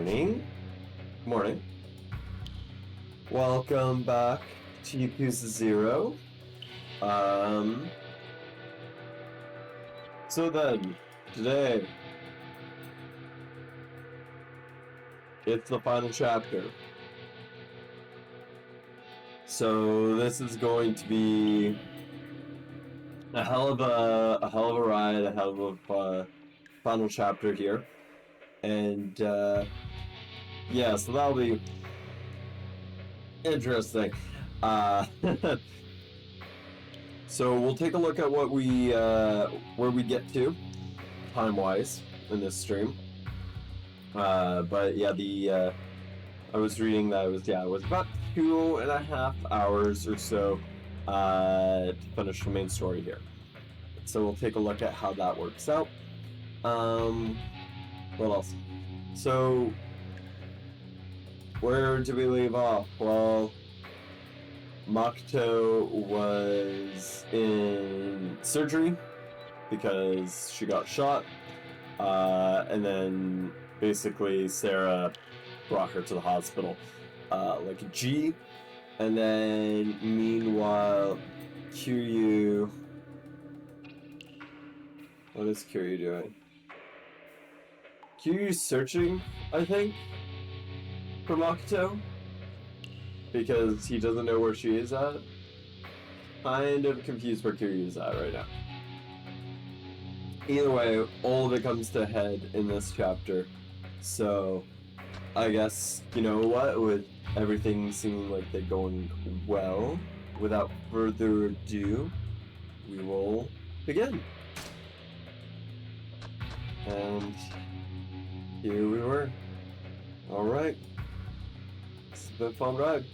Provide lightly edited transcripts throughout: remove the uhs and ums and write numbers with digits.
morning. Morning. Welcome back to Yakuza 0. So then, today, it's the final chapter. So this is going to be a hell of a ride, a hell of a final chapter here. And yeah, so that'll be interesting. So we'll take a look at what we where we get to time-wise in this stream. But yeah, I was reading that it was about 2.5 hours or so to finish the main story here. So we'll take a look at how that works out. What else? So where did we leave off? Well, Makoto was in surgery because she got shot, and then basically Sarah brought her to the hospital like a G, and then meanwhile Kiryu, what is Kiryu doing? Kiryu's searching, I think, for Makoto because he doesn't know where she is at. Kind of confused where Kiryu is at right now. Either way, all of it comes to a head in this chapter. So, I guess, you know what, with everything seeming like they're going well, without further ado, we will begin. And here we were. Alright. It's been a fun ride.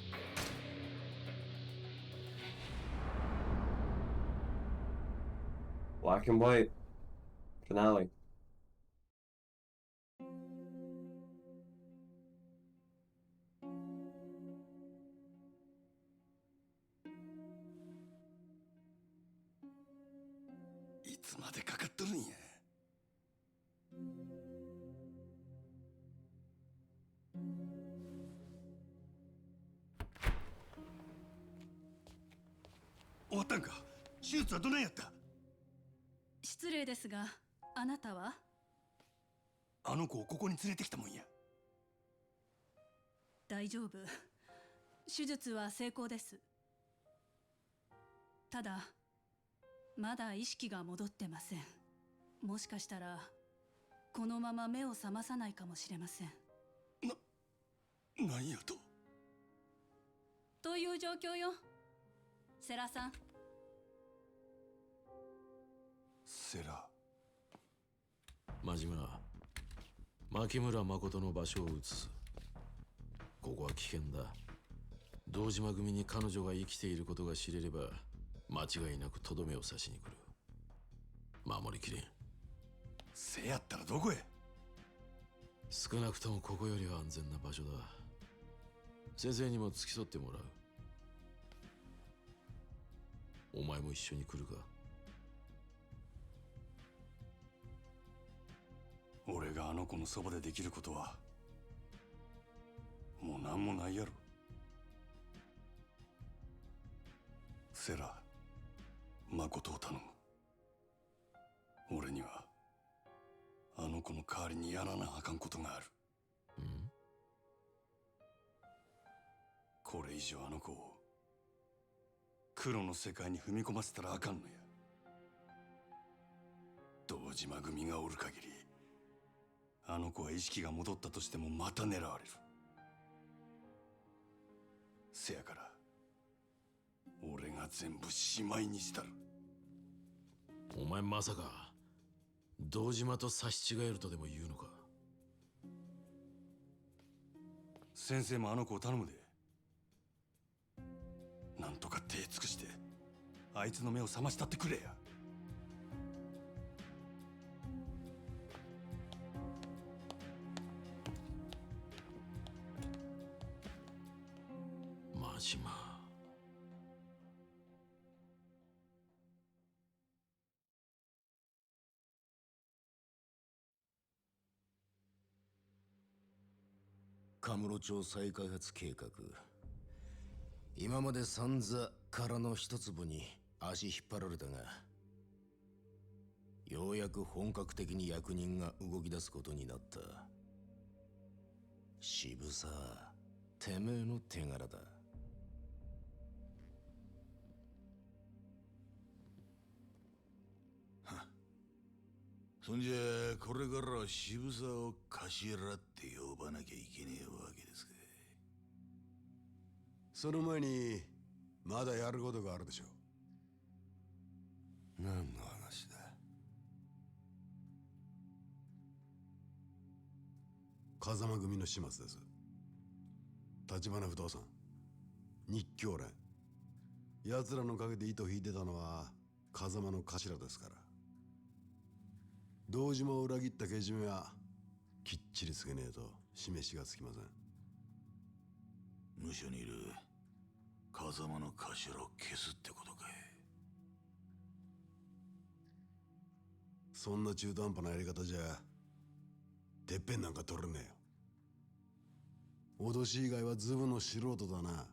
Black and white. Finale.真島、牧村誠の場所を移す。ここは危険だ。堂島組に彼女が生きていることが知れれば、間違いなくとどめを刺しに来る。守りきれん。せやったらどこへ？少なくともここよりは安全な場所だ。先生にも付き添ってもらう。お前も一緒に来るか？俺があの子のそばでできることはもう何もないやろ。セラ、誠を頼む。俺にはあの子の代わりにやらなあかんことがある。これ以上あの子を黒の世界に踏み込ませたらあかんのや。堂島組がおる限りあの子は意識が戻ったとしてもまた狙われる。せやから俺が全部しまいにしたる。お前まさか堂島と刺し違えるとでも言うのか？先生もあの子を頼むで。なんとか手尽くしてあいつの目を覚ましたってくれや。真島。カムロ町再開発計画。今まで散々殻の一粒に足引っ張られたが、ようやく本格的に役人が動き出すことになった。渋沢、てめえの手柄だ。そんじゃこれからは渋沢を頭って呼ばなきゃいけねえわけですか。その前にまだやることがあるでしょ。何の話だ。風間組の始末です。橘不動産、日教連、奴らの陰で糸引いてたのは風間の頭ですから。堂島を裏切ったけじめはきっちりつけねえと示しがつきません。無所にいる風間の頭を消すってことかい。そんな中途半端なやり方じゃてっぺんなんか取れねえよ。脅し以外はズブの素人だな。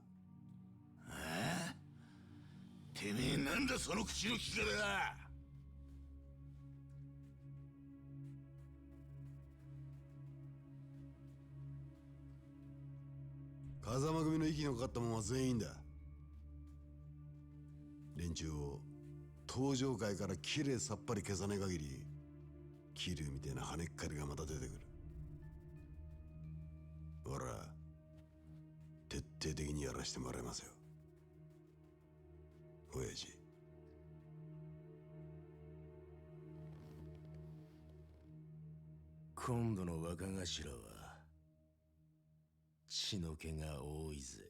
てめえなんだその口の利き方だ。風間組の息のかかったもんは全員だ。連中を登場界からきれいさっぱり消さねえ限り、桐生みたいな跳ねっかりがまた出てくる。ほら、徹底的にやらしてもらいますよ、親父。今度の若頭は血の気が多いぜ。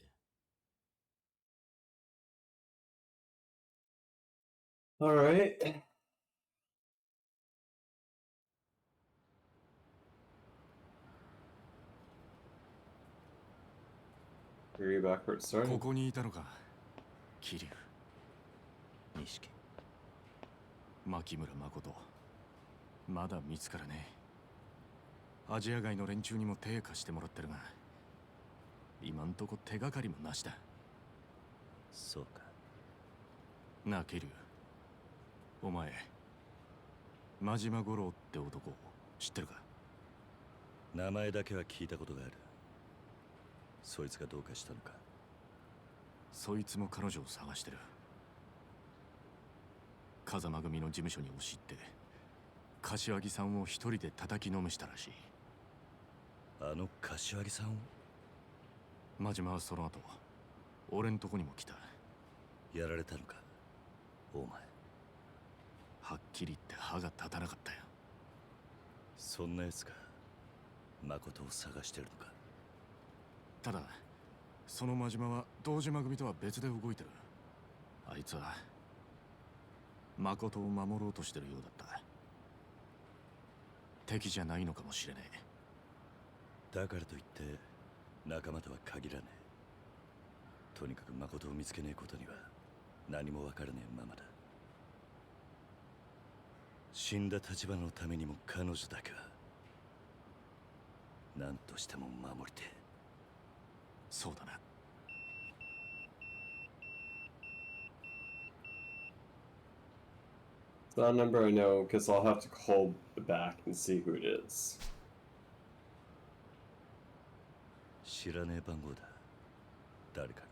All right. Three backwards こ starting. こにいたのか、桐生、錦、牧村誠。まだ見つからねえ。アジア外の連中にも手貸してもらってるが、今んとこ手がかりもなしだ。そうか。なあ桐生、お前真島五郎って男知ってるか。名前だけは聞いたことがある。そいつがどうかしたのか。そいつも彼女を探してる。風間組の事務所に押し入って柏木さんを一人で叩きのめしたらしい。あの柏木さんを。真島はその後俺んとこにも来た。やられたのか、お前。はっきり言って歯が立たなかったよ。そんな奴が誠を探してるのか。ただその真島は堂島組とは別で動いてる。あいつは誠を守ろうとしてるようだった。敵じゃないのかもしれねえ。だからといって仲間とは限らねえ。とにかく誠を見つけねえことには何も分からねえままだ。死んだ立花のためにも彼女だけは何としても守りてえ。そうだな。It's not a number I know because I'll have to call back and see who it is. 知らねえ番号だ。誰から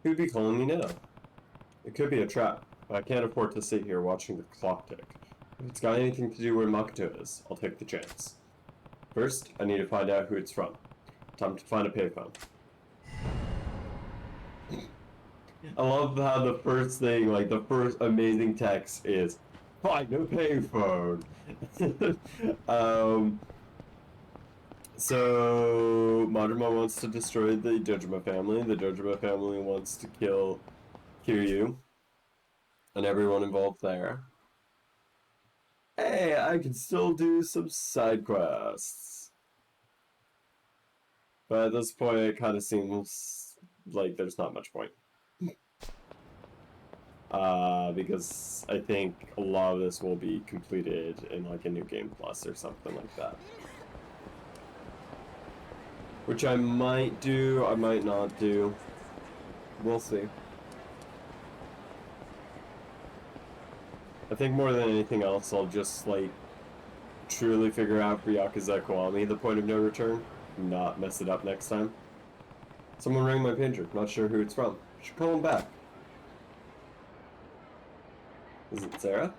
だ。 Who'd be calling me now? It could be a trap, but I can't afford to sit here watching the clock tick. If it's got anything to do where Makoto is, I'll take the chance. First, I need to find out who it's from. Time to find a payphone. I love how the first thing, like the first amazing text is, find a payphone. So Majima wants to destroy the Dojima family. The Dojima family wants to kill Kiryu and everyone involved there. Hey, I can still do some side quests. But at this point, it kind of seems like there's not much point. because I think a lot of this will be completed in like a new game plus or something like that. Which I might do, I might not do. We'll see. I think more than anything else, I'll just like truly figure out for Yakuza Kiwami the point of no return, not mess it up next time. Someone rang my pager, not sure who it's from. Should call him back. Is it Sarah?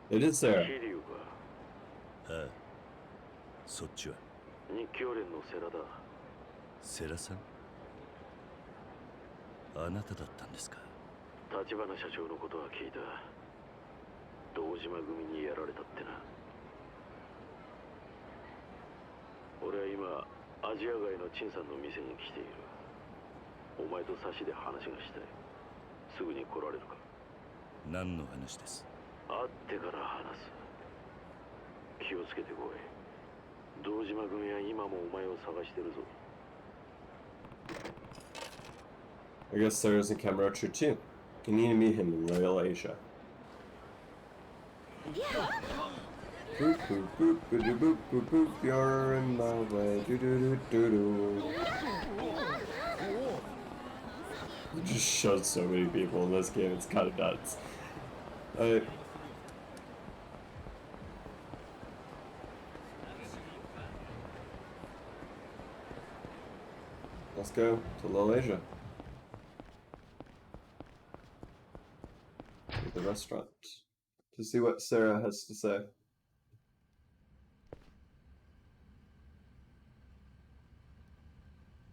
It is Sarah. 桐生か。ああ、そっちは日教連の世良だ。世良さん、あなただったんですか。立花社長のことは聞いた。堂島組にやられたってな。俺は今アジア街の陳さんの店に来ている。お前と差しで話がしたい。すぐに来られるか。何の話です。会ってから話す。気をつけてこい。堂島組は今もお前を探してるぞ。I guess Sarah's in Kamurocho too. You need to meet him in Royal Asia. Boop boop boop boop boop boop boop. You're in my way. Do do do do do. It just shows so many people in this game. It's kind of nuts. Let's go to Little Asia. To the restaurant. To see what Sarah has to say.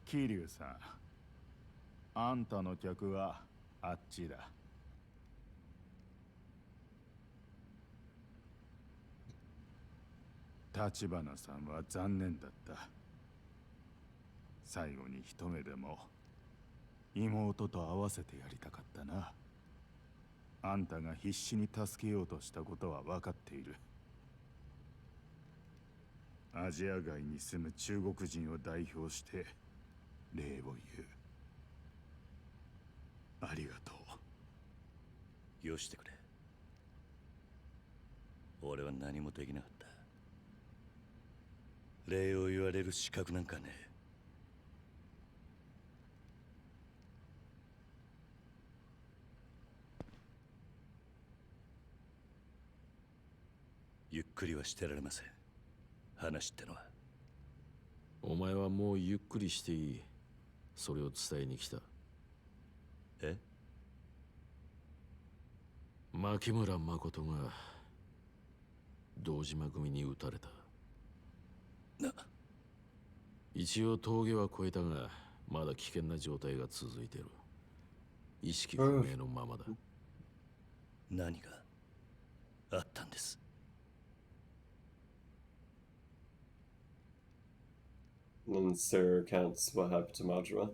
桐生さん、あんたの客はあっちだ。立花さんは残念だった。最後に一目でも妹と会わせてやりたかったな。あんたが必死に助けようとしたことは分かっている。アジア街に住む中国人を代表して礼を言う。ありがとう。よしてくれ。俺は何もできなかった。礼を言われる資格なんかねえ。ゆっくりはしてられません。話ってのは。お前はもうゆっくりしていい。それを伝えに来た。え？牧村誠が堂島組に撃たれた。一応峠は越えたが、まだ危険な状態が続いている。意識不明のままだ。何があったんです？And Sarah recounts what happened to Majima.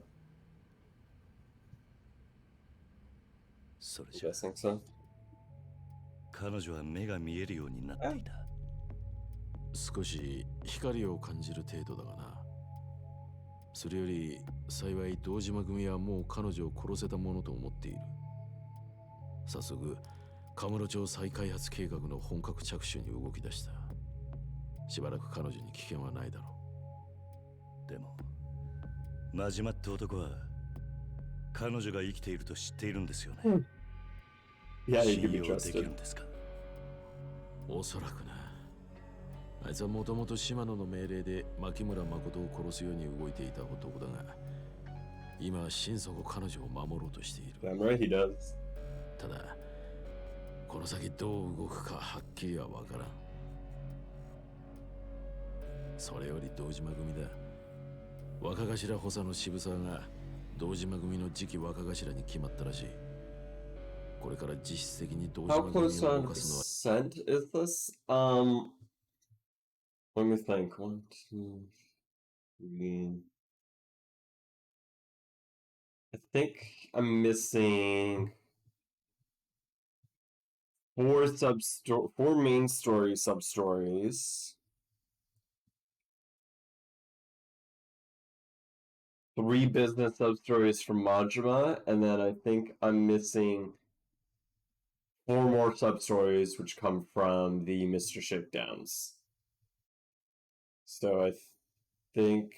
それじゃ Guessing so. 彼女は目が見えるようになっていた。少し光を感じる程度だがな。それより幸い堂島組はもう彼女を殺せたものと思っている。早速カムロ町再開発計画の本格着手に動き出した。しばらく彼女に危険はないだろう。でも真島って男は彼女が生きていると知っているんですよね。信用できるんですか？おそらくな。あいつはもともと島野の命令で牧村誠を殺すように動いていた男だが、今は心底彼女を守ろうとしている。ただこの先どう動くかはっきりは分からん。それより堂島組だ。若頭補佐の渋沢が堂島組の次期若頭に決まったらしい。これから実質的に堂島組を動かすのは。How close to 100% is this? Let me think. 1, 2, 3. I think I'm missing 4 main story sub-stories. 3 business sub-stories from Majima, and then I think I'm missing 4 more sub-stories which come from the Mr. Shakedowns. So I think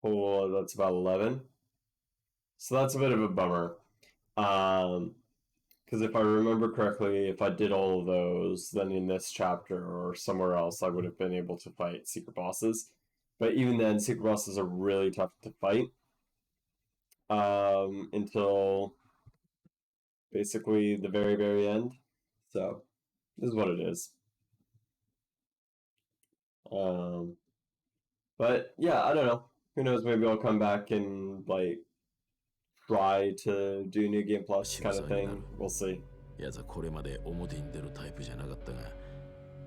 total that's about 11. So that's a bit of a bummer. Because if I remember correctly, if I did all of those, then in this chapter or somewhere else, I would have been able to fight secret bosses. But even then, secret bosses are really tough to fight. Until basically the very, very end. So, this is what it is. But yeah, I don't know. Who knows? Maybe I'll come back and like try to do New Game Plus kind of thing. We'll see. やつはこれまで表に出るタイプじゃなかったが、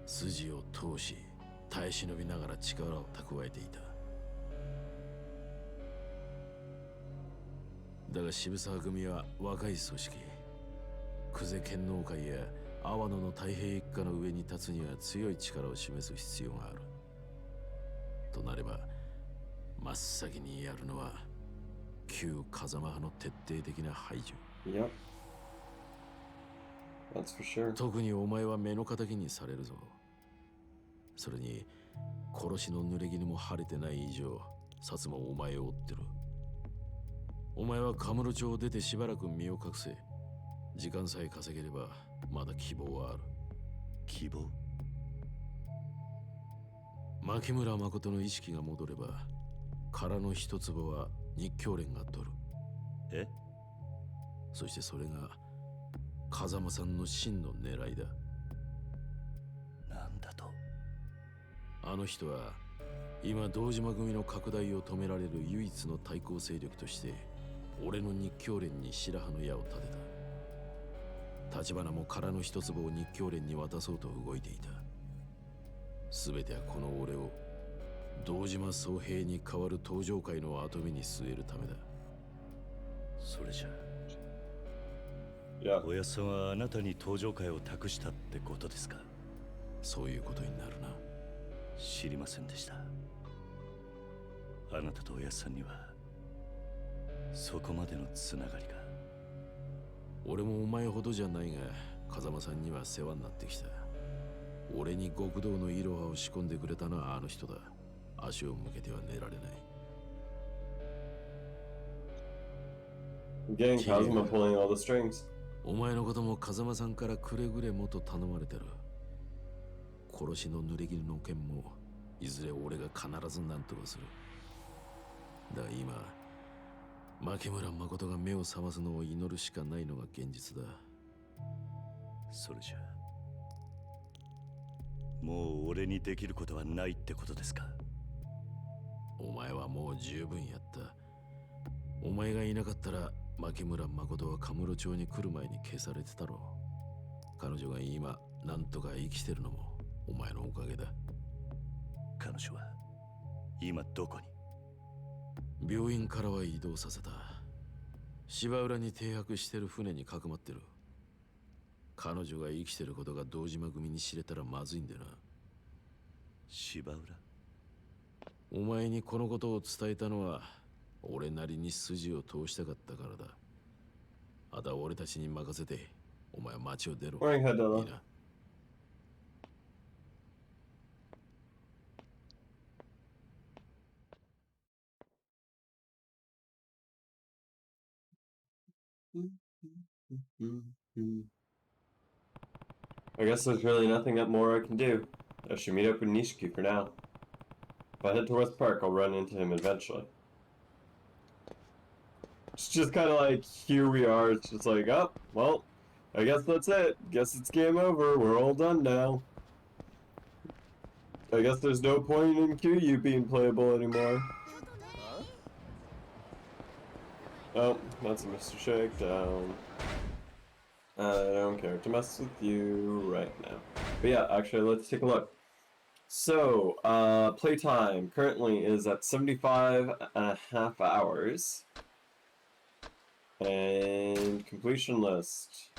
筋を通し耐え忍びながら力を蓄えていた。だが渋沢組は若い組織、久世剣能会や阿波野の太平一家の上に立つには強い力を示す必要がある。となれば、真っ先にやるのは旧風間派の徹底的な排除。Yep. That's for sure. 特にお前は目の敵にされるぞ。それに殺しの濡れ衣も晴れてない以上、薩摩もお前を追ってる。お前はカムロ町を出てしばらく身を隠せ。時間さえ稼げればまだ希望はある。希望？牧村誠の意識が戻れば、殻の一坪は日教連が取る。え？そしてそれが風間さんの真の狙いだ。なんだと？あの人は今堂島組の拡大を止められる唯一の対抗勢力として俺の日教連に白羽の矢を立てた。橘も殻の一坪を日教連に渡そうと動いていた。全てはこの俺を堂島宗平に代わる登場界の跡目に据えるためだ。それじゃYeah. おやっさんはあなたに登場会を託したってことですか？そういうことになるな。知りませんでした。あなたとおやっさんにはそこまでのつながりが。俺もお前ほどじゃないが風間さんには世話になってきた。俺に極道のイロハを仕込んでくれたのはあの人だ。足を向けては寝られない。Getting Kazuma pulling all the strings. お前のことも風間さんからくれぐれもと頼まれてる。殺しの濡れ衣の件もいずれ俺が必ず何とかする。だが今牧村誠が目を覚ますのを祈るしかないのが現実だ。それじゃもう俺にできることはないってことですか？お前はもう十分やった。お前がいなかったら牧村誠はカムロ町に来る前に消されてたろう。彼女が今なんとか生きてるのもお前のおかげだ。彼女は今どこに？病院からは移動させた。芝浦に停泊してる船にかくまってる。彼女が生きてることが堂島組に知れたらまずいんでな。芝浦？お前にこのことを伝えたのは俺なりに筋を通したかったからだ。あとは俺たちに任せてお前は町を出ろ。Morning, Hadella. いいな。I guess there's really nothing more I can do. I should meet up with Nishiki for now. If I head to West Park, I'll run into him eventually. It's just kind of like, here we are. It's just like, oh, well, I guess that's it. Guess it's game over. We're all done now. I guess there's no point in QU being playable anymore. Oh, that's a Mr. Shakedown. I don't care to mess with you right now. But yeah, actually, let's take a look. So, playtime currently is at 75.5 hours. And completion list.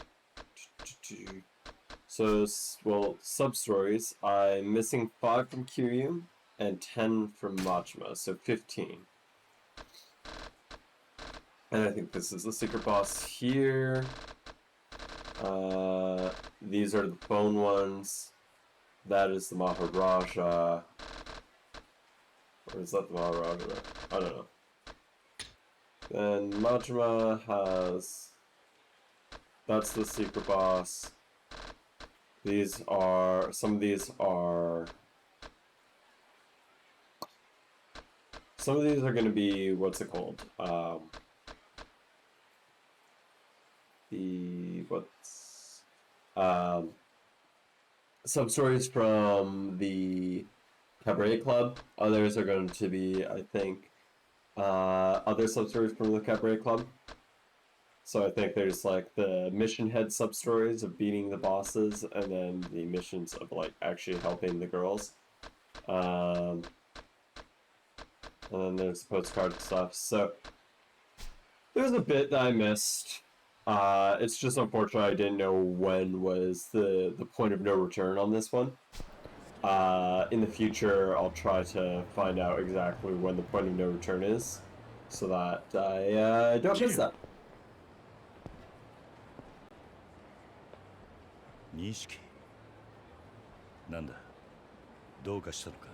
So, well, sub-stories. I'm missing 5 from Kiryu and 10 from Majima, so 15. And I think this is the secret boss here. These are the bone ones. That is the Maharaja. Or is that the Maharaja? I don't know. Then Majima has... That's the secret boss. These are... Some of these are... Some of these are going to be... What's it called? Sub-stories from the Cabaret Club. Others are going to be, I think, other sub-stories from the Cabaret Club. So I think there's like the mission head sub-stories of beating the bosses, and then the missions of like actually helping the girls. And then there's postcard stuff. So there's a bit that I missed. It's just unfortunate I didn't know when was the point of no return on this one. In the future, I'll try to find out exactly when the point of no return is, so that I don't miss that. 錦なんだどうかしたのか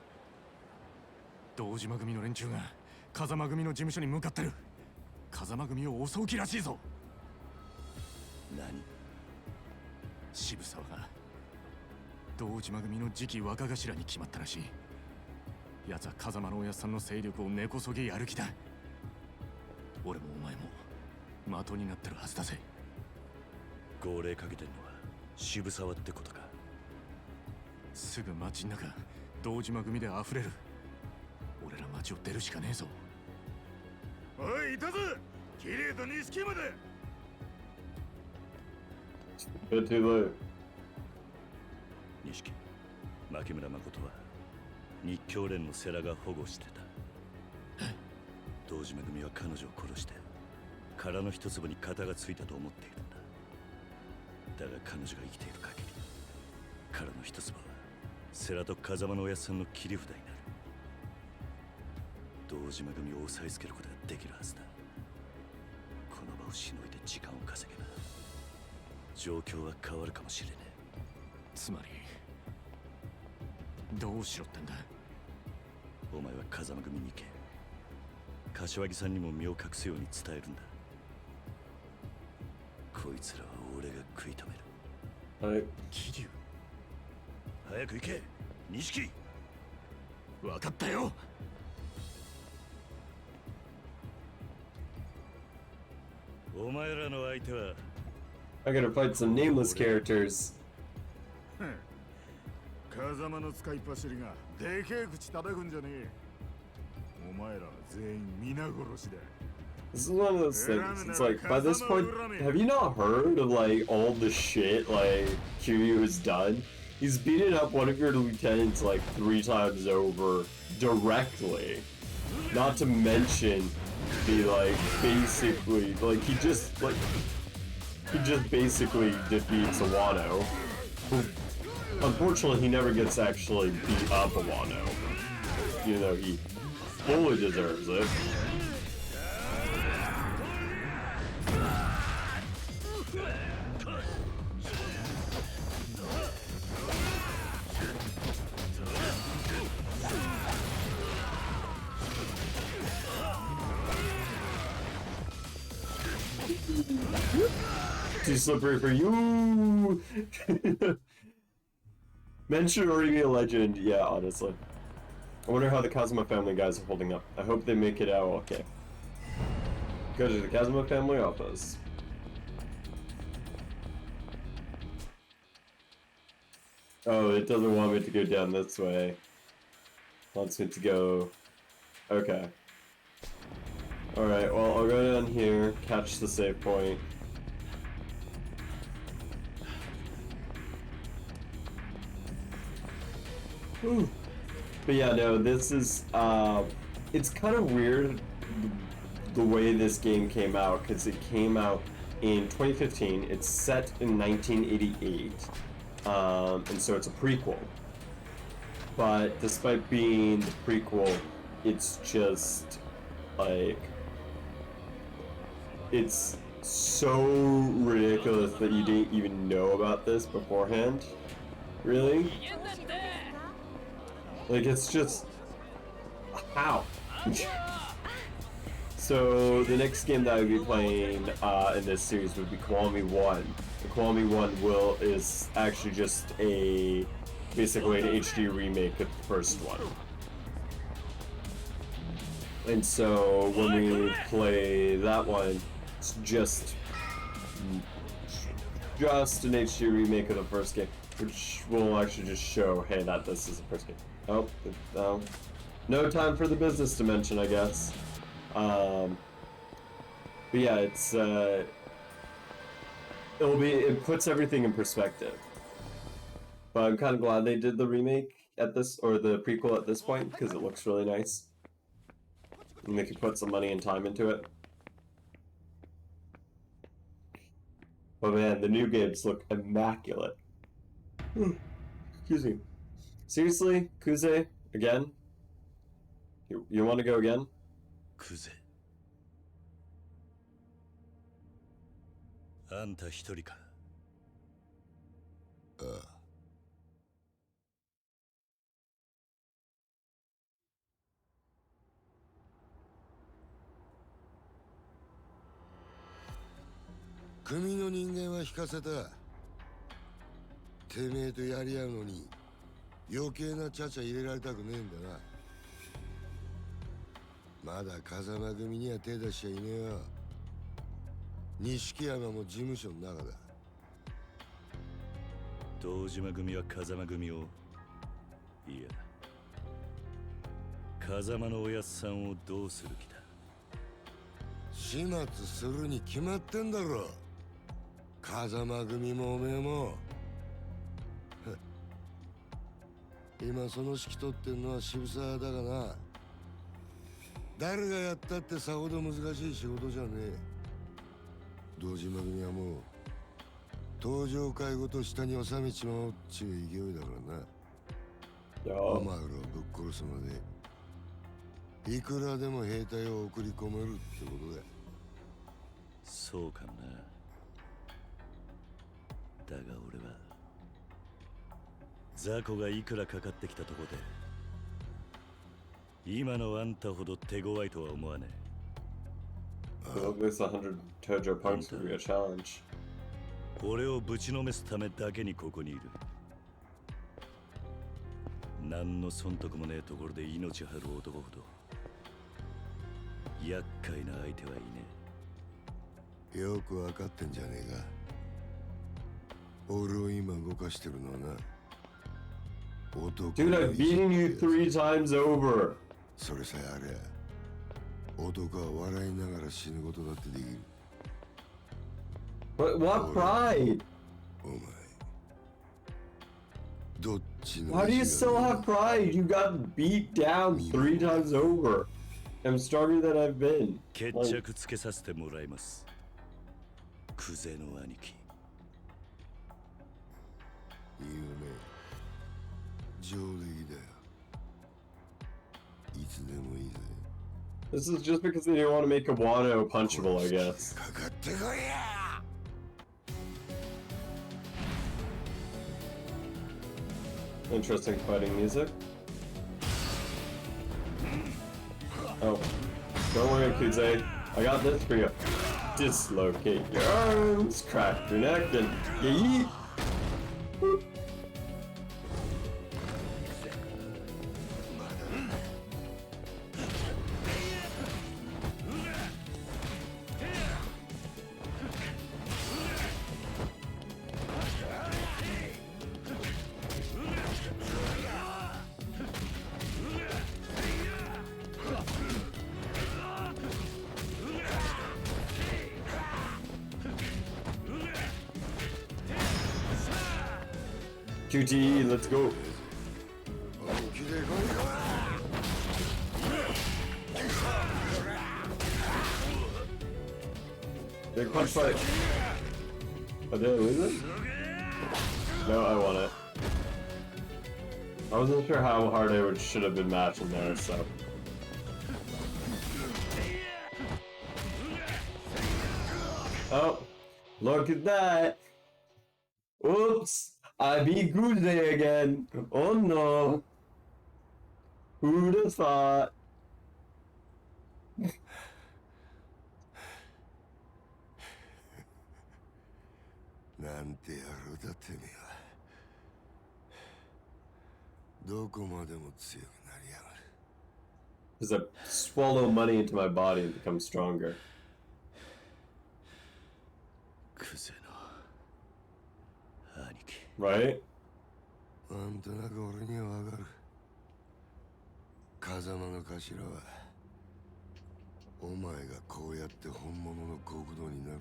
堂島組の連中が風間組の事務所に向かってる風間組を襲う気らしいぞ何渋沢が堂島組の次期若頭に決まったらしい奴は風間のおやっさんの勢力を根こそぎやる気だ俺もお前も的になってるはずだぜ号令かけてんのは渋沢ってことかすぐ街の中堂島組で溢れる俺ら街を出るしかねえぞおいいたぞキリュウと錦までToo late. 錦牧村誠は日教連の世良が保護してた堂島組は彼女を殺して殻の一粒に型がついたと思っているんだだが彼女が生きている限り殻の一粒は世良と風間のおやっさんの切り札になる堂島組を抑えつけることができるはずだこの場をしのいで時間を稼げば状況は変わるかもしれねえつまりどうしろってんだお前は風間組に行け柏木さんにも身を隠すように伝えるんだこいつらは俺が食い止めるはい桐生早く行け錦分かったよお前らの相手は I gotta fight some nameless characters. 風間の使いっ走りがでけえ口叩くんじゃねえお前らは全員皆殺しだ This is one of those things. It's like, by this point, have you not heard of like all the shit like Kiryu has done? He's beaten up one of your lieutenants like 3 times over directly. Not to mention the like basically like he just basically defeats Awano. Unfortunately, he never gets to actually beat up Awano, even though he fully deserves it. Too slippery for you! Men should already be a legend, yeah, honestly. I wonder how the Kazuma family guys are holding up. I hope they make it out okay. Go to the Kazuma family office. Oh, it doesn't want me to go down this way. It wants me to go... Okay. Alright, well, I'll go down here, catch the save point. Whew. But yeah, no, this is, it's kind of weird the way this game came out, because it came out in 2015. It's set in 1988, and so it's a prequel. But despite being the prequel, it's just like, it's so ridiculous that you didn't even know about this beforehand. Really? Like, it's just, how? So the next game that I would be playing in this series would be Kiwami 1. The Kiwami 1 is actually just basically an HD remake of the first one. And so when we play that one, it's just an HD remake of the first game, which will actually just show, hey, that this is the first game. Oh, no time for the business dimension, I guess. But yeah, it's it puts everything in perspective. But I'm kind of glad they did the remake at this, or the prequel at this point, because it looks really nice. And they could put some money and time into it. But man, the new games look immaculate. Excuse me. Seriously, Kuze, again? You want to go again? クゼあんた一人か。ああ。組の人間は引かせた。てめえとやり合うのに余計なちゃちゃ入れられたくねえんだな。まだ風間組には手出しちゃいねえよ。錦山も事務所の中だ。堂島組は風間組を、いや風間のおやっさんをどうする気だ。始末するに決まってんだろ。風間組もおめえも。今その指揮取ってんのは渋沢だがな。誰がやったってさほど難しい仕事じゃねえ。堂島組はもう登場会ごと下に収めちまおうっちゅう勢いだからな。お前らをぶっ殺すまでいくらでも兵隊を送り込めるってことだ。そうかもな。だが俺は雑魚がいくらかかってきたとこで今のあんたほど手強いとは思わねえ。At least 100 Tojo punks would be a challenge. 俺をぶちのめすためだけにここにいる。何の損得もねえところで命張る男ほど厄介な相手はいねよく分かってんじゃねえか。俺を今動かしてるのはな。Dude, I've beaten you 3 times over. それさえありゃ男は笑いながら死ぬことだってできる。What pride? お前どっちの Why do you still have pride? You got beat down 3 times over. I'm stronger than I've been. 決着つけさせてもらいます。クゼの兄貴。いいよね。上出来だよ。いつでもいいぜ。This is just because they didn't want to make Wano punchable, I guess. かかってこいや。Interesting fighting music. Oh, don't worry, Kuze. I got this for you. Dislocate your arms, crack your neck, and yeet. QTE, let's go. Big punch fight. Oh, did I lose it? No, I won it. I wasn't sure how hard I should have been matching there, so. Oh, look at that! Oops! I beat Yakuza again! Oh no! Who'd have thought? なんて野郎だてめえは。どこまでも強くなりやがる。 Because I swallow money into my body and become stronger. クゼの兄貴。 Right? なんとなく俺にはわかる。風間の頭はお前がこうやって本物の極道になるのを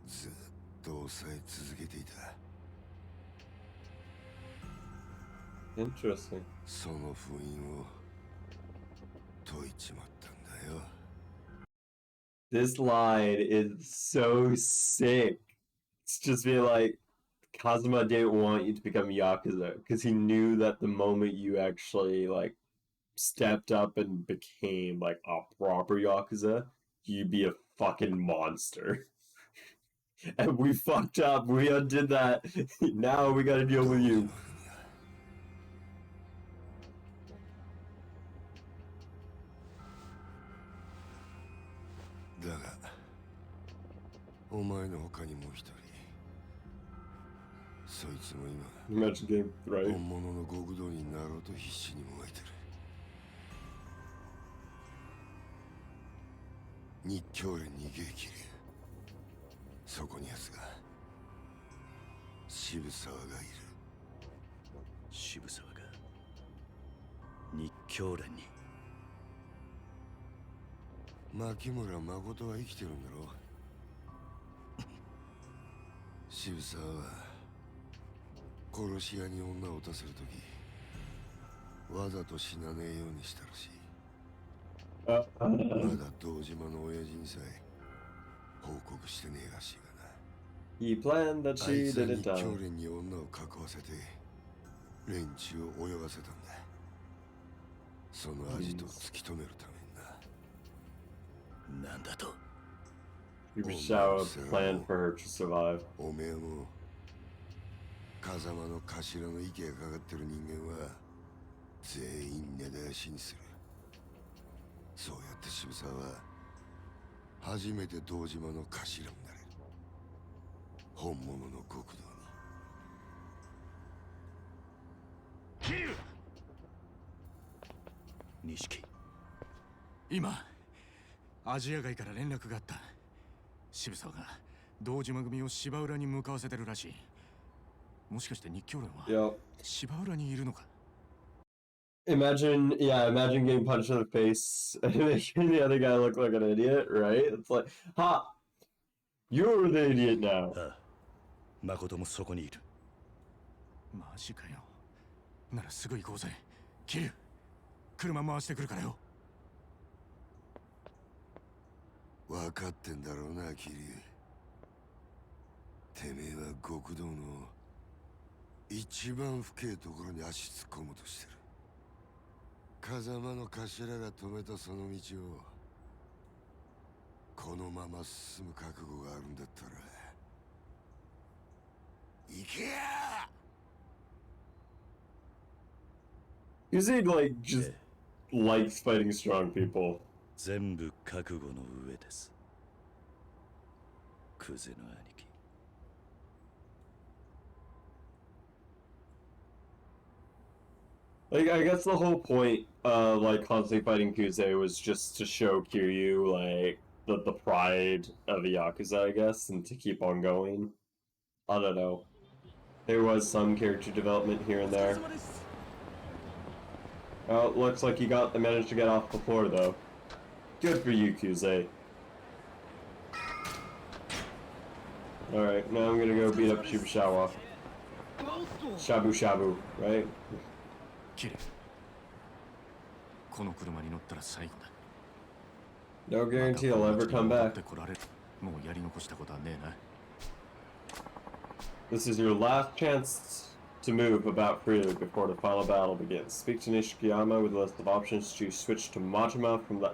ずっと抑え続けていた。 Interesting. その封印を解いちまったんだよ。 This line is so sick. It's just being like, Kazuma didn't want you to become Yakuza because he knew that the moment you actually like stepped up and became like a proper Yakuza, you'd be a fucking monster. And we fucked up. We undid that. Now we gotta deal with you. だがお前の他にもう一人、そいつも今 Imagine game, right? 本物の極道になろうと必死にもがいてる。日教連に激流。そこに奴が渋沢がいる。渋沢が日教連に。牧村誠は生きてるんだろう。渋沢は殺し屋に女を撃たせるときわざと死なねえようにしたらしい。まだ堂島の親父にさえ報告してねえらしいがな。 He planned that あい she つは did 日 it 教 down. 連に女を囲わせて連中を泳がせたんだ。その味と突き止めるためにな。なんだと。 Yubishawa planned for her to survive. おめえも風間の頭の息がかかってる人間は全員根絶やしにする。そうやって渋沢は初めて堂島の頭になれる。本物の極道に。桐生。錦。今アジア街から連絡があった。渋沢が堂島組を芝浦に向かわせてるらしい。もしかして日教連は Yep. 芝浦にいるのか。 Imagine, yeah, imagine getting punched in the face and making the other guy look like an idiot, right? It's like, ha! You're the idiot now. ああ、誠もそこにいる。マジかよ。ならすぐ行こうぜ。桐生、車回してくるからよ。分かってんだろうな、桐生。てめえは極道の一番深いところに足突っ込もうとしてる。風間の頭が止めたその道をこのまま進む覚悟があるんだったら行けや。 Usually, like, just likes fighting strong people. 全部覚悟の上です。クゼの兄貴。 Like, I guess the whole point of, like, constantly fighting Kuze was just to show Kiryu, like, the pride of the Yakuza, I guess, and to keep on going. I don't know. There was some character development here and there. Oh, looks like you managed to get off the floor, though. Good for you, Kuze. Alright, now I'm gonna go beat up Shibushawa. Shabu Shabu, right? 桐生、この車に乗ったら最後だ。No guarantee I'll ever come back. もうやり残したことはねえな。 This is your last chance to move about freely before the final battle begins. Speak to Nishikiyama with a list of options to switch to Majima from the...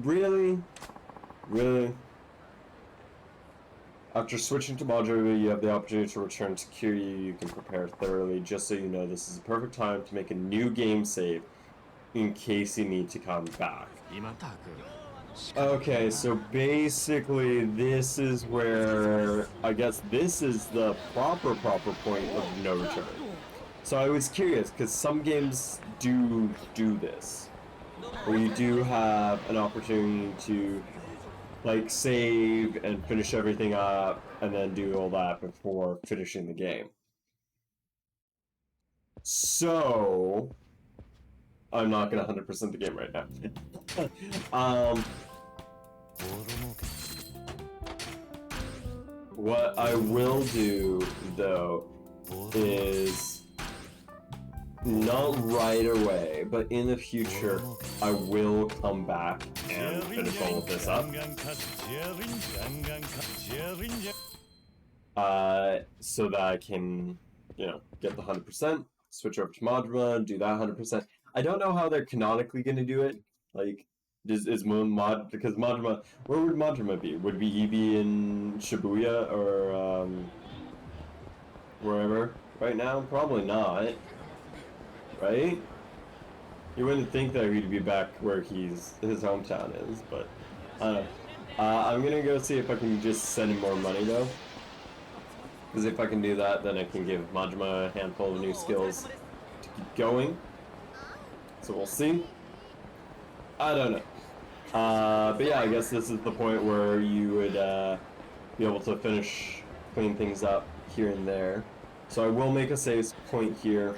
Really? Really? After switching to Majima, you have the opportunity to return to Kiryu. You can prepare thoroughly. Just so you know, this is a perfect time to make a new game save in case you need to come back. Okay, so basically this is where, I guess this is the proper point of no return. So I was curious, because some games do this, where you do have an opportunity to like save and finish everything up and then do all that before finishing the game. So I'm not gonna 100% the game right now. What I will do though is not right away, but in the future I will come back and finish all of this up. So that I can, you know, get the 100%, switch over to Majima, do that 100%. I don't know how they're canonically gonna do it. Like, because Majima, where would Majima be? Would he be in Shibuya or wherever right now? Probably not. Right? You wouldn't think that he'd be back where his hometown is, but I don't know. I'm gonna go see if I can just send him more money though. Because if I can do that, then I can give Majima a handful of new skills to keep going. So we'll see. I don't know. But yeah, I guess this is the point where you would be able to clean things up here and there. So I will make a save point here,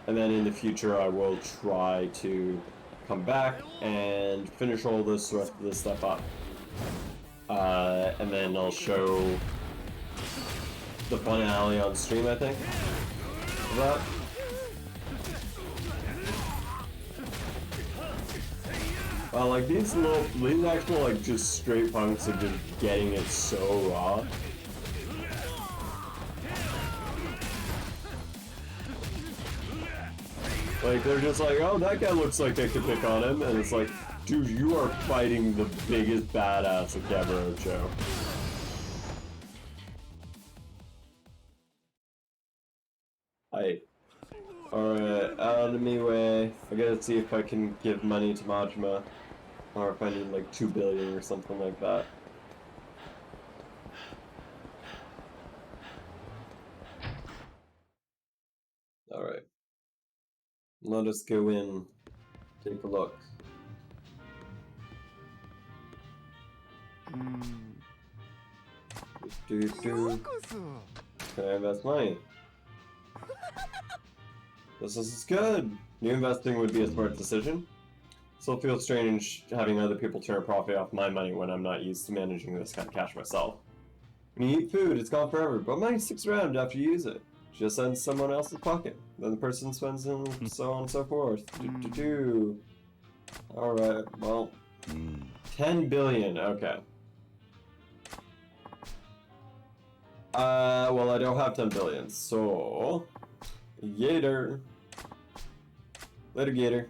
and then in the future I will try to come back and finish all this rest of this stuff up. And then I'll show the finale on stream, I think. Of that. Like these actual like just straight punks are just getting it so raw. Like they're just like, oh, that guy looks like I could pick on him, and it's like, dude, you are fighting the biggest badass of Kamurocho. Alright, out of me way. I gotta see if I can give money to Majima, or if I need like 2 billion or something like that. Alright. Let us go in, take a look. Can I invest money? This is good! New investing would be a smart decision. Still feels strange having other people turn a profit off my money when I'm not used to managing this kind of cash myself. When you eat food, it's gone forever, but money sticks around after you use it. Just ends someone else's pocket. Then the person spends it, and so on and so forth. Alright, well. 10 billion, okay. Well, I don't have 10 billion, so... Later, Gator.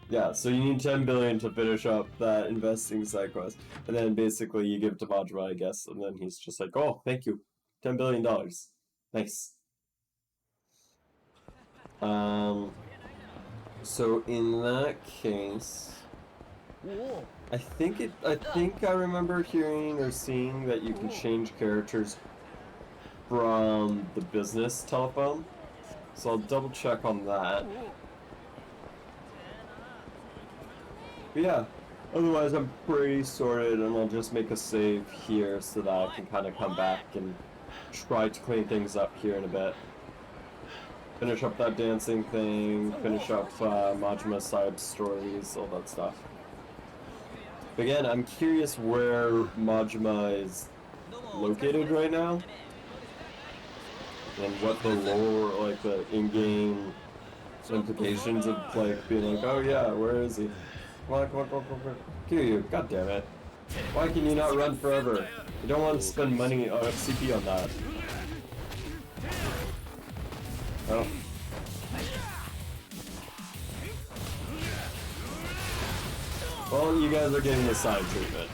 Yeah, so you need 10 billion to finish up that investing side quest. And then basically you give it to Majima, I guess, and then he's just like, oh, thank you. $10 billion. Nice. So in that case, I think I remember hearing or seeing that you can change characters from the business telephone. So I'll double check on that. But yeah, otherwise I'm pretty sorted, and I'll just make a save here so that I can kind of come back and try to clean things up here in a bit. Finish up that dancing thing, finish up Majima's side stories, all that stuff. But again, I'm curious where Majima is located right now, and what the lore, like the in-game implications of like being like, oh yeah, where is he? Come on, come on, come on, come on, come on. Kiryu, god damn it. Why can you not run forever? You don't want to spend money on CP on that. Oh. Well, you guys are getting the side treatment.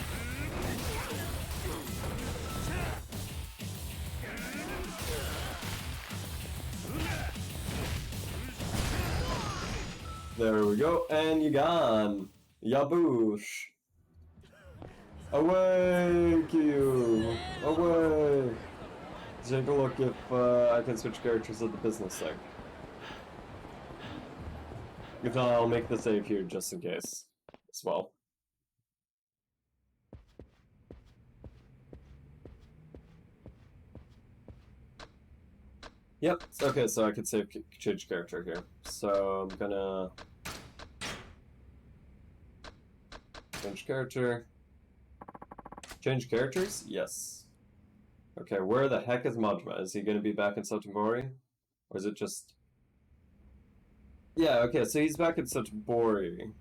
There we go, and you gone. Yaboosh. Away, Q. Away. Take a look if I can switch characters at the business thing. If not, I'll make the save here just in case as well. Yep, okay, so I could save change character here. So I'm gonna change character. Change characters? Yes. Okay, where the heck is Majima? Is he gonna be back in Sotenbori? Or is it just... Yeah, okay, so he's back in Sotenbori.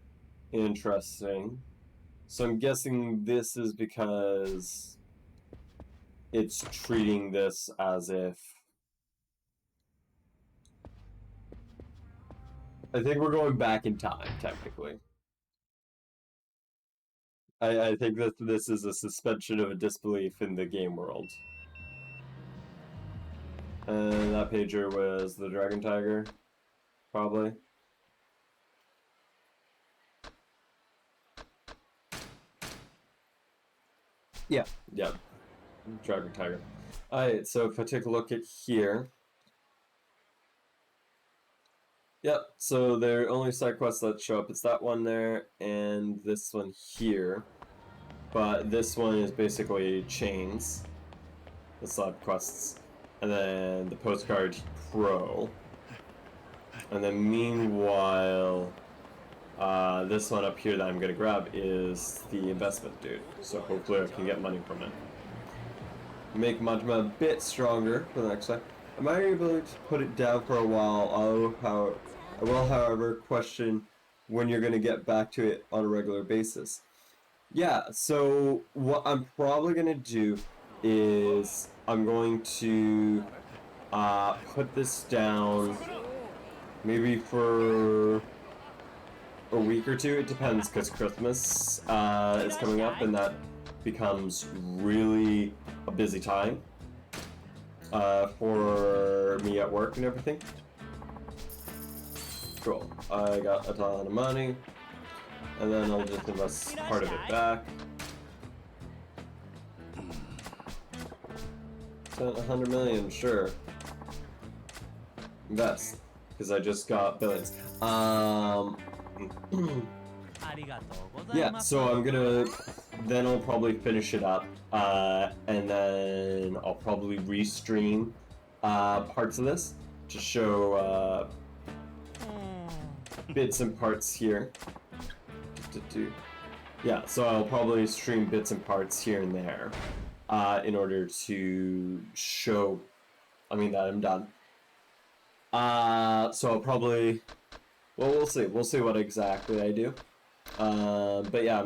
Interesting. So I'm guessing this is because it's treating this as if... I think we're going back in time, technically. I think that this is a suspension of a disbelief in the game world. And that pager was the Dragon Tiger, probably. Yeah, yeah, Dragon Tiger. Alright, so if I take a look at here. Yep, so there are only side quests that show up. It's that one there and this one here. But this one is basically chains, the side quests, and then the postcard pro. And then meanwhile, this one up here that I'm gonna grab is the investment dude. So hopefully I can get money from it. Make Majima a bit stronger for the next time. Am I able to put it down for a while? I will, however, question when you're gonna get back to it on a regular basis. Yeah, so what I'm probably gonna do is I'm going to put this down maybe for a week or two. It depends, because Christmas is coming up and that becomes really a busy time for me at work and everything. Cool. I got a ton of money. And then I'll just invest part of it back. Spent 100 million, sure. Invest, because I just got billions. Yeah, so I'm gonna, then I'll probably finish it up, and then I'll probably restream parts of this to show bits and parts here. Yeah, so I'll probably stream bits and parts here and there in order to show, that I'm done. So I'll probably, well, we'll see what exactly I do. But yeah,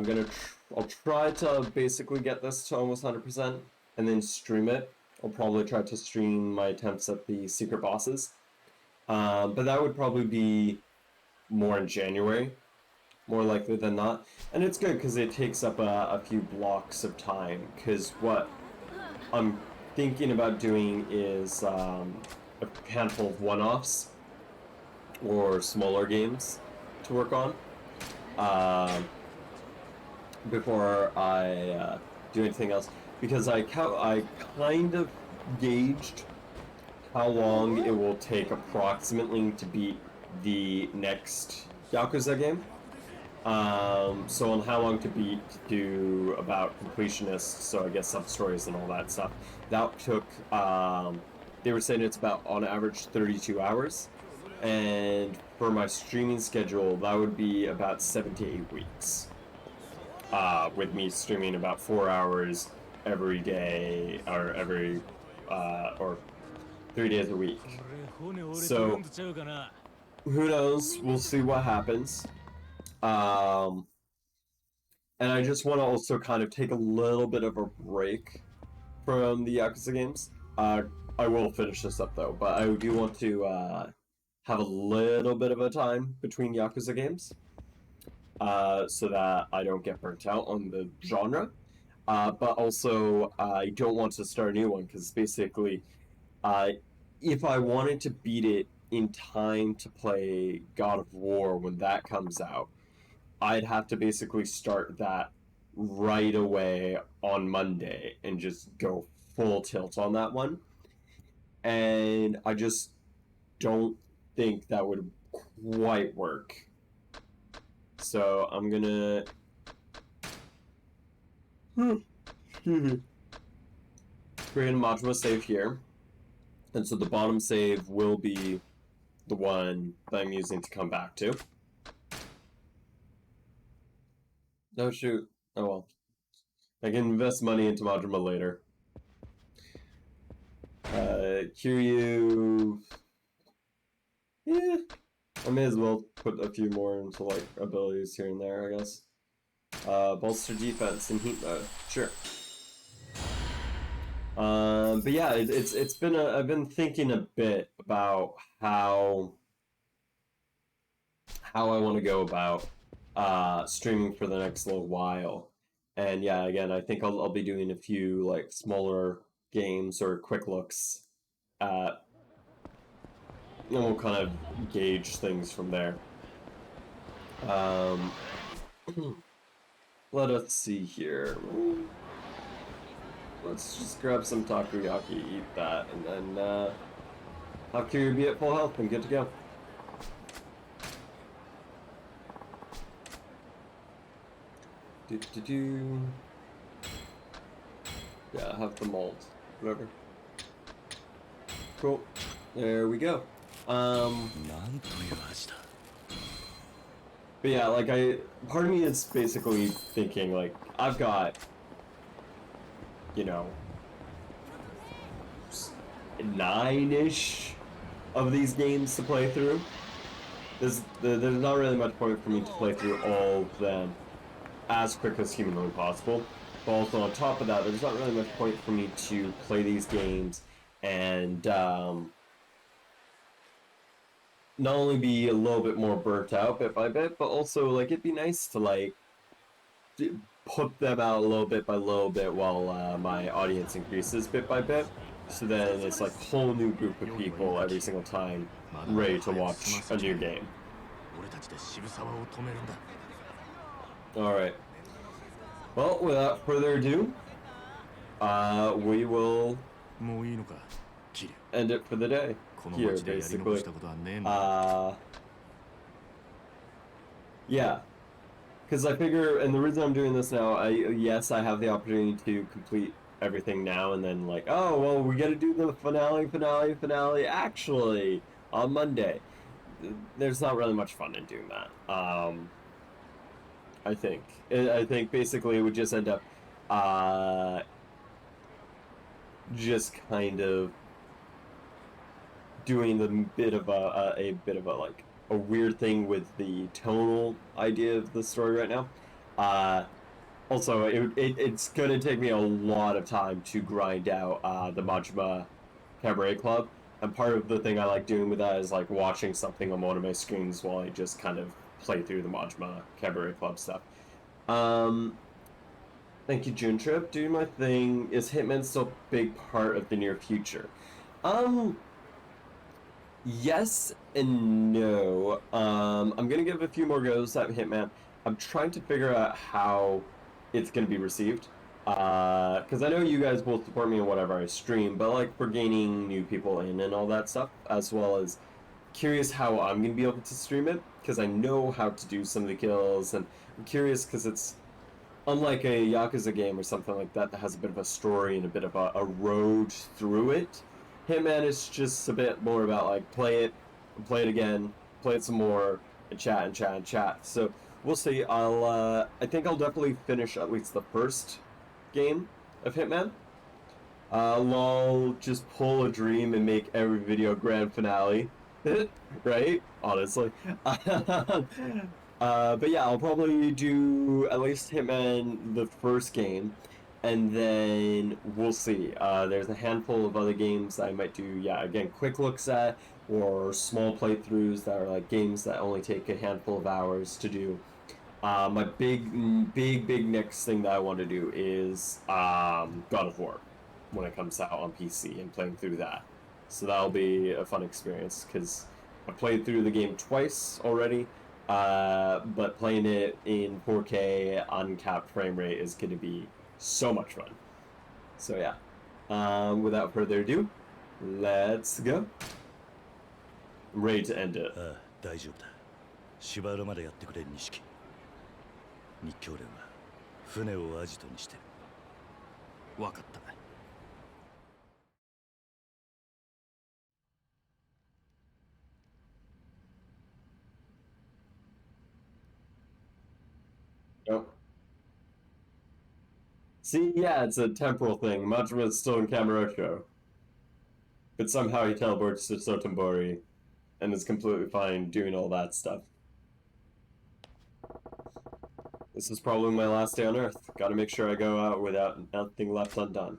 I'll try to basically get this to almost 100% and then stream it. I'll probably try to stream my attempts at the secret bosses. But that would probably be more in January, more likely than not. And it's good because it takes up a few blocks of time, because what I'm thinking about doing is a handful of one-offs or smaller games to work on before I do anything else, because I kind of gauged how long it will take approximately to beat the next Yakuza game. So on how long to beat, to do about completionists, so I guess sub-stories and all that stuff. That took, they were saying it's about, on average, 32 hours. And for my streaming schedule, that would be about 7 to 8 weeks. With me streaming about 4 hours every day, or 3 days a week. So, who knows? We'll see what happens. And I just want to also kind of take a little bit of a break from the Yakuza games. I will finish this up though, but I do want to have a little bit of a time between Yakuza games, so that I don't get burnt out on the genre. But also, I don't want to start a new one because basically, if I wanted to beat it in time to play God of War when that comes out, I'd have to basically start that right away on Monday and just go full tilt on that one. And I just don't think that would quite work. So I'm gonna create a Majima save here. And so the bottom save will be the one that I'm using to come back to. Oh shoot. Oh well. I can invest money into Majima later. Kiryu... Yeah. I may as well put a few more into like abilities here and there, I guess. Bolster defense in heat mode. Sure. But yeah, it's been I've been thinking a bit about how I want to go about streaming for the next little while. And yeah, again, I think I'll be doing a few like smaller games or quick looks at, and we'll kind of gauge things from there. Let us see here. Let's just grab some takoyaki, eat that, and then have Kiryu be at full health and good to go. Do. Yeah, have the mold. Whatever. Cool. There we go. But yeah, like part of me is basically thinking like, I've got, you know, 9-ish of these games to play through. There's not really much point for me to play through all of them as quick as humanly possible. But also on top of that, there's not really much point for me to play these games and not only be a little bit more burnt out bit by bit, but also like it'd be nice to like put them out a little bit by little bit while my audience increases bit by bit. So then it's like a whole new group of people every single time ready to watch a new game. Alright. Well, without further ado, we will end it for the day here, basically. Yeah. Because I figure, and the reason I'm doing this now, yes, I have the opportunity to complete everything now, and then like, oh, well, we gotta do the finale, actually, on Monday. There's not really much fun in doing that. I think basically it would just end up, just kind of doing the bit of a like a weird thing with the tonal idea of the story right now. Also, it's gonna take me a lot of time to grind out the Majima Cabaret Club, and part of the thing I like doing with that is like watching something on one of my screens while I just kind of play through the Majima Cabaret Club stuff. Thank you, June Trip. Doing my thing. Is Hitman still a big part of the near future? Yes and no. I'm gonna give a few more goes at Hitman. I'm trying to figure out how it's gonna be received. Because I know you guys will support me in whatever I stream, but like for gaining new people in and all that stuff, as well as curious how I'm gonna be able to stream it, because I know how to do some of the kills, and I'm curious because it's unlike a Yakuza game or something like that that has a bit of a story and a bit of a road through it. Hitman is just a bit more about like play it again, play it some more, and chat. So we'll see. I think I'll definitely finish at least the first game of Hitman. I'll just pull a dream and make every video grand finale, right? Honestly. But yeah, I'll probably do at least Hitman the first game, and then we'll see. There's a handful of other games that I might do, yeah, again, quick looks at, or small playthroughs that are like games that only take a handful of hours to do. My big next thing that I want to do is God of War when it comes out on PC and playing through that. So that'll be a fun experience because I played through the game twice already, but playing it in 4K uncapped frame rate is going to be so much fun. So yeah, without further ado, let's go. I'm ready to end it. ああ、大丈夫だ。芝浦までやってくれ、錦。日教連は船をアジトにしてる。わかった。Nope. See, yeah, it's a temporal thing. Majima is still in Kamurocho. But somehow he teleports to Sotenbori and is completely fine doing all that stuff. This is probably my last day on Earth. Gotta make sure I go out without nothing left undone.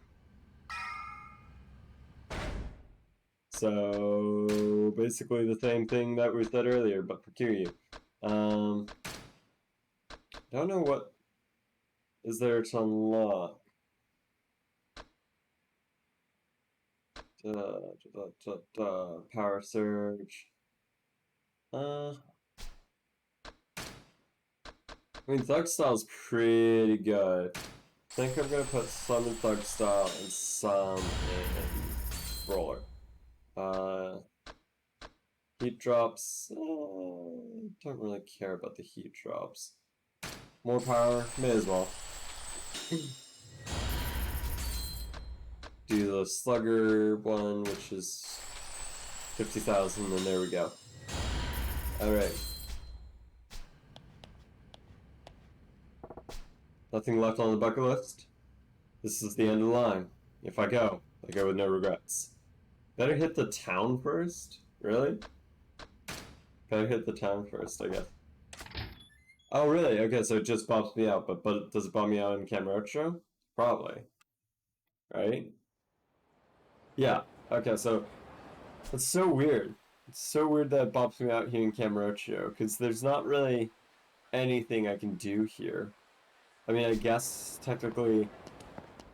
So, basically the same thing that we said earlier, but for Kiryu. Don't know what is there to unlock. Power surge. I mean, Thug Style's pretty good. I think I'm gonna put some in Thug Style and some in Roller. Heat drops. Don't really care about the heat drops. More power, may as well. Do the Slugger one, which is 50,000, and there we go. Alright. Nothing left on the bucket list. This is the end of the line. If I go with no regrets. Better hit the town first? Really? Better hit the town first, I guess. Oh, really? Okay, so it just bumps me out, but does it bump me out in Kamurocho? Probably. Right? Yeah. Okay, so it's so weird. It's so weird that it bumps me out here in Kamurocho, because there's not really anything I can do here. I mean, I guess technically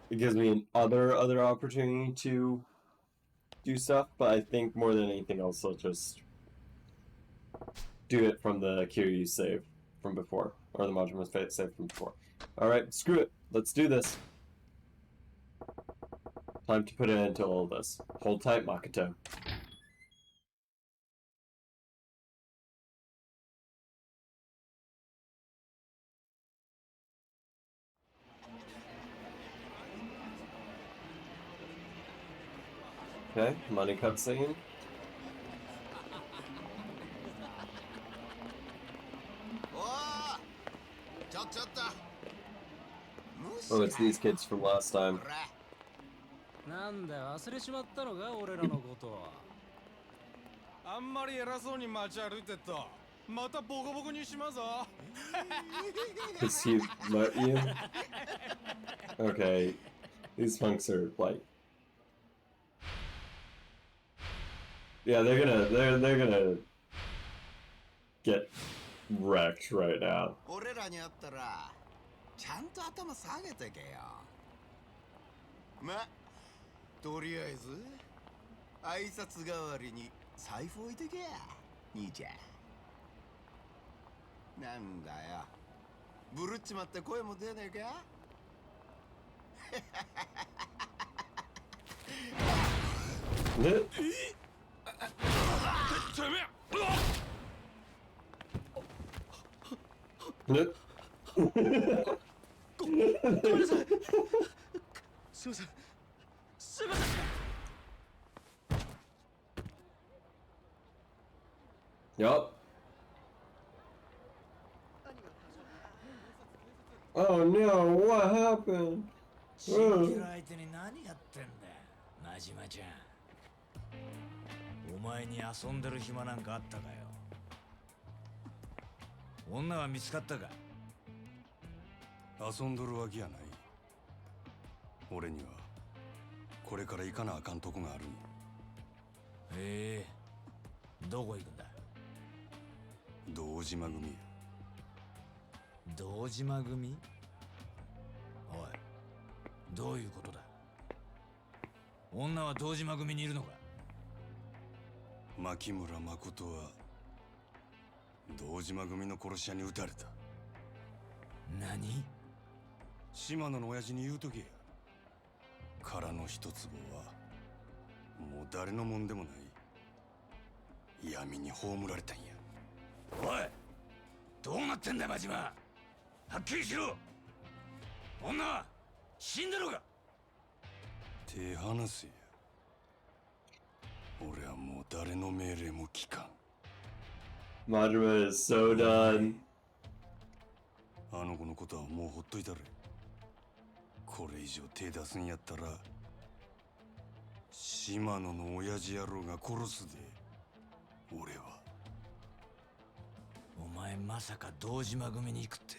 it gives me an other opportunity to do stuff, but I think more than anything else, I'll just do it from the Kiryu save from before, or the Majima's Fate save from before. Alright, screw it. Let's do this. Time to put an end to all of this. Hold tight, Makoto. Okay, money cutscene. Oh, it's these kids from last time. なんだ忘れちまったのか俺らのことは。あんまり偉そうに街歩いてた。またボコボコにしまぞ。Does he let you? Okay, these punks are like, yeah, they're gonna get wrecked right now. 俺らに会ったらちゃんと頭下げてけよ。ま、とりあえず挨拶代わりに財布置いてけや、兄ちゃん。なんだよ、ブルっちまって声も出ねえか。ねねごめんなさい。すいません。すいません。Yup. Oh no, what happened? 死んでる相手に何やってんだよ、真島ちゃん。お前に遊んでる暇なんかあったかよ。女は見つかったか？遊んどるわけやない。俺にはこれから行かなあかんとこがあるんや。ええ、どこ行くんだ？堂島組や。堂島組？おい、どういうことだ？女は堂島組にいるのか？牧村誠は堂島組の殺し屋に撃たれた。何？島野の親父に言うとけや。殻の一坪はもう誰のもんでもない。闇に葬られたんや。おい、どうなってんだ真島。はっきりしろ。女は死んだのか？手離せや。俺はもう誰の命令も聞かん。Majima is so done. あの子のことはもうほっといたれ。これ以上手出すんやったら島野の親父野郎が殺すで。俺は。お前まさか堂島組に行くって？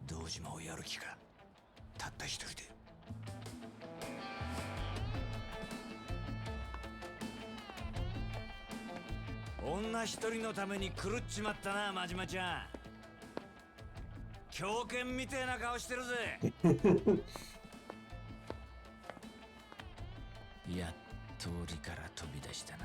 堂島をやる気か？たった一人で。女一人のために狂っちまったな、真島ちゃん。狂犬みてえな顔してるぜ。やっと檻から飛び出したな。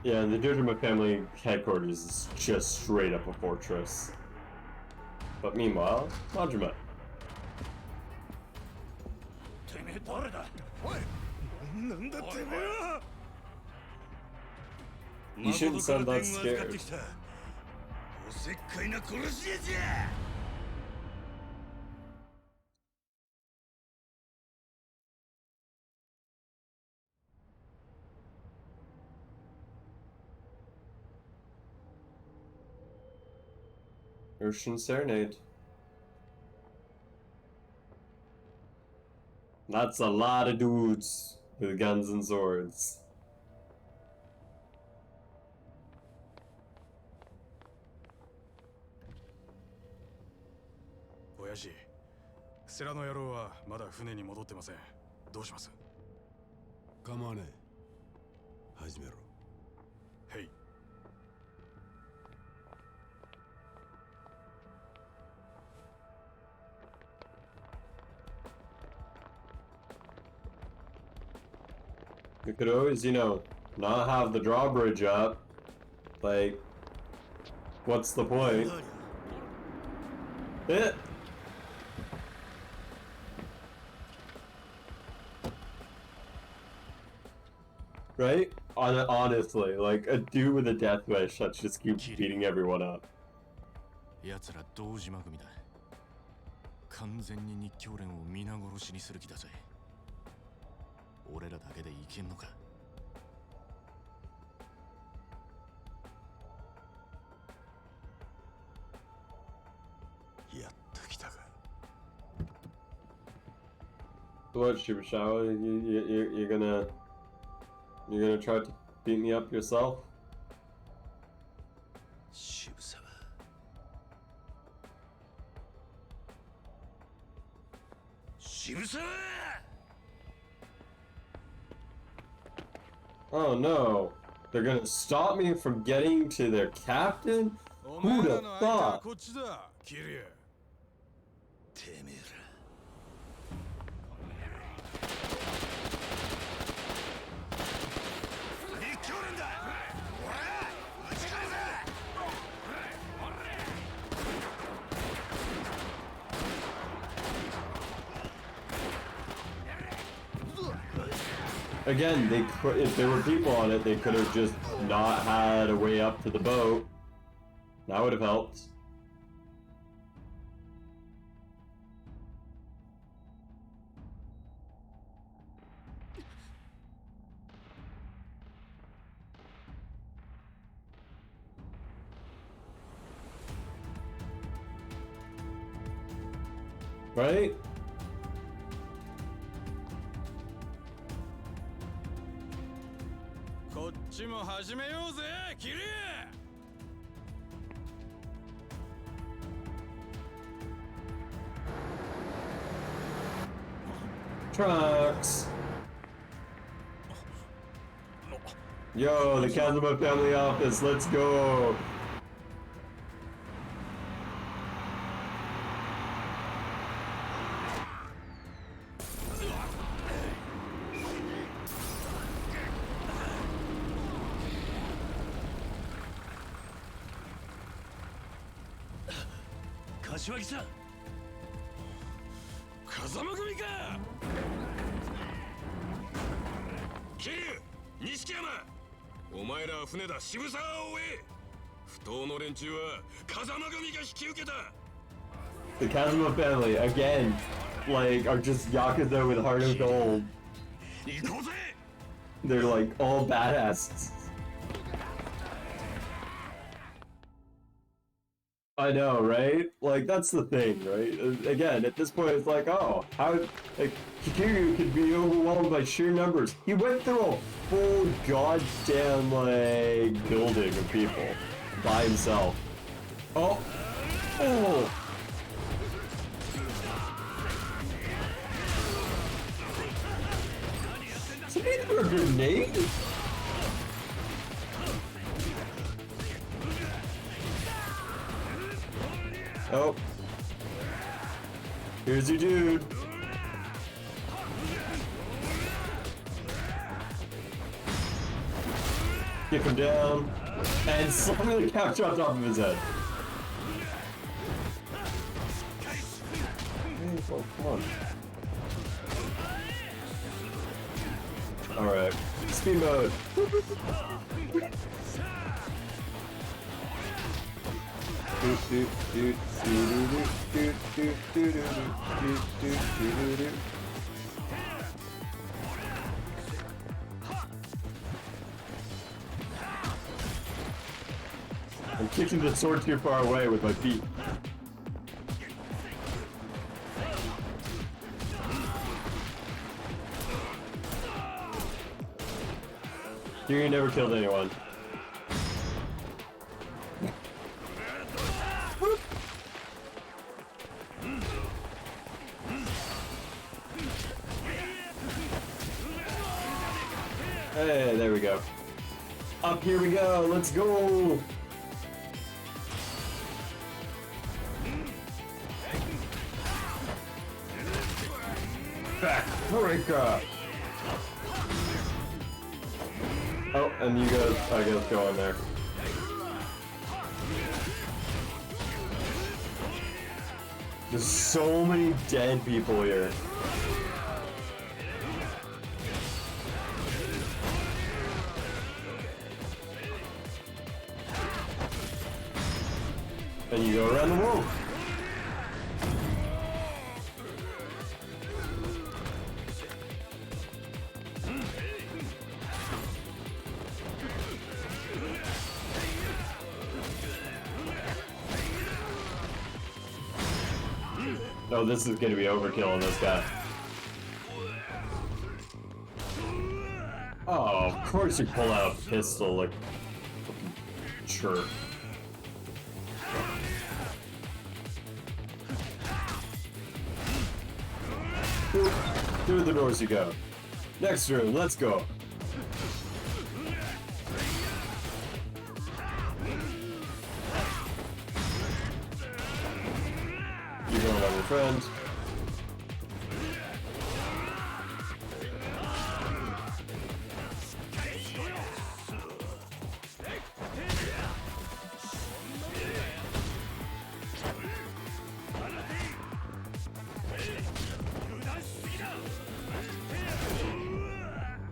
Yeah, and the Dojima family headquarters is just straight up a fortress. But meanwhile, Majima. てめえ誰だ？おい、なんだてめえは。 You shouldn't sound that scared. おせっかいな殺し屋じゃ。 Ocean Serenade. That's a lot of dudes with guns and swords. 親父、世良の野郎はまだ船に戻ってません。どうします？構わねえ。始めろ。へい。 You could always, you know, not have the drawbridge up. Like, what's the point? Eh. Right? Honestly, like a dude with a death wish that just keeps beating everyone up. 奴ら堂島組だ。完全に日教連を皆殺しにする気だぜ。俺らだけでいけんのか？やっと来たか。 What, Shibashawa? You're gonna try to beat me up yourself? 渋沢。渋沢！ Oh no, they're gonna stop me from getting to their captain? Who'd have thought? こっちだ、キリア。てめえら。 Again, they could, if there were people on it, they could have just not had a way up to the boat. That would have helped. Right? Trucks. Yo, the Kazuma family office, let's go. The Kazuma family, again, like, are just Yakuza with heart of gold. They're like all badasses. I know, right? Like, that's the thing, right? Again, at this point, it's like, oh, how, like, Kiryu could be overwhelmed by sheer numbers. He went through a full goddamn, like, building of people by himself. Oh! Oh! Somebody threw a grenade? Oh. Here's your dude. Kick him down. And slam the couch on top of his head. Oh, come on. Alright. Speed mode. I'm kicking the sword too far away with my feet. You never killed anyone. Hey, there we go. Up here we go, let's go! Backbreaker! Oh, and you guys, I guess, go in there. There's so many dead people here. And you go around the world. Oh, this is gonna be overkill on this guy. Oh, of course you pull out a pistol, like, sure. Through the doors you go. Next room, let's go. You're going on your friend.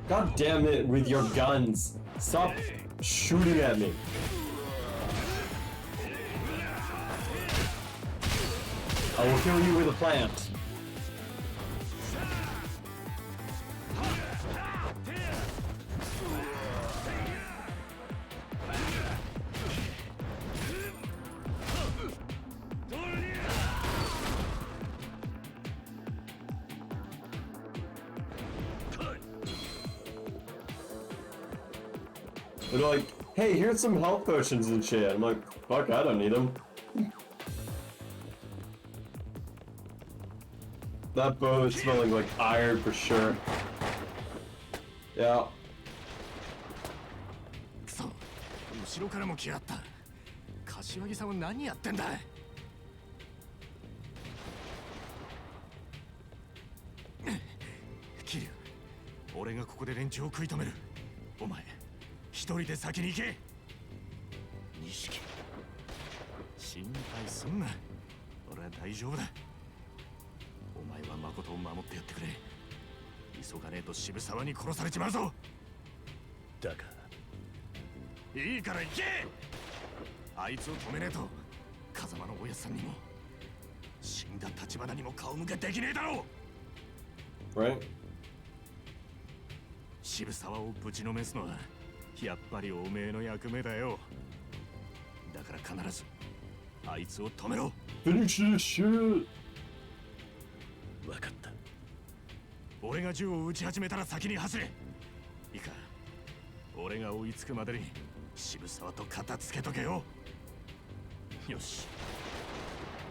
God damn it with your guns. Stop shooting at me. I will kill you with a plant. They're like, hey, here's some health potions and shit. I'm like, fuck, I don't need them. That bow is smelling like iron for sure. Yeah. くそ、後ろからも来やがった。柏木さんは何やってんだ。桐生、俺がここで連中を食い止める。お前、一人で先に行け。錦、心配すんな。俺は大丈夫だ。お前は誠を守ってやってくれ。急がねえと渋沢に殺されちまうぞ。だがいいから行け。あいつを止めねえと風間のおやさんにも死んだ橘にも顔向けできねえだろう。 Right? 渋沢をぶちのめすのはやっぱりおめえの役目だよ。だから必ずあいつを止めろ。 Finish this shit! 分かった。俺が銃を撃ち始めたら先に走れ。いいか、俺が追いつくまでに渋沢と片付けとけよ。よし、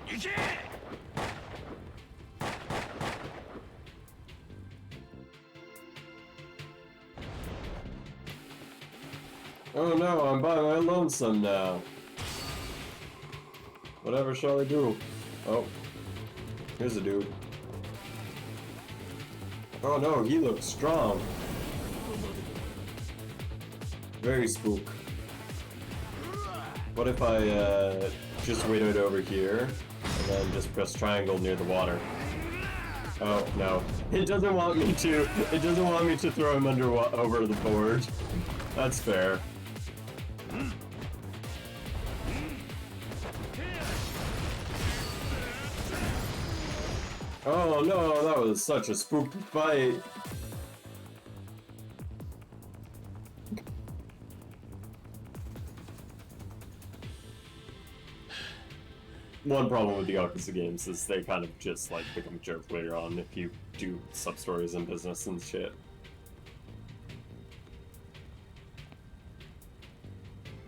行け。 Oh no, I'm by my lonesome now. Whatever shall I do? Oh, here's a dude. Oh no, he looks strong. Very spook. What if I just waited over here and then just press triangle near the water? Oh no, it doesn't want me to. It doesn't want me to throw him over the board. That's fair. Oh no, that was such a spooky fight. One problem with the Yakuza games is they kind of just like become jokes later on if you do sub-stories in business and shit.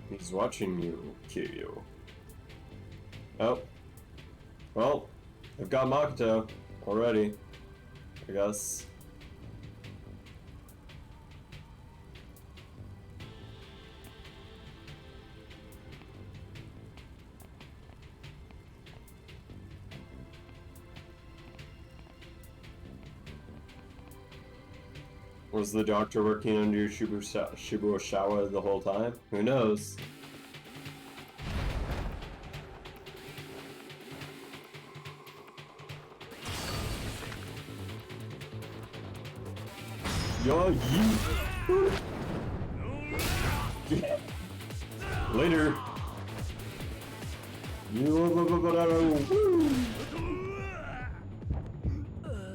He's watching you, Kiryu. Oh. Well, I've got Makoto already, I guess. Was the doctor working under Shibuoshawa the whole time? Who knows? Yo, you. Later.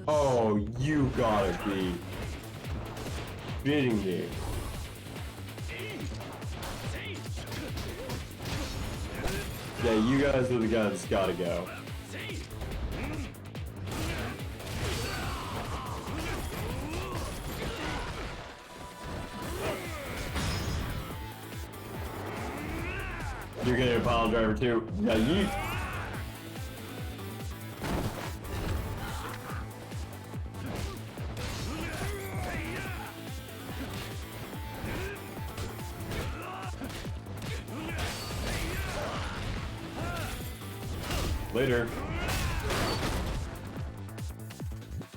Oh, you gotta be kidding me. Yeah, you guys with the guns gotta go. You're getting a pile driver too. Yeah, yeet. Later.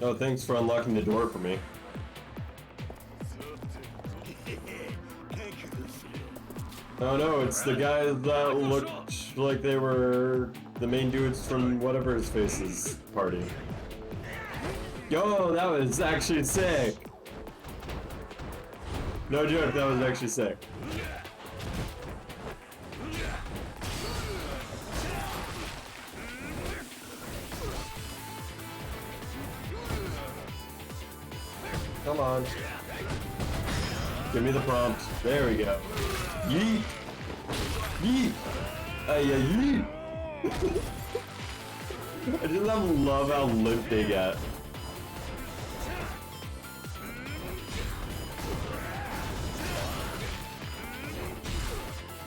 Oh, thanks for unlocking the door for me. Oh no, it's the guys that looked like they were the main dudes from whatever his face's party. Yo, that was actually sick. No joke, that was actually sick. Come on. Give me the prompt. There we go. Yeet! Yeet! Yeet! I just love how limp they get.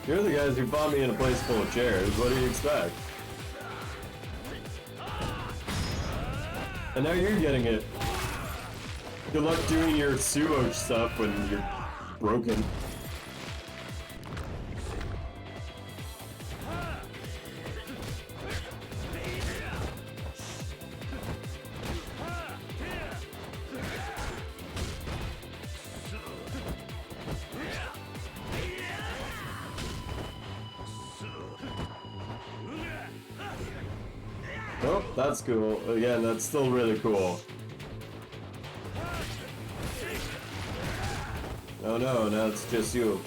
You're the guys who bought me in a place full of chairs. What do you expect? And now you're getting it. Good luck doing your sumo stuff when you're broken. Oh, that's cool. Again, that's still really cool. Oh no, now it's just you.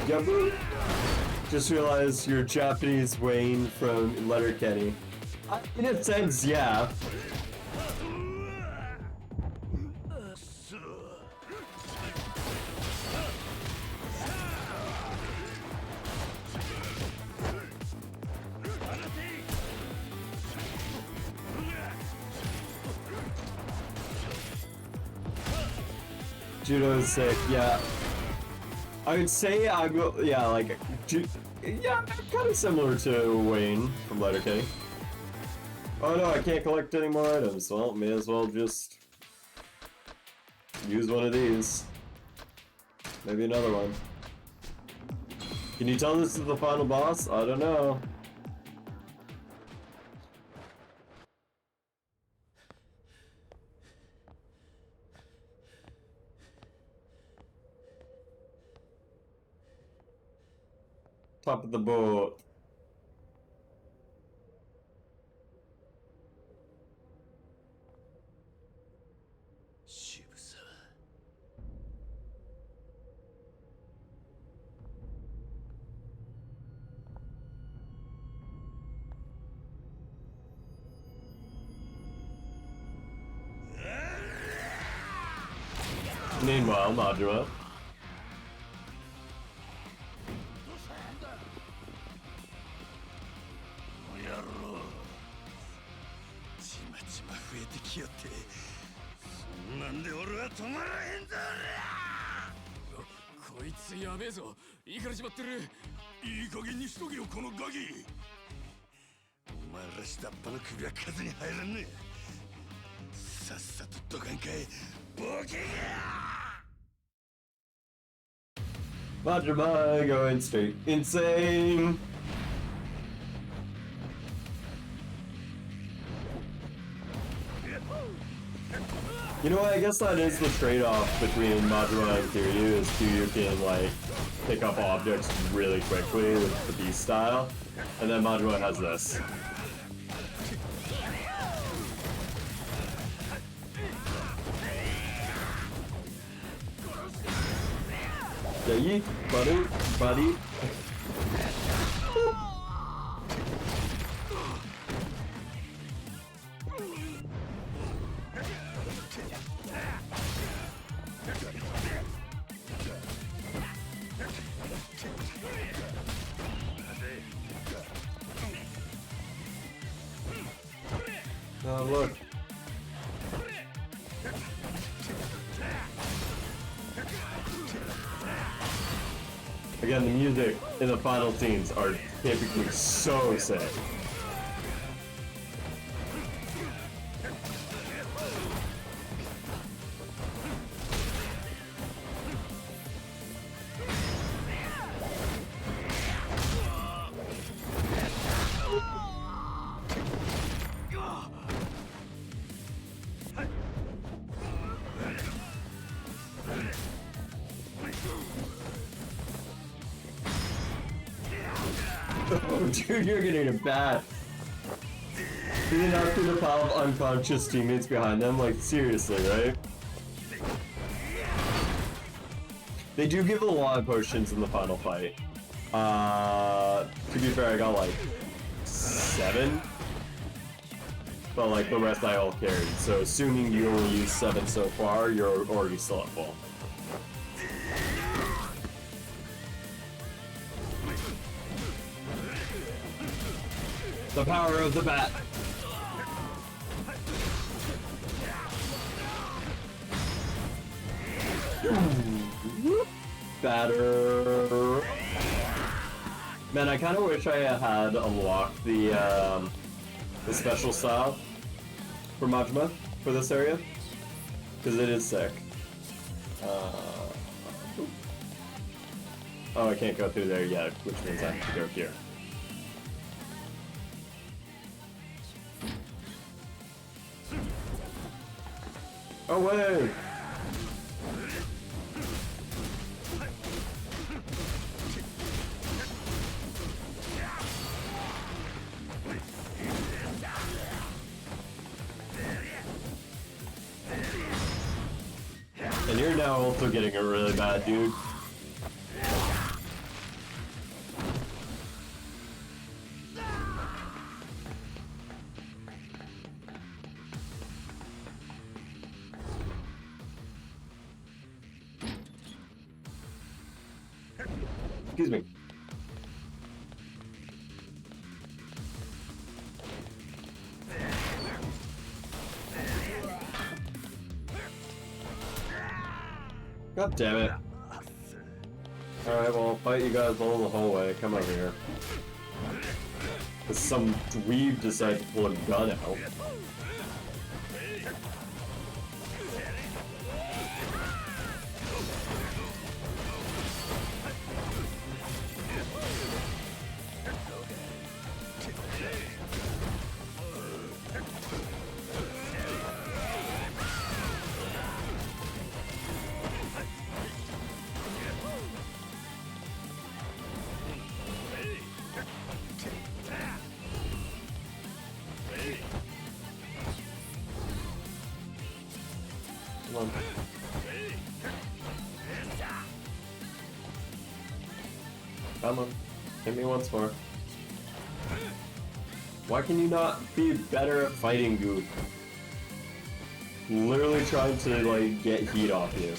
Yabu. Just realized you're Japanese Wayne from Letterkenny. In a sense, yeah. Judo's sick, yeah. I would say I go, yeah, like, yeah, kind of similar to Wayne from Letterkenny. Oh no, I can't collect any more items. Well, may as well just use one of these. Maybe another one. Can you tell this is the final boss? I don't know. Top of the boat. Meanwhile, Majima. こいつやべえぞ。いいからしまってる。いい加減にしとけよこのガキ。お前ら下っ端の首は数に入らんね。さっさとどかんかい。ボケが。Majima going straight insane. You know what, I guess that is the trade-off between Majima and Kiryu, is Kiryu can, like, pick up objects really quickly with the beast style, and then Majima has this. Yeah, yeet, buddy. Oh, look. Again, the music in the final scenes are typically so sick. Oh, dude, you're getting it bad. Even after the pile of unconscious teammates behind them, like, seriously, right? They do give a lot of potions in the final fight. To be fair, I got like 7. But like the rest I all carried. So assuming you only used 7 so far, you're already still at full. The power of the bat. Batter. Man, I kind of wish I had unlocked the special style for Majima for this area, because it is sick. Oh, I can't go through there yet, which means I have to go here. Oh, wait! And you're now also getting a really bad, dude. Excuse me. God damn it. Alright, well, I'll fight you guys along the hallway. Come over here. Because some dweeb decided to pull a gun out. Come on. Come on. Hit me once more. Why can you not be better at fighting, Goof? Literally trying to, like, get heat off you.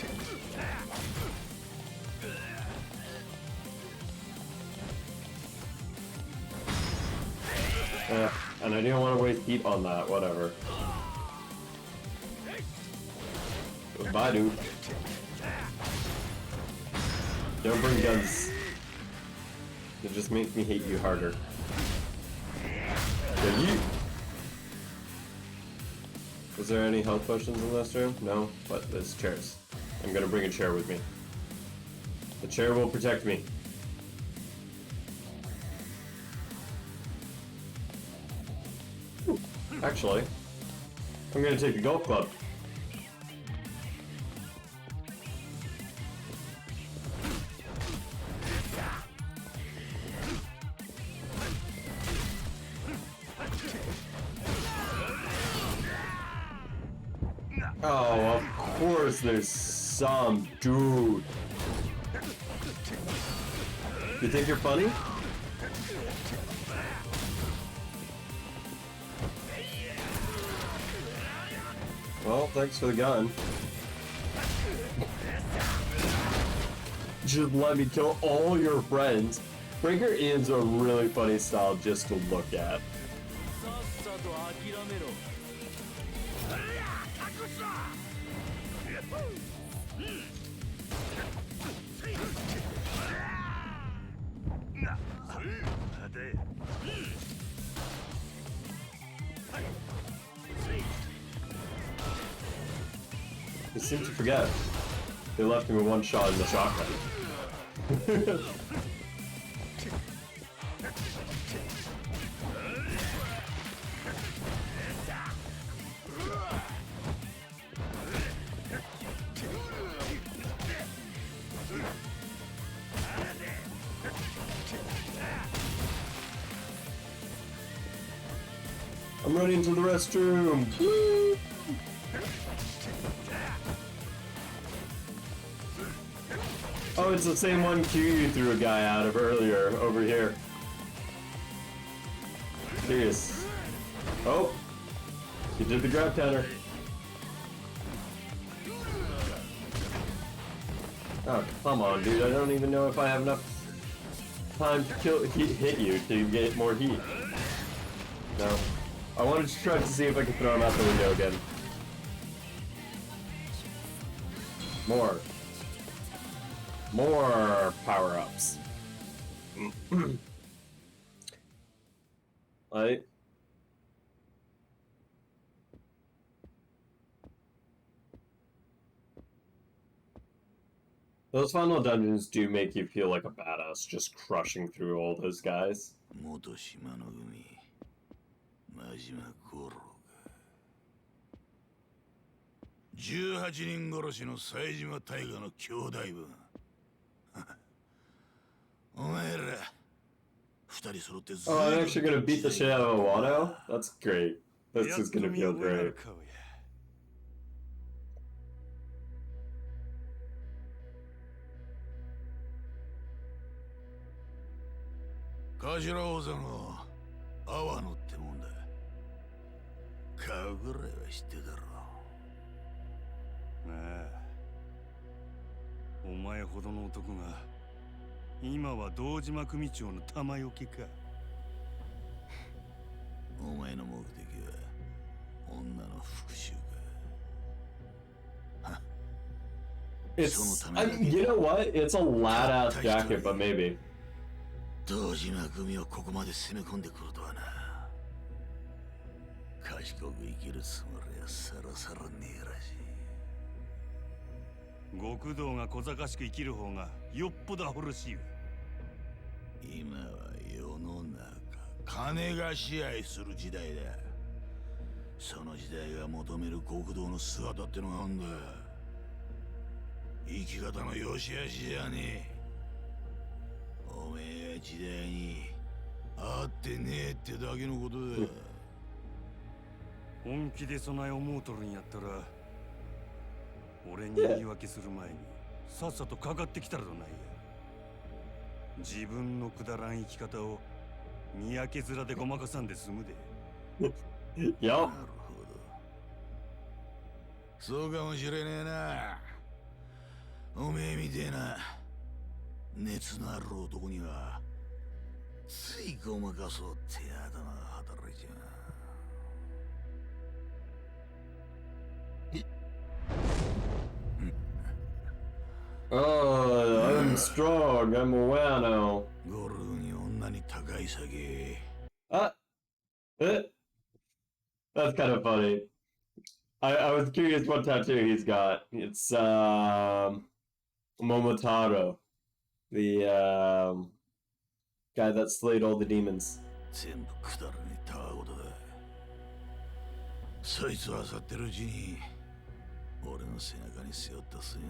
And I didn't want to waste heat on that, whatever. Bye, dude. Don't bring guns. It just makes me hate you harder. Yeah, you. Is there any health potions in this room? No, but there's chairs. I'm gonna bring a chair with me. The chair will protect me. Ooh, actually, I'm gonna take the golf club. Oh, of course there's some dude. You think you're funny? Well, thanks for the gun. Just let me kill all your friends. Breaker is a really funny style just to look at. They seem to forget. They left him with one shot in the shotgun. I'm running to the restroom. Oh, it's the same one you threw a guy out of earlier, over here. Serious. Oh! You did the grab counter. Oh, come on, dude. I don't even know if I have enough time to hit you to get more heat. No. I wanted to try to see if I could throw him out the window again. More. More power-ups. Right? Those final dungeons do make you feel like a badass just crushing through all those guys. 元島の海真島五郎が18人殺しの冴島大河の兄弟分お前ら二人揃ってず Oh, I'm actually gonna beat the shit out of Wano? That's great. This is gonna feel great. 頭王座の阿波野ってもんだ顔ぐらいは知ってだろああお前ほどの男が今は堂島組長の玉よけかお前の目的は女の復讐か It's, you know what? It's a lad-ass jacket, but maybe. 堂島組をここまで攻め込んでくるとはな賢く生きるつもりはさらさらねえらしい極道が小賢しく生きる方がよっぽどアホらしいよ今は世の中金が支配する時代だその時代が求める極道の姿ってのがあんだ生き方の良し悪しじゃねえおめえは時代に合ってねえってだけのことだ本気で備え思うとるんやったら俺に言い訳する前にさっさとかかってきたらどないや自分のくだらん生き方をにやけ面でごまかさんで済むでいやなるほどそうかもしれねえなおめえみてえな熱のある男にはついごまかそうって頭が働いちゃう Oh, I'm strong. I'm a Wano. ゴルフに女に高い酒 That's kind of funny. I was curious what tattoo he's got. It's Momotaro, the guy that slayed all the demons. 全部くだらねえたわごとだそいつは漁ってるうちに俺の背中に背負った墨を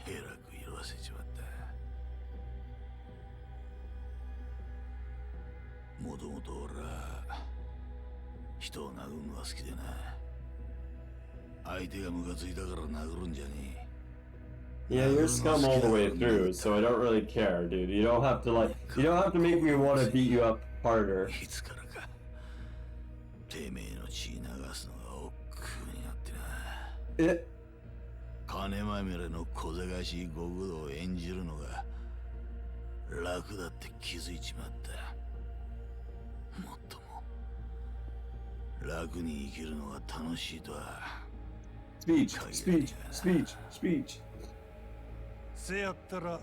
へらく色あせちまったもともと俺は人を殴るのが好きでな相手がムカついたから殴るんじゃねえ Yeah, you're scum all the way through, so I don't really care, dude. You don't have to you don't have to make me want to beat you up harder. いつからかてめえの血流すのが億劫になってな金まみれの小賢しい極道を演じるのが楽だって気づいちまったもっとも楽に生きるのが楽しいとは Speech, speech, speech, speech. せやったら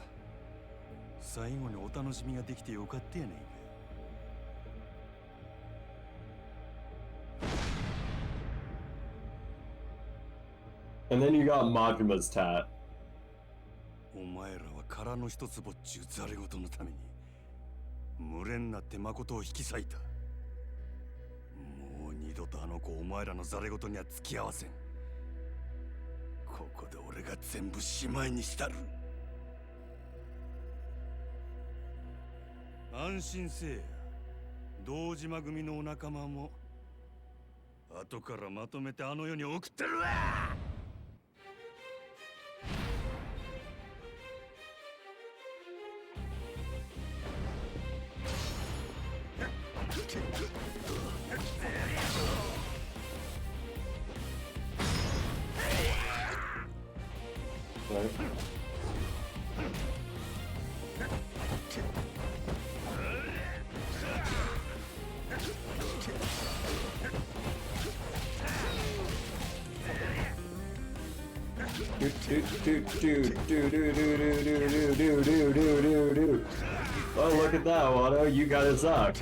最後にお楽しみができてよかったやないか And then you got Majima's tat. お前らは殻の一つぼっちゅうざれ事のために群れになって誠を引き裂いたもう二度とあの子お前らのざれ事には付き合わせんここで俺が全部しまいにしたる安心せえや堂島組のお仲間も後からまとめてあの世に送ってるわ Oh, look at that, Wano. You got his up.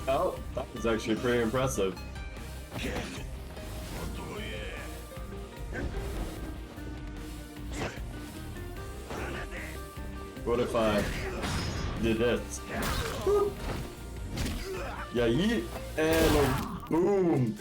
Oh, that was actually pretty impressive. What if I did this? Yeah, yeet, and a boom.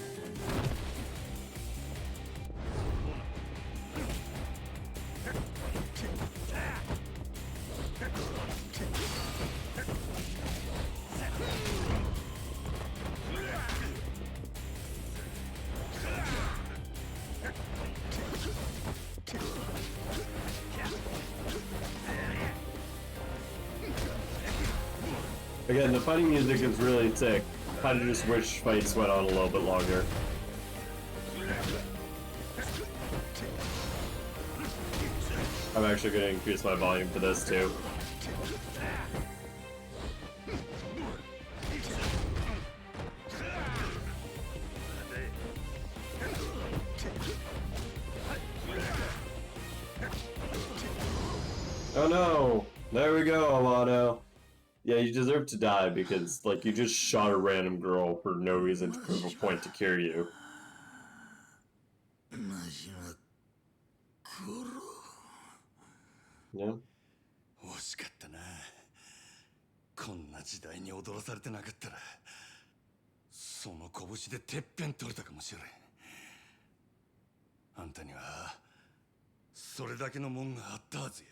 Again, the fighting music is really sick. Kind of just wish fights went on a little bit longer. I'm actually going to increase my volume for this too. Oh no! There we go, Alano. Yeah, you deserve to die because, like, you just shot a random girl for no reason to prove a point to cure you. Yeah? 惜しかったな。こんな時代に踊らされてなかったら、その拳でてっぺん取れたかもしれん。あんたにはそれだけのもんがあったはずや。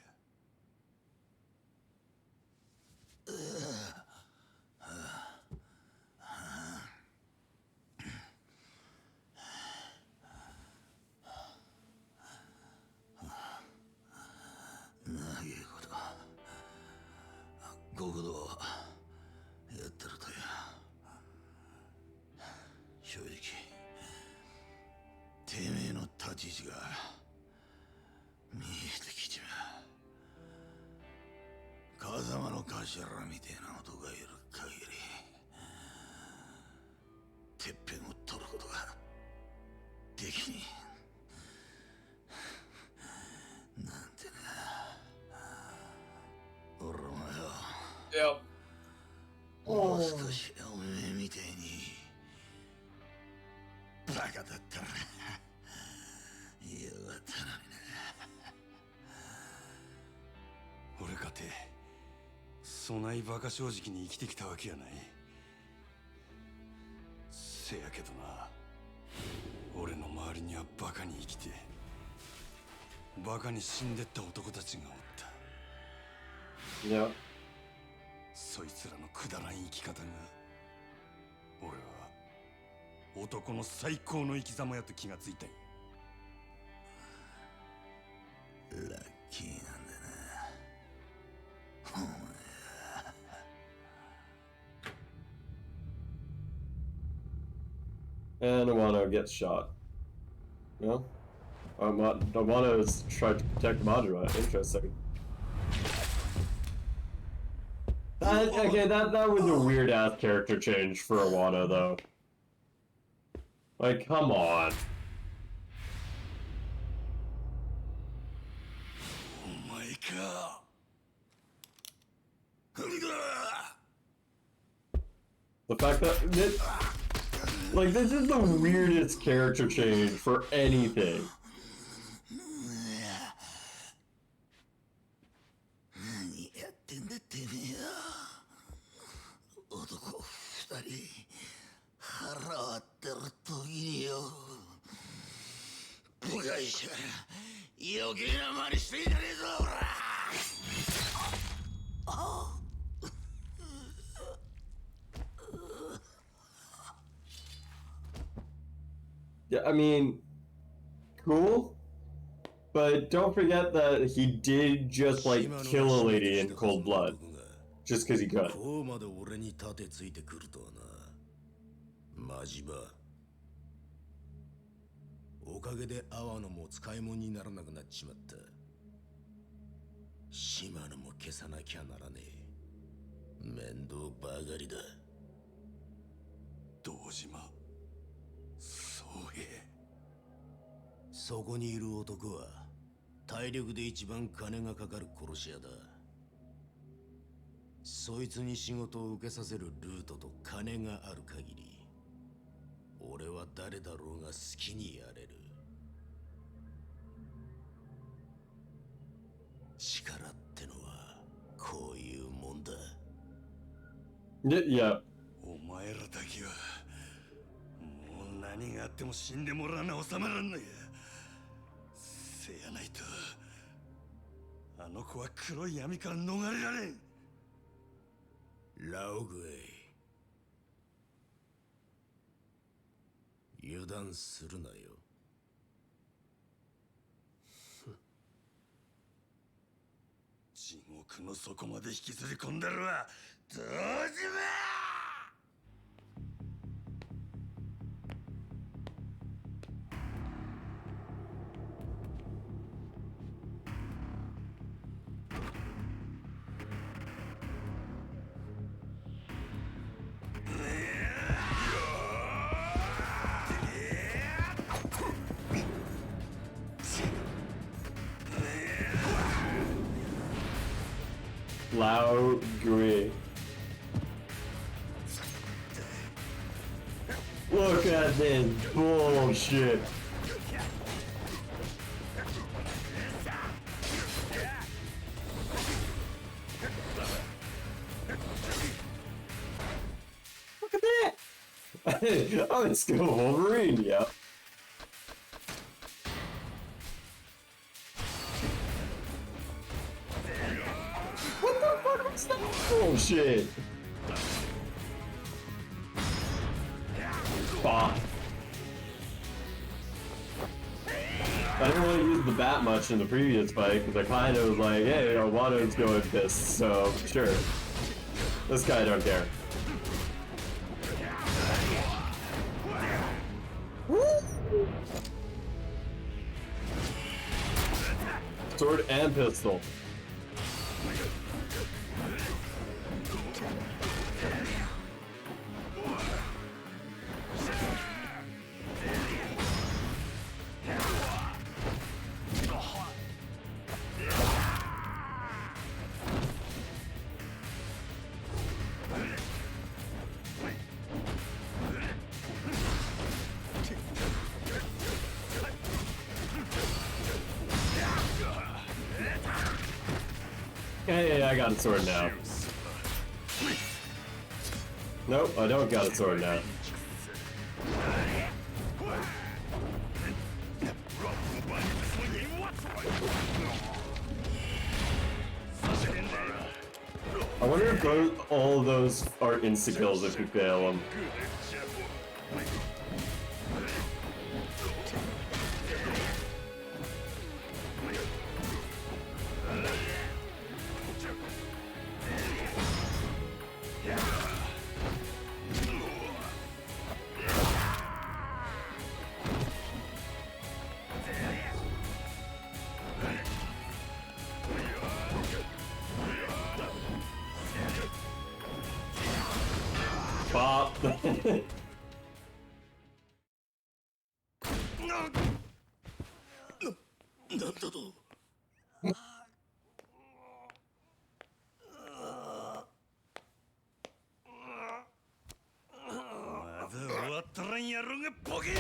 極道やってるとや正直てめえの立ち位置が見えてきちまう。風間の頭みてえな男がいる限りてっぺんを取ることができねえなんてな。俺もよもう少しおめえみたいにバカだったらよかったのにな。俺かてそないバカ正直に生きてきたわけやない。せやけどな、俺の周りにはバカに生きてバカに死んでった男たちがおった。いや。そいつらのくだらん生き方が俺は男の最高の生き様やと気がついたんや。ラッキーなんだなお前。And Iwano gets shot. No? Iwano is trying to protect Madara. Interesting. Okay, that was a weird ass character change for Iwano though. Like, come on. Oh my god. The fact that this, like, this is the weirdest character change for anything. 何やってんだてめえよ。男二人腹割ってる時によ。部外者余計な真似していじゃねえぞほら。Yeah, I mean, cool, but don't forget that he did just, like, kill a lady in cold blood. Just because he could. こうまで俺に盾ついてくるとはな。マジバ。おかげで阿波野も使い物にならなくなっちまった。島野も消さなきゃならねえ。面倒ばかりだ。堂島宗平。そこにいる男は体力で一番金がかかる殺し屋だ。そいつに仕事を受けさせるルートと金がある限り、俺は誰だろうが好きにやれる。力ってのはこういうもんだ。Yeah. お前らだけはもう何があっても死んでもらわな収まらんのや。せやないとあの子は黒い闇から逃れられん。ラオグエイ、油断するなよ。地獄の底まで引きずり込んだるわ堂島。Loud gray. Look at this bullshit. Look at that. Oh, it's still Wolverine, yeah. Bullshit. Bah. I didn't really use the bat much in the previous fight because I kind of was like, hey, Watto's going pissed, so sure. This guy I don't care. Sword and pistol. Hey, I got a sword now. Nope, I don't got a sword now. I wonder if all of those are insta-kills if you fail them. Pop. Bogi!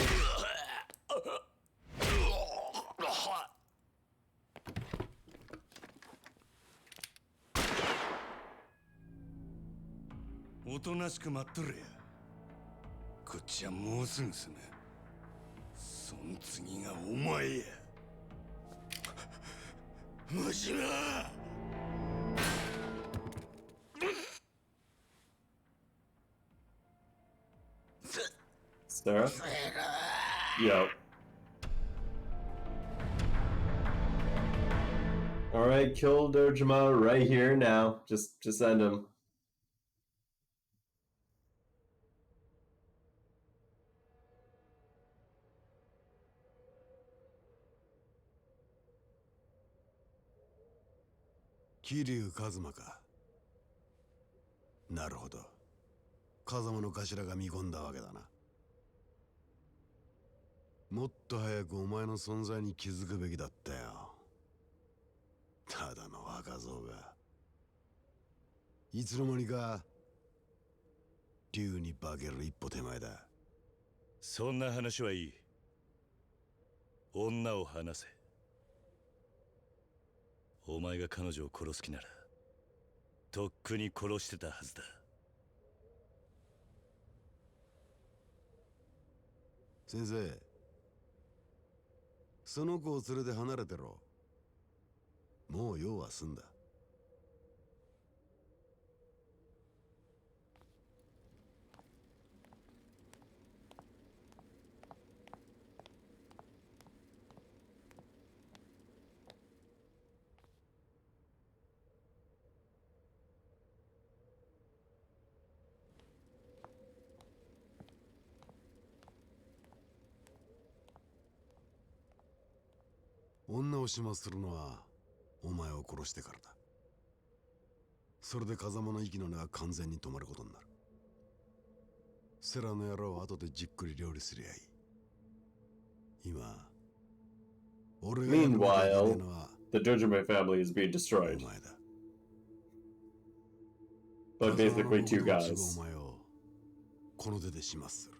おとなしく待っとれや。こっちはもうすぐ済む。その次がお前や。無島。Sarah? Yo. Alright, kill Dojima right here now. Just end him. Kiryu Kazuma か。なるほど。風間の頭が見込んだわけだな。もっと早くお前の存在に気づくべきだったよ。ただの若造がいつの間にか竜に化ける一歩手前だ。そんな話はいい。女を話せ。お前が彼女を殺す気ならとっくに殺してたはずだ。先生、その子を連れて離れてろ。もう用は済んだ。女を始末するのはお前を殺してからだ。それで風間の息の根が完全に止まることになる。セラの野郎は後でじっくり料理すりゃいい。今俺がやらなきゃいけねえのは The Dojime family is being お destroyed 前だ。 by basically two 風間のことを継 guys. ぐお前をこの手で始末する。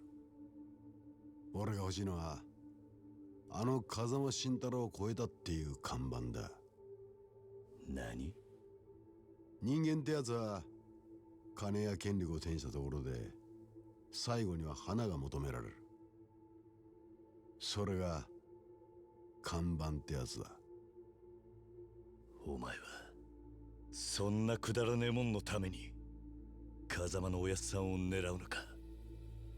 俺が欲しいのはあの風間慎太郎を超えたっていう看板だ。何？人間ってやつは金や権力を手にしたところで最後には花が求められる。それが看板ってやつだ。お前はそんなくだらねえもんのために風間のおやっさんを狙うのか。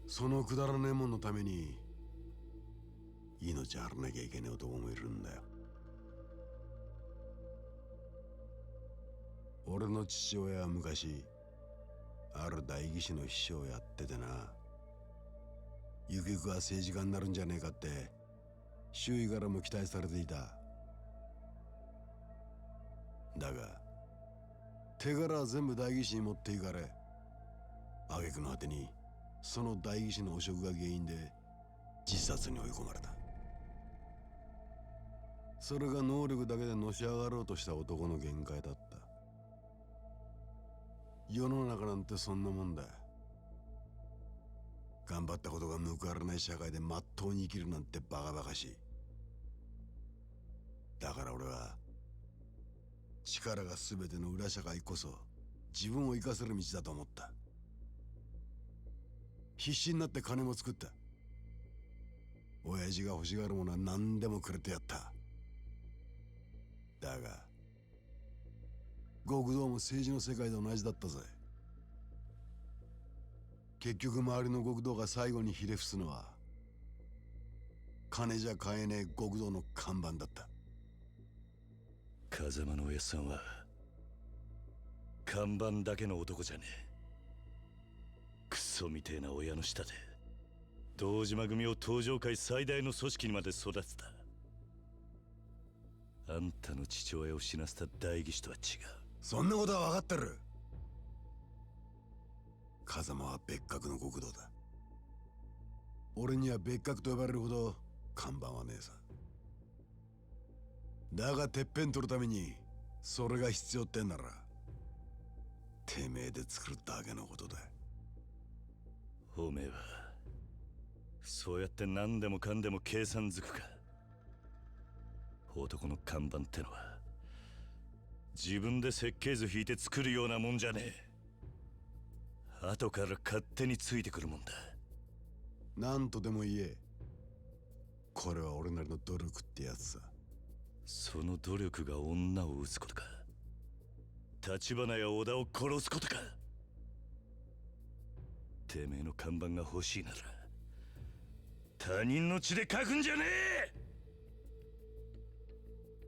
そのくだらねえもんのために命張らなきゃいけねえ男もいるんだよ。俺の父親は昔ある代議士の秘書をやっててな、ゆくゆくは政治家になるんじゃねえかって周囲からも期待されていた。だが手柄は全部代議士に持っていかれ、挙句の果てにその代議士の汚職が原因で自殺に追い込まれた。それが能力だけでのし上がろうとした男の限界だった。世の中なんてそんなもんだ。頑張ったことが報われない社会でまっとうに生きるなんてバカバカしい。だから俺は力が全ての裏社会こそ自分を生かせる道だと思った。必死になって金も作った。親父が欲しがるものは何でもくれてやった。だが極道も政治の世界で同じだったぜ。結局周りの極道が最後にひれ伏すのは金じゃ買えねえ極道の看板だった。風間のおやっさんは看板だけの男じゃねえ。クソみてえな親の下で堂島組を東上界最大の組織にまで育てた。あんたの父親を死なせた代議士とは違う。そんなことは分かってる。風間は別格の極道だ。俺には別格と呼ばれるほど看板はねえさ。だがてっぺん取るためにそれが必要ってんならてめえで作るだけのことだ。おめえはそうやって何でもかんでも計算づくか。男の看板ってのは自分で設計図引いて作るようなもんじゃねえ。後から勝手についてくるもんだ。何とでも言え。これは俺なりの努力ってやつさ。その努力が女を撃つことか。橘や織田を殺すことか。てめえの看板が欲しいなら他人の血で書くんじゃねえ。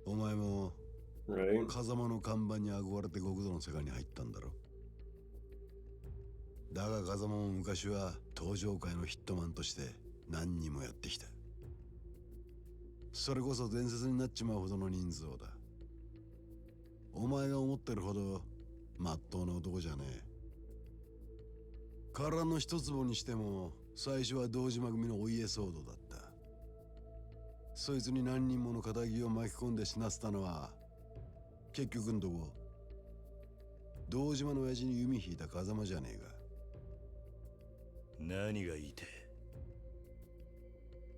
お前も Right? 風間の看板に憧れて極道の世界に入ったんだろ。だが風間も昔は東上界のヒットマンとして何人もやってきた。それこそ伝説になっちまうほどの人数だ。お前が思ってるほどまっとうな男じゃねえ。殻の一坪にしても最初は堂島組のお家騒動だった。そいつに何人もの仇を巻き込んで死なせたのは結局んとこ堂島の親父に弓引いた風間じゃねえか。何が言いて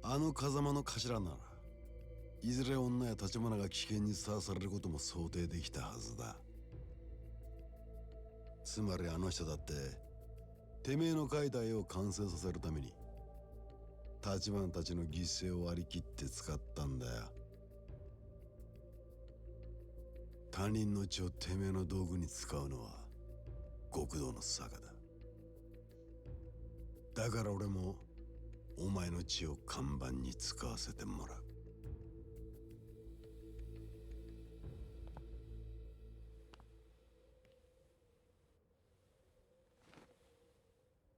あの風間の頭ならいずれ女や立花が危険にさらされることも想定できたはずだ。つまりあの人だっててめえの描いた絵を完成させるために立花たちの犠牲を割り切って使ったんだよ。他人の血をてめえの道具に使うのは極道の坂だ。だから俺もお前の血を看板に使わせてもらう。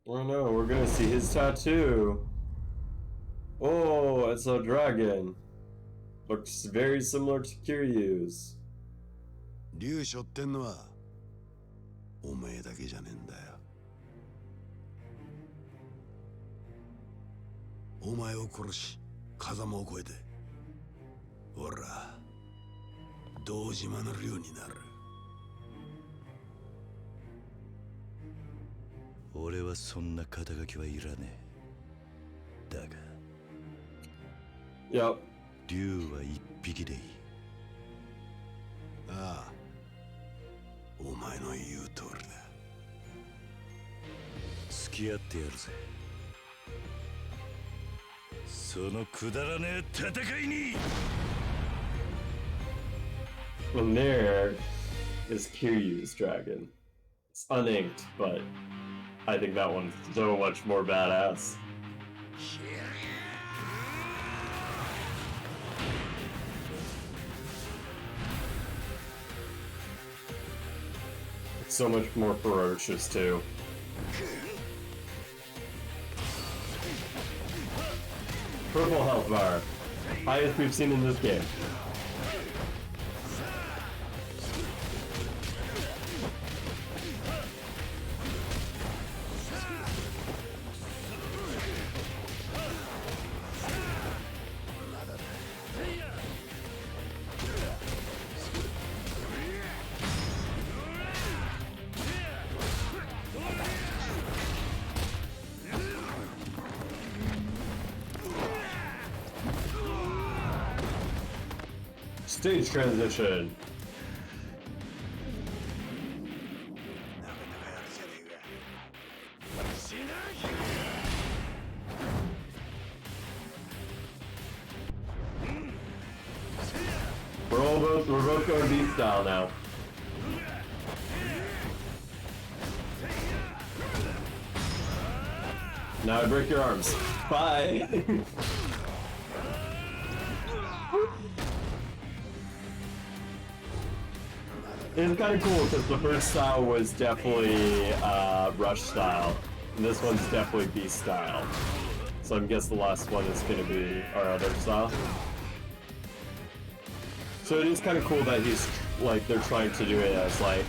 Oh no, we're gonna see his tattoo. Oh, it's a dragon. Looks very similar to Kiryu's. 竜背負ってんのはおめえだけじゃねえんだよ。お前を殺し風間を越えて俺ら堂島の竜になる。俺はそんな肩書きはいらねえ。だが Yep. 竜は一匹でいい。ああ、お前の言う通りだ。付き合ってやるぜ。そのくだらねえ戦いに。 And there is Kiryu's dragon. It's uninked, but I think that one's so much more badass. It's so much more ferocious too. Purple health bar. Highest we've seen in this game. Stage transition. We're both going beast style now. Now I break your arms. Bye. It's kind of cool because the first style was definitely rush style, and this one's definitely beast style. So I guess the last one is going to be our other style. So it is kind of cool that he's like they're trying to do it as like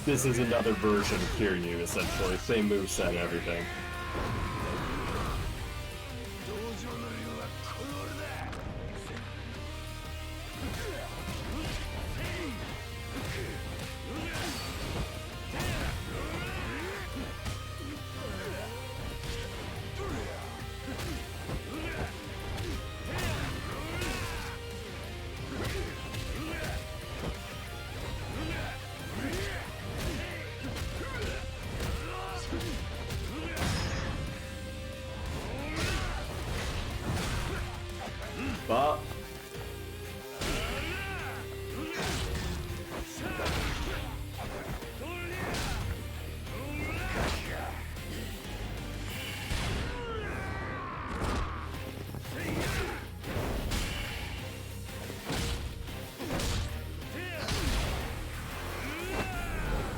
this is another version of Kiryu essentially, same moveset and everything. But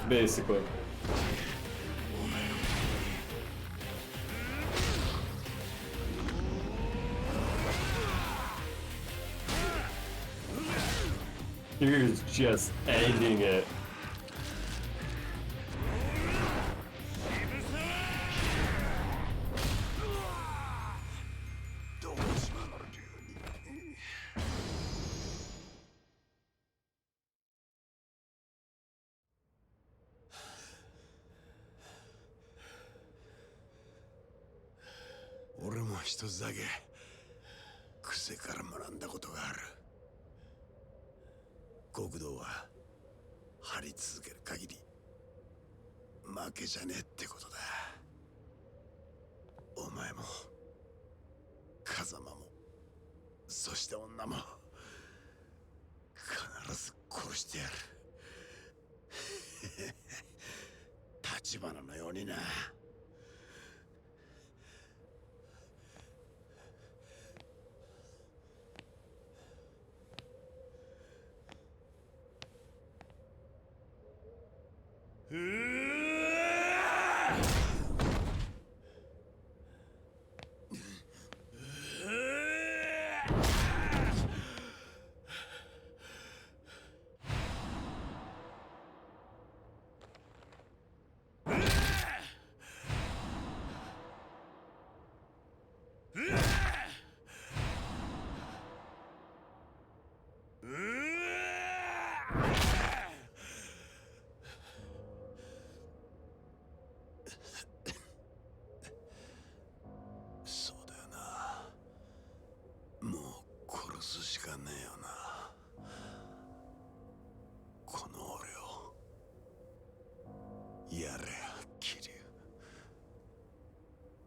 basically. Here's just ending it. 一つだけ癖から学んだことがある。極道は張り続ける限り負けじゃねえってことだ。お前も風間もそして女も必ず殺してやる。立花のようにな。そうだよな。もう殺すしかねえよな。この俺をやれよ桐生。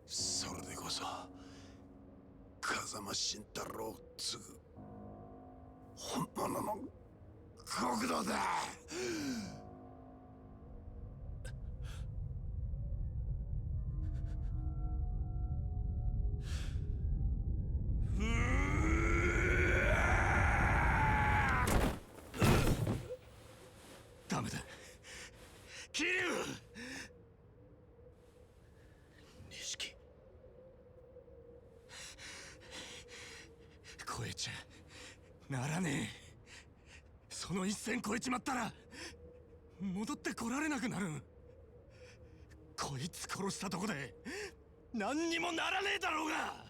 それでこそ風間慎太郎を継ぐ本物の極道だ。ダメだ桐生。錦、超えちゃならねえ。その一線越えちまったら戻ってこられなくなる。こいつ殺したとこで何にもならねえだろうが。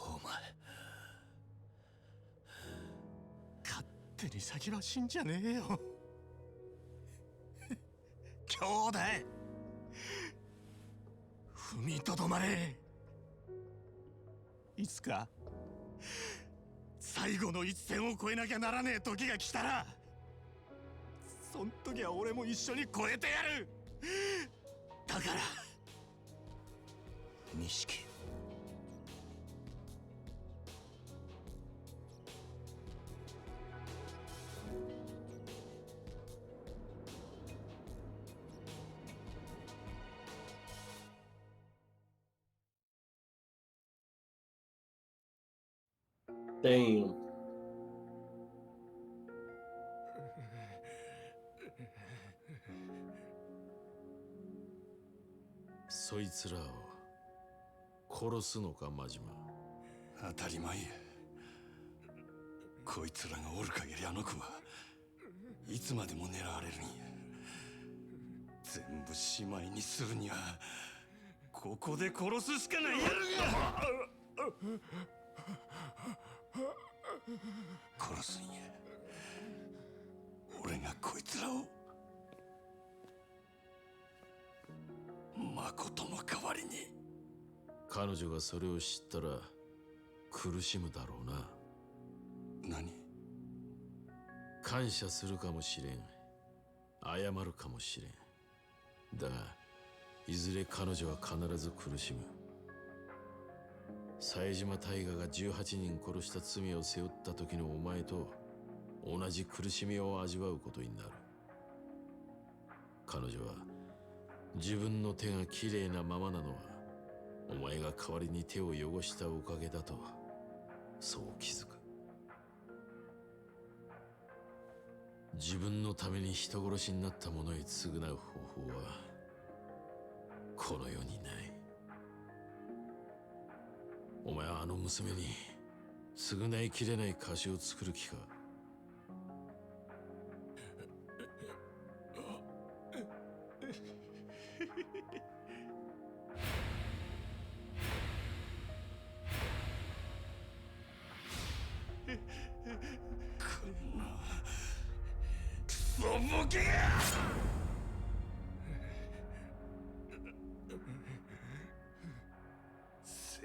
お前勝手に先は死んじゃねえよ。兄弟踏みとどまれ。いつか最後の一線を越えなきゃならねえ時が来たら、そん時は俺も一緒に越えてやる。だから錦、Damn. そいつらを殺すのか真島。当たり前や。こいつらがおる限りあの子はいつまでも狙われるんや。全部しまいにするにはここで殺すしかないやろが。殺すんや。俺がこいつらを誠の代わりに。彼女がそれを知ったら苦しむだろうな。何？感謝するかもしれん、謝るかもしれん。だがいずれ彼女は必ず苦しむ。冴島大河が18人殺した罪を背負った時のお前と同じ苦しみを味わうことになる。彼女は自分の手がきれいなままなのはお前が代わりに手を汚したおかげだと、そう気づく。自分のために人殺しになった者へ償う方法はこの世にない。お前はあの娘に償いきれない貸しを作る気か。クソボケが！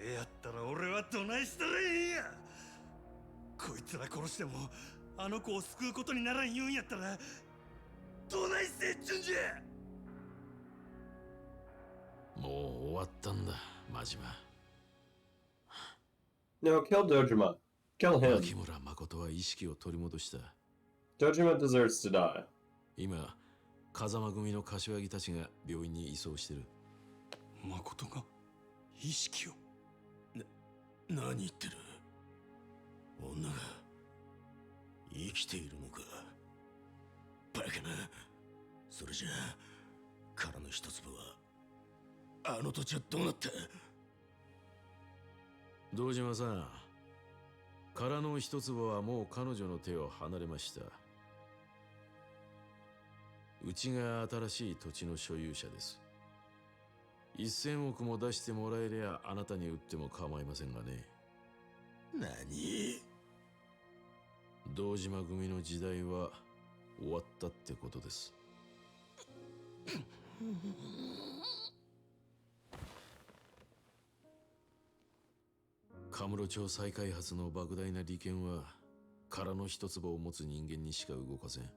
れやったら俺はどないしたらええんや。こいつら殺してもあの子を救うことにならん言うんやったらどないせっちゅんじゃ。もう終わったんだ、真島。No, kill Dojima. Kill him. 牧村誠は意識を取り戻した。Dojima deserves to die. 今、風間組の柏木たちが病院に移送してる。誠が意識を。何言ってる。女が生きているのか。バカな。それじゃあ殻の一粒はあの土地はどうなった。堂島さん、殻の一粒はもう彼女の手を離れました。うちが新しい土地の所有者です。1000億も出してもらえりゃあなたに売っても構いませんがね。何。堂島組の時代は終わったってことです。カムロ町再開発の莫大な利権は殻の一粒を持つ人間にしか動かせん。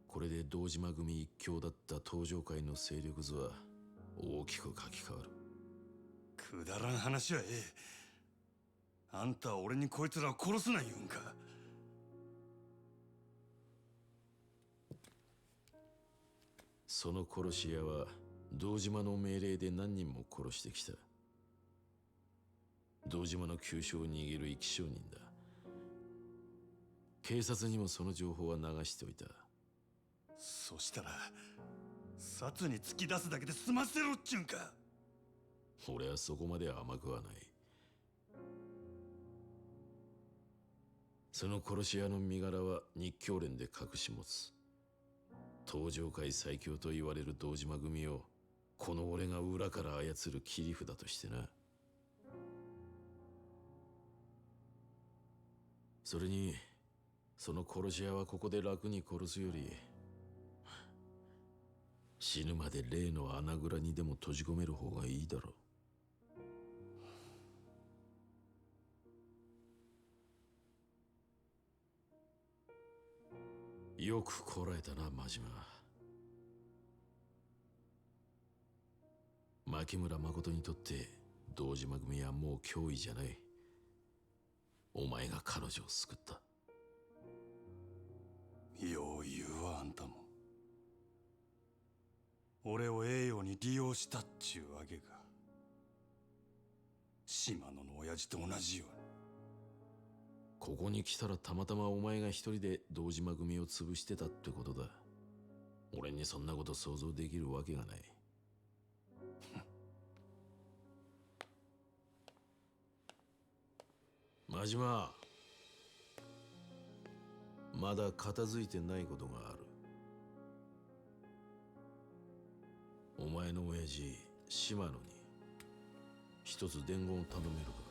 これで堂島組一強だった東上界の勢力図は大きく書き換わる。くだらん話はええ。あんたは俺にこいつらを殺すな言うんか。その殺し屋は堂島の命令で何人も殺してきた。堂島の急所を握る生き証人だ。警察にもその情報は流しておいた。そしたら殺に突き出すだけで済ませろっちゅうんか。俺はそこまで甘くはない。その殺し屋の身柄は日教連で隠し持つ。東上界最強と言われる堂島組をこの俺が裏から操る切り札としてな。それにその殺し屋はここで楽に殺すより死ぬまで例の穴蔵にでも閉じ込める方がいいだろう。よくこらえたな、真島。牧村誠にとって堂島組はもう脅威じゃない。お前が彼女を救った。よう言うわ、あんたも。俺を栄養に利用したっちゅうわけか。島野の親父と同じように。ここに来たらたまたまお前が一人で堂島組を潰してたってことだ。俺にそんなこと想像できるわけがない。真島、まだ片付いてないことがある。お前の親父島野に一つ伝言を頼めるか。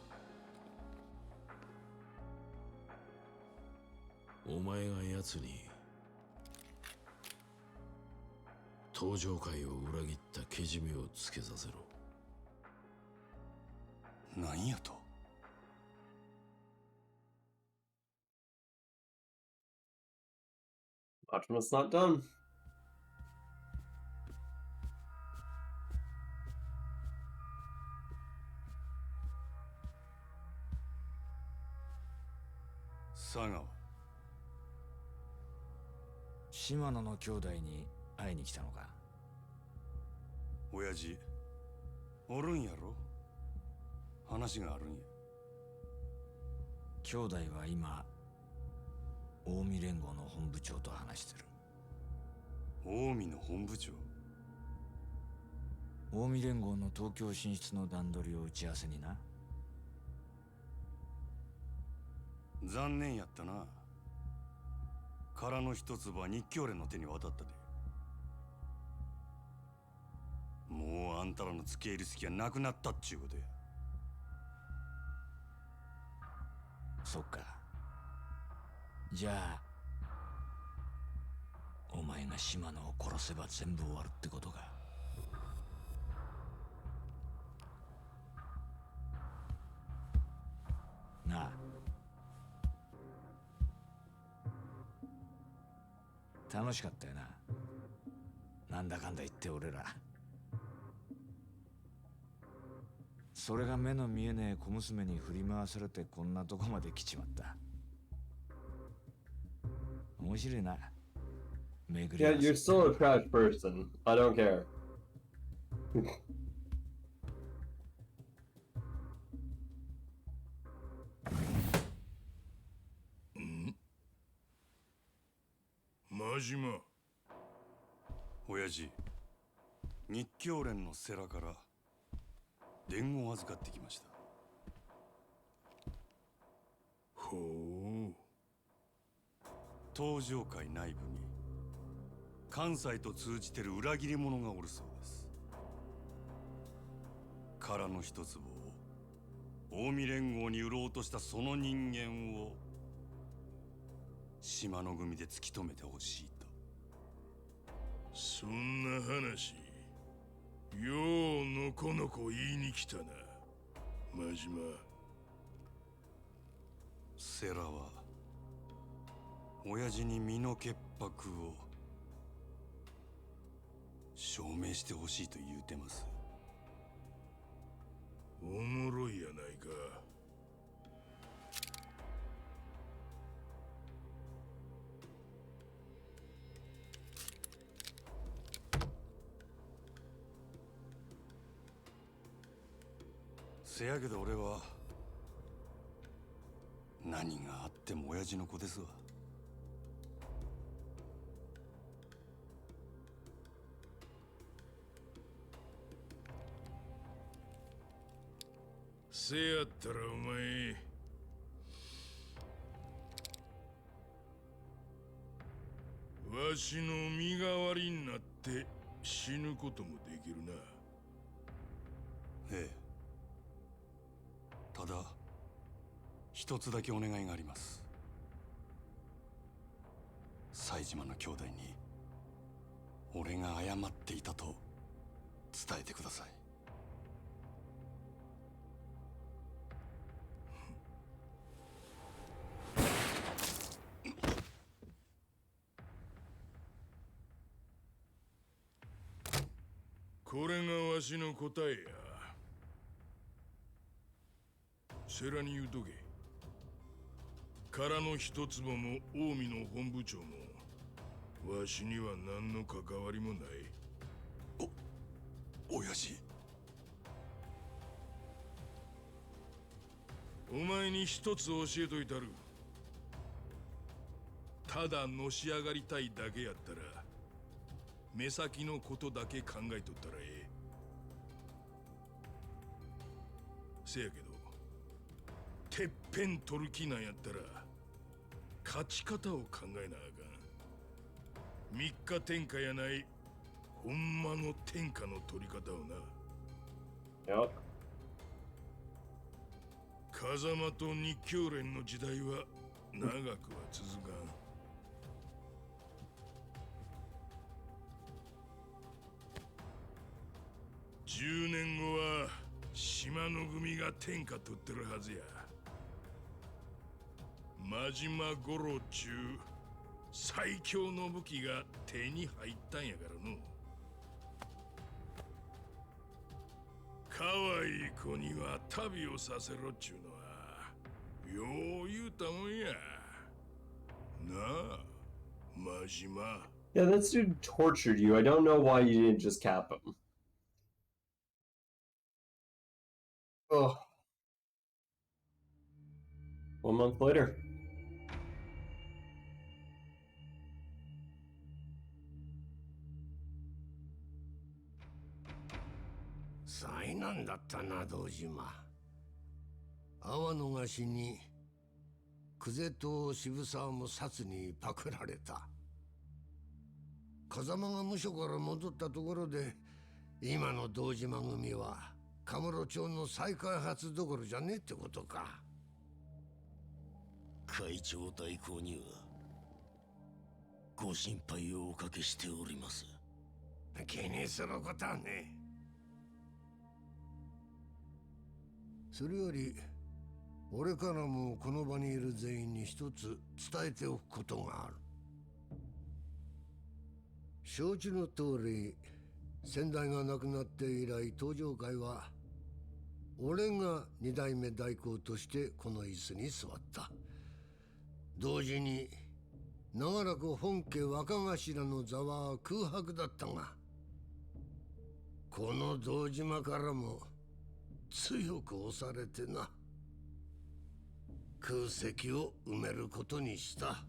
お前が奴に東上界を裏切ったけじめをつけさせろ。何やと。Machima's not done. 佐川。島野の兄弟に会いに来たのか。親父おるんやろ。話があるんや。兄弟は今近江連合の本部長と話してる。近江の本部長。近江連合の東京進出の段取りを打ち合わせにな。残念やったな。殻の一粒は日教連の手に渡ったで。もうあんたらの付け入る隙はなくなったっちゅうことや。そっか。じゃあお前が島野を殺せば全部終わるってことか。楽しかったよな。なんだかんだ言って俺ら。それが目の見えねえ小娘に振り回されてこんなとこまで来ちまった。面白いな。巡り合 Yeah, わせ you're still a trash person. I don't care. マジマ。親父、日教連の世良から伝言を預かってきました。ほう。東上会内部に関西と通じてる裏切り者がおるそうです。殻の一粒を近江連合に売ろうとしたその人間を島の組で突き止めてほしいと。そんな話、ようのこのこ言いに来たな、真島。世良は親父に身の潔白を証明してほしいと言うてます。おもろいやないか。せやけど俺は何があっても親父の子ですわ。せやったらお前、わしの身代わりになって死ぬこともできるな。ええ。ただ一つだけお願いがあります。西島の兄弟に俺が謝っていたと伝えてください。これがわしの答えや。世良に言うとけ。殻の一坪も近江の本部長もわしには何の関わりもない。親父。お前に一つ教えといたる。ただのし上がりたいだけやったら目先のことだけ考えとったらええ。せやけどてっぺん取る気なんやったら勝ち方を考えなあかん。三日天下やないほんまの天下の取り方をな。Yep. 風間と日教連の時代は長くは続かん。10年後は島の組が天下取ってるはずや。真島五郎中最強の武器が手に入ったんやからの。可愛い子には旅をさせろっちゅうのはよう言うたもんやなあ、真島。Yeah, this dude tortured you. I don't know why you didn't just cap him. Ugh. 1 month later. 災難だったな、堂島。阿波の菓子に久世と渋沢も殺にパクられた。風間が無所から戻ったところで今の堂島組はカムロ町の再開発どころじゃねえってことか。会長代行にはご心配をおかけしております。気にすることはねえ。それより俺からもこの場にいる全員に一つ伝えておくことがある。承知の通り、先代が亡くなって以来登場会は俺が二代目代行としてこの椅子に座った。同時に長らく本家若頭の座は空白だったが、この堂島からも強く押されてな、空席を埋めることにした。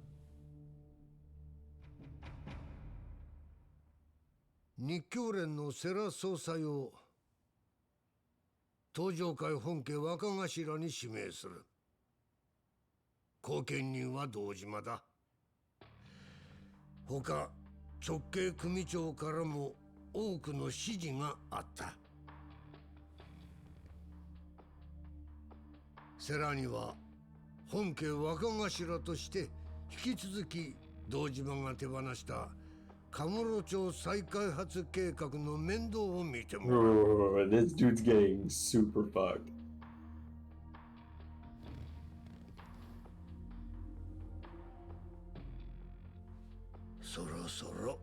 日教連の世良総裁を登場会本家若頭に指名する。後見人は堂島だ。他直系組長からも多くの指示があった。世良には本家若頭として引き続き堂島が手放したカムロ町再開発計画の面倒を見てもらう。This dude's getting super fucked. そろそろ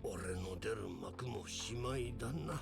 俺の出る幕もしまいだな。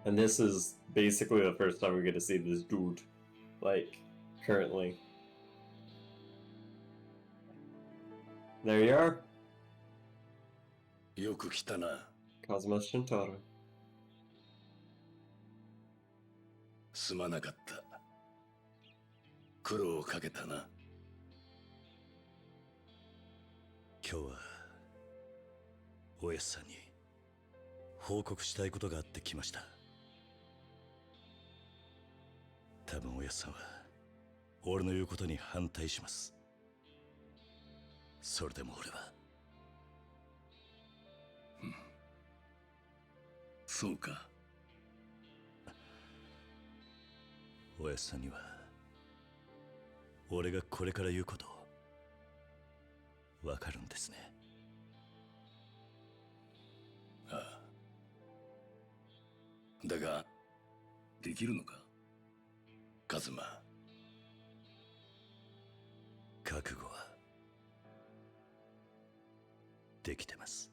And this is basically the first time we get to see this dude, like, currently. There you are. よく来たな。 Cosmos Shintaro. すまなかった。苦労をかけたな。今日はおやすさんに報告したいことがあって来ました。多分おやすさんは俺の言うことに反対します。それでも俺は。そうか。おやすさんには俺がこれから言うことわかるんですね。ああ。だができるのか、カズマ。覚悟はできてます。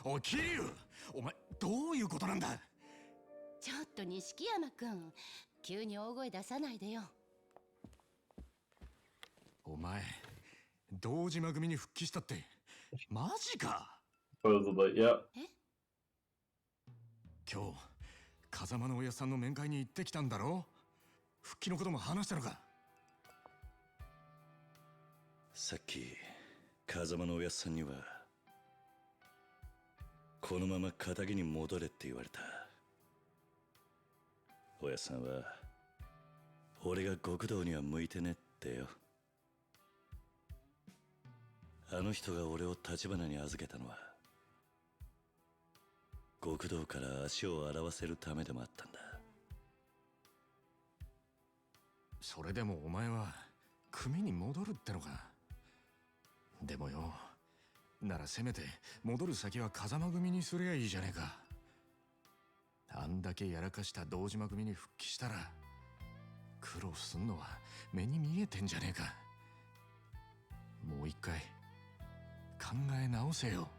おい桐生、お前どういうことなんだ。ちょっと錦山くん、急に大声出さないでよ。お前堂島組に復帰したってマジか。 Supposedly, yep. 今日風間の親さんの面会に行ってきたんだろ。復帰のことも話したのか。さっき風間のおやっさんにはこのまま仇に戻れって言われた。おやっさんは俺が極道には向いてねってよ。あの人が俺を橘に預けたのは極道から足を洗わせるためでもあったんだ。それでもお前は組に戻るってのか。でもよ、ならせめて戻る先は風間組にすりゃいいじゃねえか。あんだけやらかした堂島組に復帰したら苦労すんのは目に見えてんじゃねえか。もう一回考え直せよ。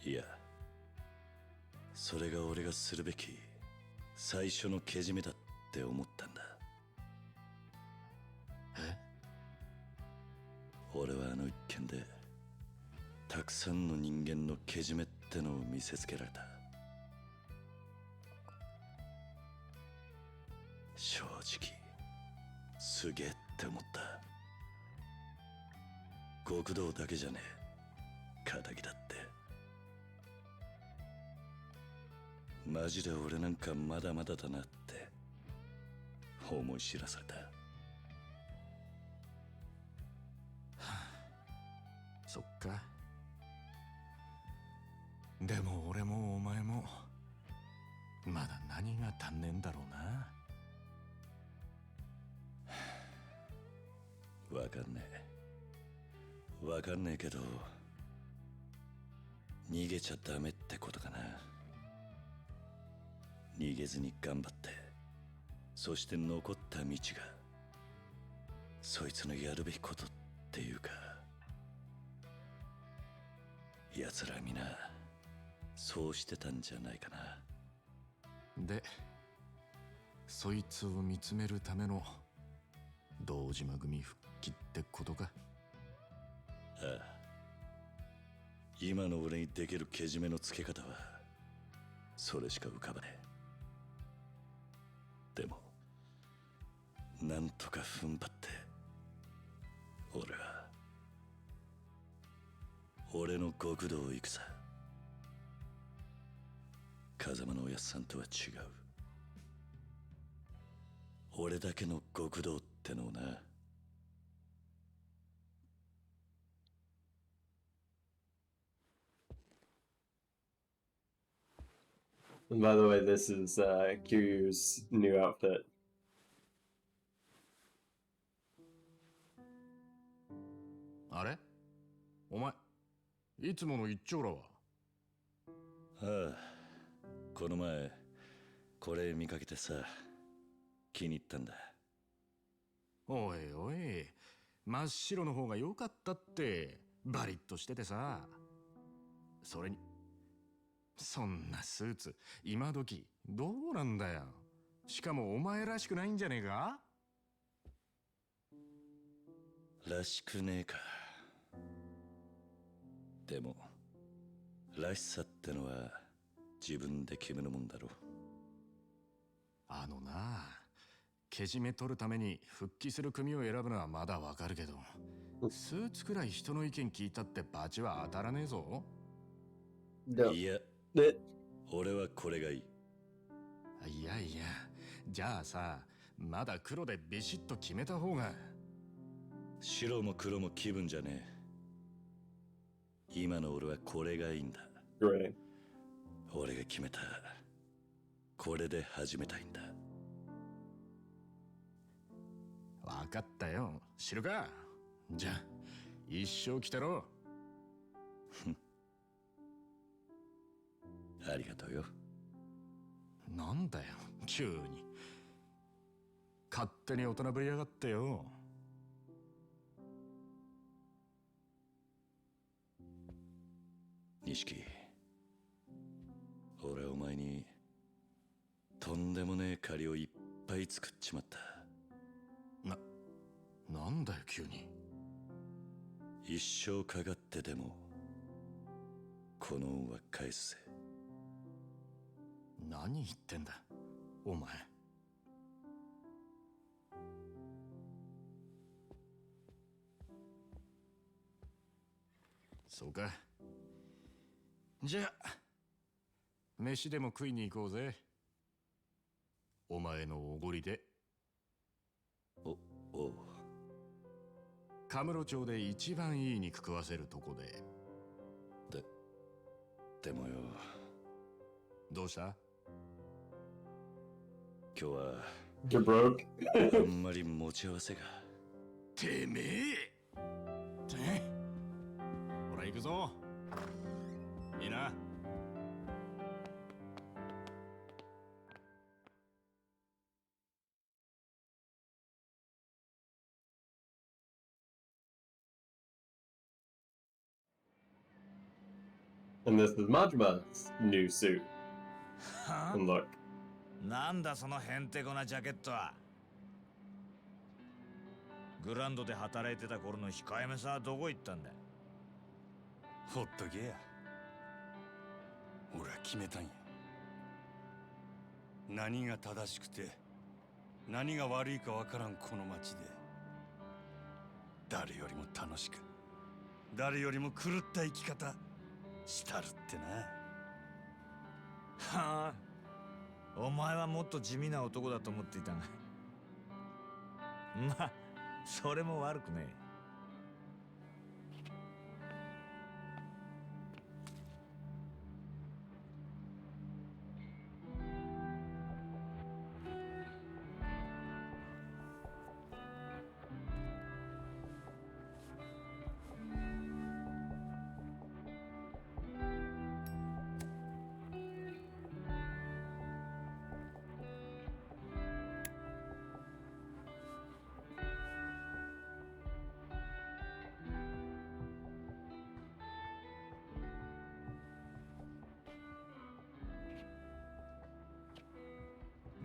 いや、それが俺がするべき最初のけじめだって思ったんだ。え？俺はあの一件でたくさんの人間のけじめってのを見せつけられた。正直すげえって思った。極道だけじゃねえ、仇だって。マジで俺なんかまだまだだなって思い知らされた。そっか。でも俺もお前もまだ何が足んねえんだろうな。わかんねえ。わかんねえけど、逃げちゃダメってことかな。逃げずに頑張って、そして残った道がそいつのやるべきことっていうか、奴ら皆そうしてたんじゃないかな。で、そいつを見つめるための堂島組復帰ってことか。ああ、今の俺にできるけじめのつけ方はそれしか浮かばねえ。でもなんとか踏ん張って俺は俺の極道を行くさ。風間のおやっさんとは違う、俺だけの極道ってのをな。And by the way, this is Kiryu's new outfit. あれ、お前いつもの一丁羅は。ああ、この前これ見かけてさ、気に入ったんだ。おいおい、真っ白の方が良かったって。バリッとしててさ。それにそんなスーツ今時どうなんだよ。しかもお前らしくないんじゃねえか。らしくねえか。でもらしさってのは自分で決めるもんだろ。あのな、けじめ取るために復帰する組を選ぶのはまだわかるけど、スーツくらい人の意見聞いたってバチは当たらねえぞ。いや、俺はこれがいい。いやいや、じゃあさ、まだ黒でビシッと決めた方が。白も黒も気分じゃねえ。今の俺はこれがいいんだ。Right. 俺が決めた。これで始めたいんだ。わかったよ。知るか。じゃあ一生来たろ。ありがとうよ。なんだよ急に。勝手に大人ぶりやがってよ。錦、俺お前にとんでもねえ借りをいっぱい作っちまった。なんだよ急に。一生かかってでもこの恩は返すぜ。何言ってんだお前。そうか。じゃあ飯でも食いに行こうぜ。お前のおごりで。おう。カムロ町で一番いい肉食わせるとこで。でもよ。どうした？今日は You're broke? あんまり持ち合わせが。てめえ。ほら行くぞ。いいな。And this is Majima's new suit. And look. なんだそのへんてこなジャケットは。グランドで働いてた頃の控えめさはどこ行ったんだ。ほっとけや。俺は決めたんや。何が正しくて何が悪いかわからんこの町で、誰よりも楽しく、誰よりも狂った生き方したるってな。はあ、お前はもっと地味な男だと思っていたが、まあそれも悪くねえ。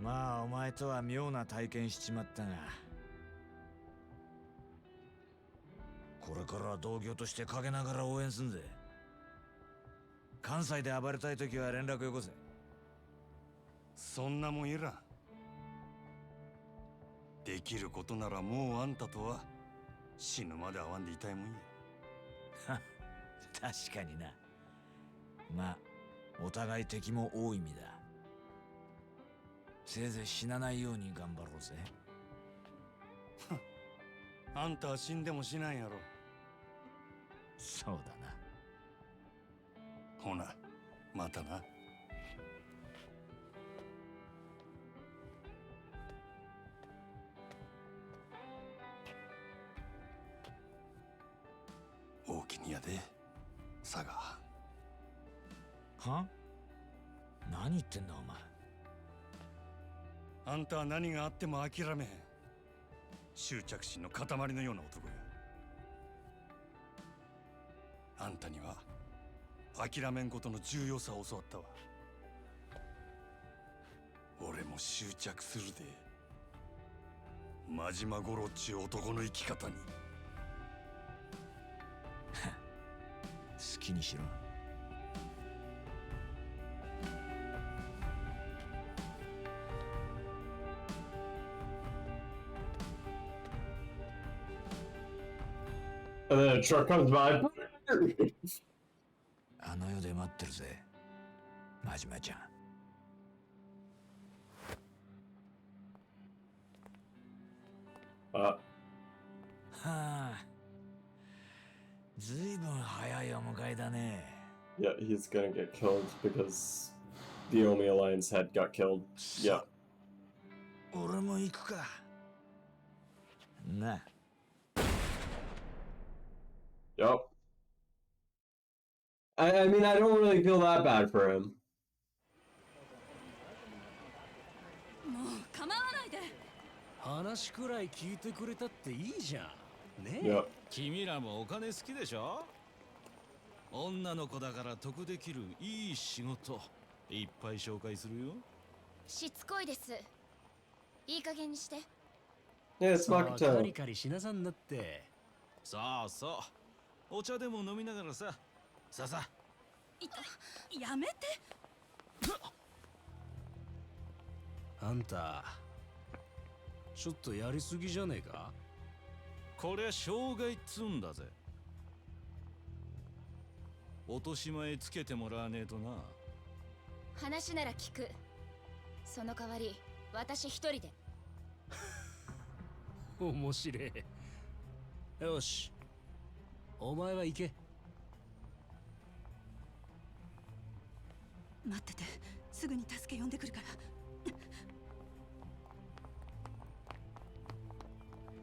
まあお前とは妙な体験しちまったが、これからは同業として陰ながら応援すんぜ。関西で暴れたい時は連絡よこせ。そんなもんいらん。できることならもうあんたとは死ぬまで会わんでいたいもんや。確かにな。まあお互い敵も多い意味だ。せいぜい死なないように頑張ろうぜ。あんたは死んでもしないやろ。そうだな。ほな、またな。大きにやで、佐賀。は？何言ってんだお前。あんたは何があっても諦めへん。執着心の塊のような男や。あんたには諦めんことの重要さを教わったわ。俺も執着するで。真島五郎っちゅう男の生き方に。好きにしろ。And then a truck comes by. あの世で待ってるぜ、真島ちゃん。はあ、ずいぶん早いお迎えだね。Yeah, he's gonna get killed because the Omi Alliance head got killed. Yeah. 俺も行くか。な。Yep. I mean, I don't really feel that bad for him. もう構わないで。話くらい聞いてくれたっていいじゃん。ねえ。Yep. 君らもお金好きでしょ。女の子だから得できるいい仕事いっぱい紹介するよ。しつこいです。いい加減にして。Yeah, it's market カ time. リカリしなさんなって。そうそう、お茶でも飲みながらさ。さあさあ。やめて。あんたちょっとやりすぎじゃねえか。こりゃ傷害っつんだぜ。落とし前つけてもらわねえとな。話なら聞く。その代わり私一人で。面白い。よし、お前は行け。待ってて、すぐに助け呼んでくるから。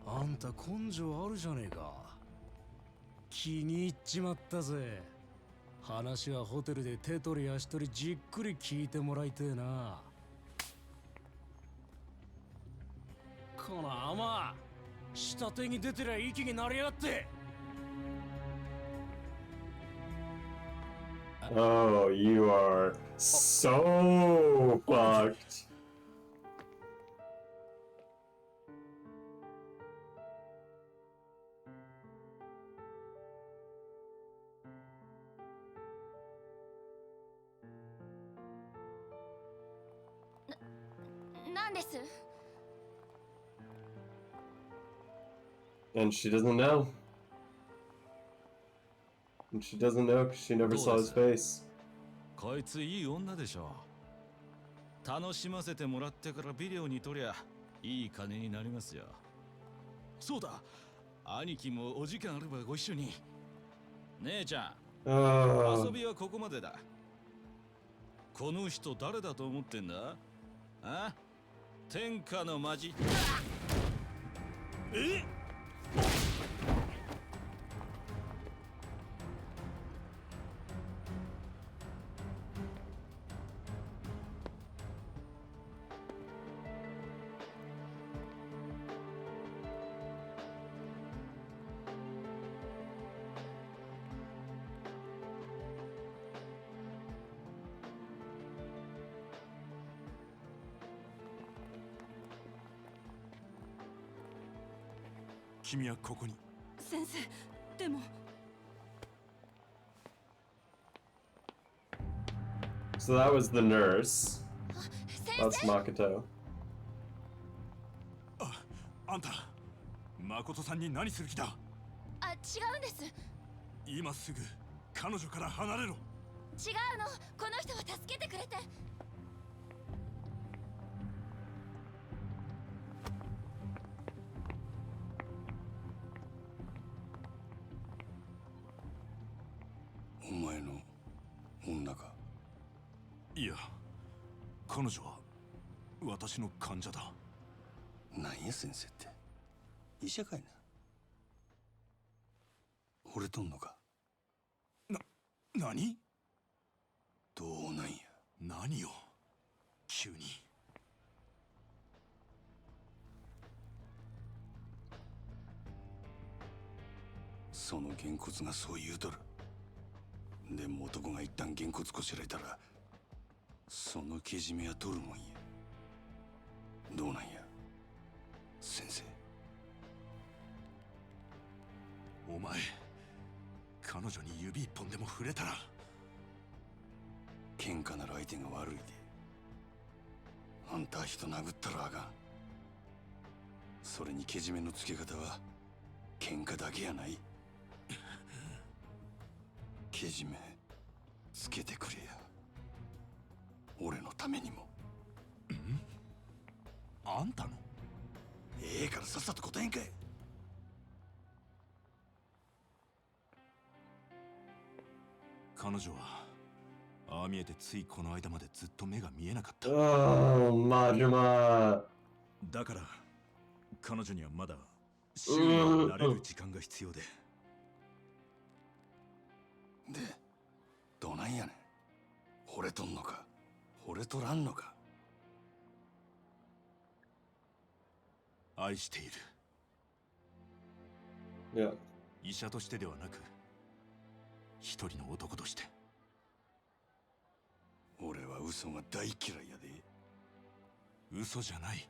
あんた根性あるじゃねえか。気に入っちまったぜ。話はホテルで手取り足取りじっくり聞いてもらいてえな。この甘下手に出てりゃ息になりやがって。Oh, you are so fucked. です。 And she doesn't know. And she doesn't know because she never saw his face. こいついい女でしょ。楽しませてもらってからビデオに撮りゃいい金になりますよ。そうだ、兄貴もお時間あればご一緒に。姉ちゃん、遊びはここまでだ。この人誰だと思ってんだ？あ？天下のマジ。え？君はここに。先生、でも。So that was the nurse. That's Makoto. あんた、誠さんに何する気だ？あ、違うんです。今すぐ彼女から離れろ。違うの、この人は助けてくれて。お前の女か？いや、彼女は私の患者だ。なんや先生って、医者かいな。惚れとんのか？何？どうなんや？何よ、急に。そのげんこつがそう言うとる。でも男が一旦げんこつこしらえたら、そのけじめは取るもんや。どうなんや先生。お前、彼女に指一本でも触れたら。喧嘩なら相手が悪いで。あんた人殴ったらあかん。それにけじめのつけ方は喧嘩だけやない。けじめつけてくれや、俺のためにも。あんたの？ええからさっさと答えんかい。彼女はああ見えてついこの間までずっと目が見えなかった。だから彼女にはまだ周囲に慣れる時間が必要で。で、どないやねん。惚れとんのか惚れとらんのか。愛している。いや、医者としてではなく一人の男として。俺は嘘が大嫌いやで。嘘じゃない。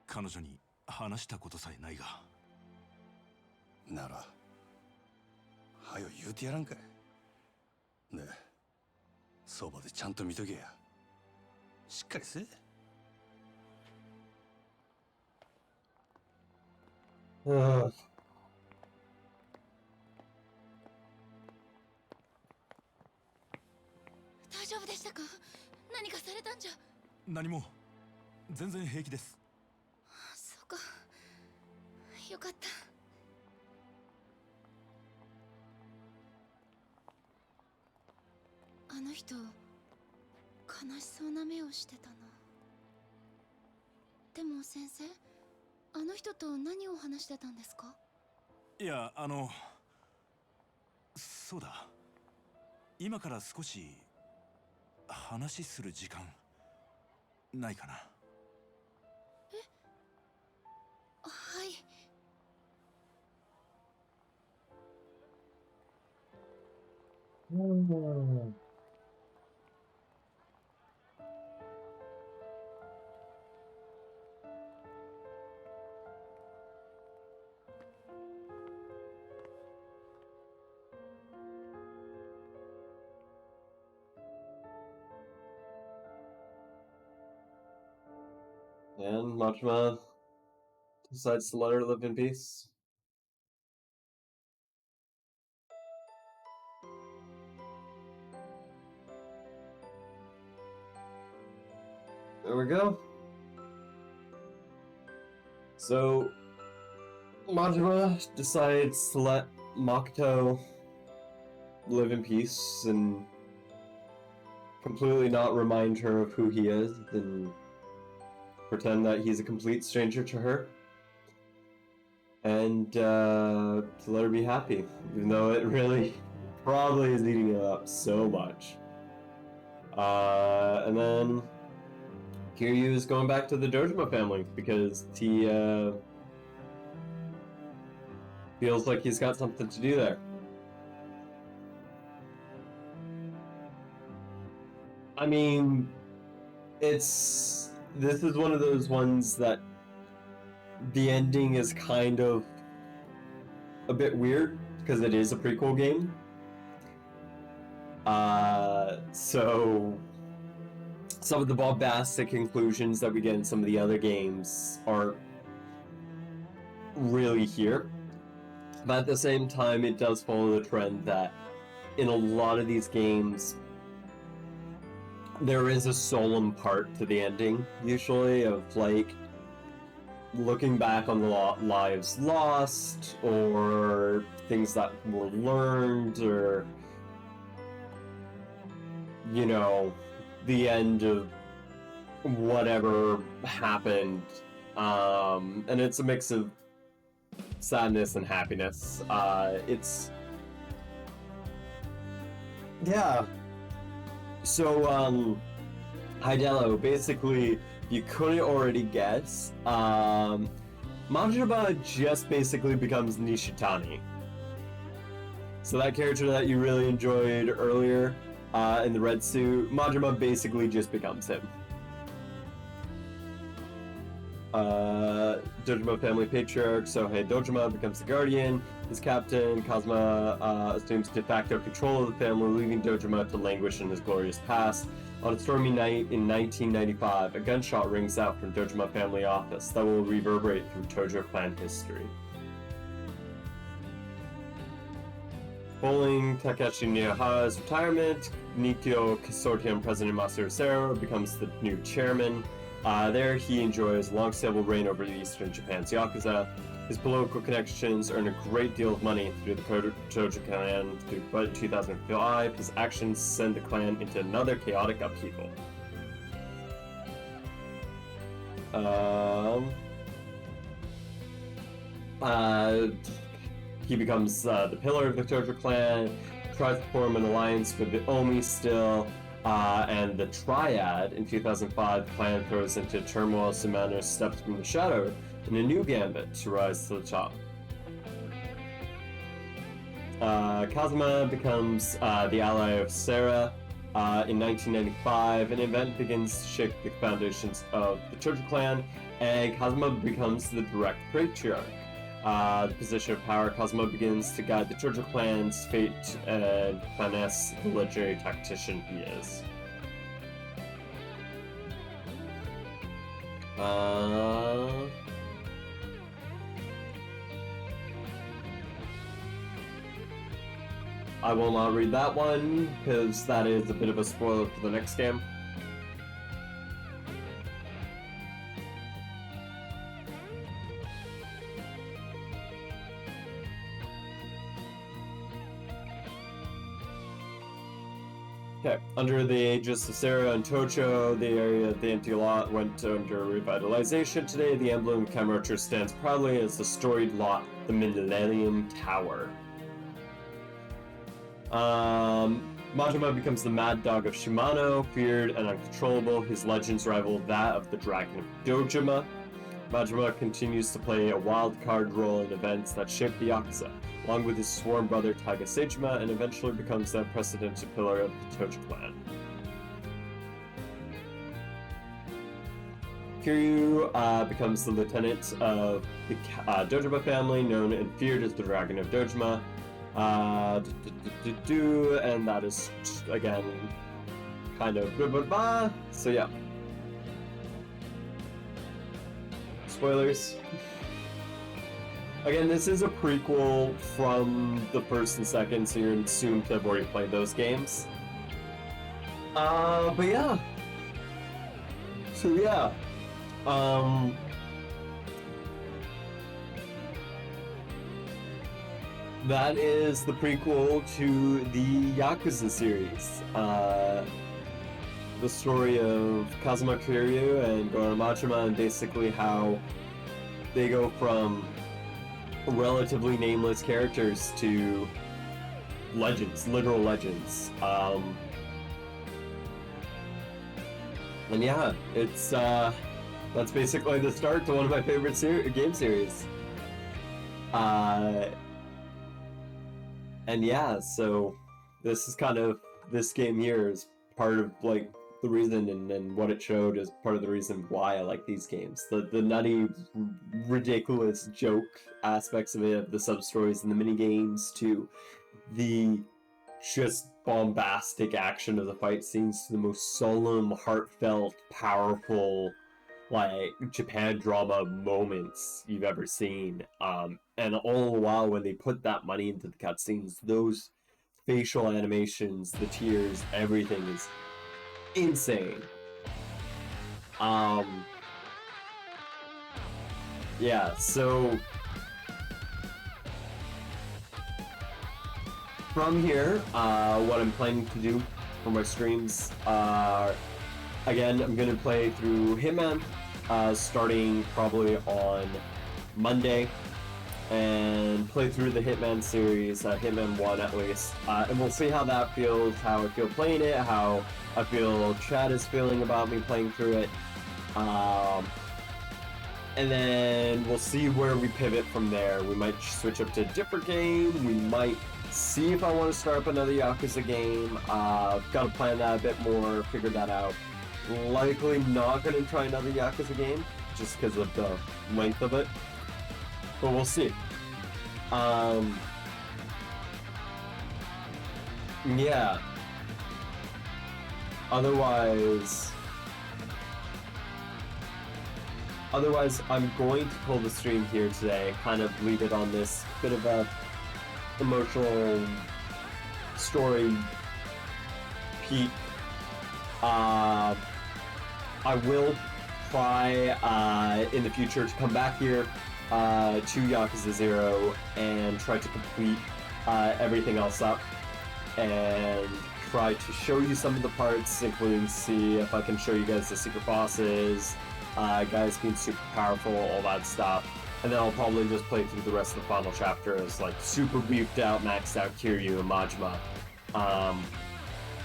彼女に話したことさえないが。ならはよ言うてやらんかい。で、そばでちゃんと見とけや。しっかりせえ。大丈夫でしたか？何かされたんじゃ。何も、全然平気です。そうか、よかった。あの人、悲しそうな目をしてたな。でも先生、あの人と何を話してたんですか？いや、そうだ。今から少し話する時間ないかな。え？はい。And Majima decides to let her live in peace. There we go. So, Majima decides to let Makoto live in peace and completely not remind her of who he is and pretend that he's a complete stranger to her. And to let her be happy, even though it really probably is eating it up so much. And then Kiryu is going back to the Dojima family because he feels like he's got something to do there. I mean, this is one of those ones that the ending is kind of a bit weird because it is a prequel game. So some of the bombastic conclusions that we get in some of the other games aren't really here. But at the same time, it does follow the trend that in a lot of these games, there is a solemn part to the ending, usually, of like looking back on the lives lost, or things that were learned, or, you know, the end of whatever happened. And it's a mix of sadness and happiness. Yeah. So, Hidelo, basically, you couldn't already guess, Majima just basically becomes Nishitani. So that character that you really enjoyed earlier, in the red suit, Majima basically just becomes him. Dojima family patriarch Sohei Dojima becomes the guardian. His captain, Kazuma, assumes de facto control of the family, leaving Dojima to languish in his glorious past. On a stormy night in 1995, a gunshot rings out from Dojima family office that will reverberate through Tojo clan history. Following Takeshi Nihara's retirement, Nikyo Consortium President Masaru Sero becomes the new chairman. There he enjoys a long stable reign over eastern Japan's Yakuza. His political connections earn a great deal of money through the Tojo clan. Through 2005, his actions send the clan into another chaotic upheaval. He becomes the pillar of the Tojo clan, tries to form an alliance with the Omi still, and the Triad. In 2005, the clan throws into turmoil. Sumano steps from the shadow in a new gambit to rise to the top. Kazuma becomes the ally of Sarah. In 1995, an event begins to shake the foundations of the Tojo clan, and Kazuma becomes the direct patriarch. The position of power, Kazuma begins to guide the Tojo clan's fate and finesse the legendary tactician he is. I will not read that one, because that is a bit of a spoiler for the next game. Okay, under the aegis of Sarah and Tocho, the area of the empty lot went under revitalization. Today, the emblem of Kamurocho stands proudly as the storied lot, the Millennium Tower. Majima becomes the mad dog of Shimano, feared and uncontrollable. His legends rival that of the Dragon of Dojima. Majima continues to play a wild card role in events that shape the Yakuza, along with his sworn brother Taiga Seijima, and eventually becomes the unprecedented pillar of the Tojo clan. Kiryu becomes the lieutenant of the Dojima family, known and feared as the Dragon of Dojima. And that is, again, kind of so yeah. spoilers. Again, this is a prequel from the first and second, so you're assumed to have already played those games. But yeah. So yeah. That is the prequel to the Yakuza series. The story of Kazuma Kiryu and Goro Machima, and basically how they go from relatively nameless characters to legends, literal legends. And yeah, it's that's basically the start to one of my favorite game series. And yeah, so this is kind of, this game here is part of like the reason, and what it showed is part of the reason why I like these games. The nutty, ridiculous joke aspects of it, the sub-stories and the mini-games, to the just bombastic action of the fight scenes, to the most solemn, heartfelt, powerful, like, Japan drama moments you've ever seen. And all the while, when they put that money into the cutscenes, those facial animations, the tears, everything is insane. Yeah, so from here, what I'm planning to do for my streams are, again, I'm going to play through Hitman, starting probably on Monday, and play through the Hitman series, Hitman 1 at least, and we'll see how that feels, how I feel playing it, how I feel Chad is feeling about me playing through it, and then we'll see where we pivot from there. We might switch up to a different game, we might see if I want to start up another Yakuza game. Got to plan that a bit more, figure that out. Likely not going to try another Yakuza game, just because of the length of it. But we'll see. Yeah. Otherwise, I'm going to pull the stream here today, kind of leave it on this bit of a emotional story peak. I will try in the future to come back here to Yakuza 0 and try to complete everything else up and try to show you some of the parts, including see if I can show you guys the secret bosses, guys being super powerful, all that stuff. And then I'll probably just play through the rest of the final chapter as like super beefed out, maxed out Kiryu and Majima.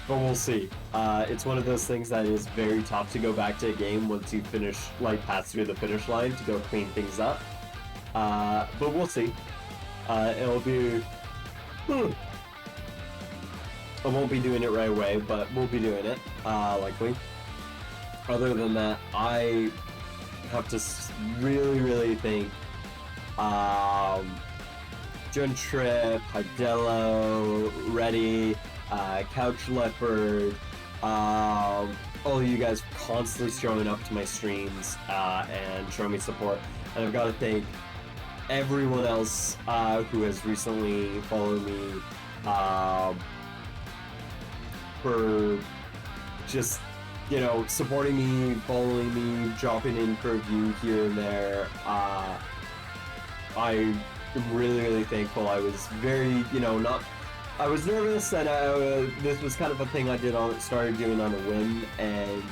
But we'll see. It's one of those things that is very tough to go back to a game once you finish, like pass through the finish line to go clean things up. But we'll see. It'll be... I won't be doing it right away, but we'll be doing it, likely. Other than that, I have to really thank Jun Trip, Hidelo, Reddy, Couch Leopard, all of you guys constantly showing up to my streams and showing me support. And I've got to thank everyone else who has recently followed me for just, you know, supporting me, following me, dropping in for a view here and there. I am really thankful. I was very, you know, I was nervous, and this was kind of a thing I started doing on a whim, and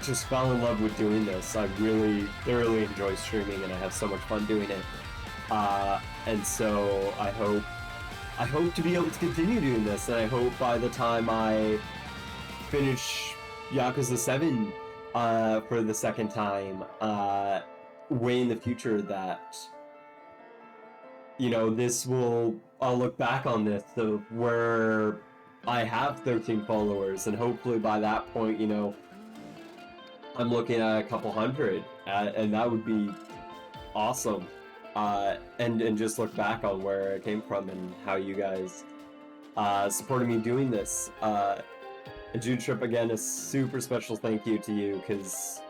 just fell in love with doing this. I really thoroughly enjoy streaming, and I have so much fun doing it. And so I hope to be able to continue doing this, and I hope by the time I finish Yakuza 7 for the second time, way in the future, that, you know, I'll look back on this of where I have 13 followers, and hopefully by that point, you know, I'm looking at a couple hundred, and that would be awesome. And just look back on where it came from and how you guys supported me doing this. And Jude Trip, again, a super special thank you to you, because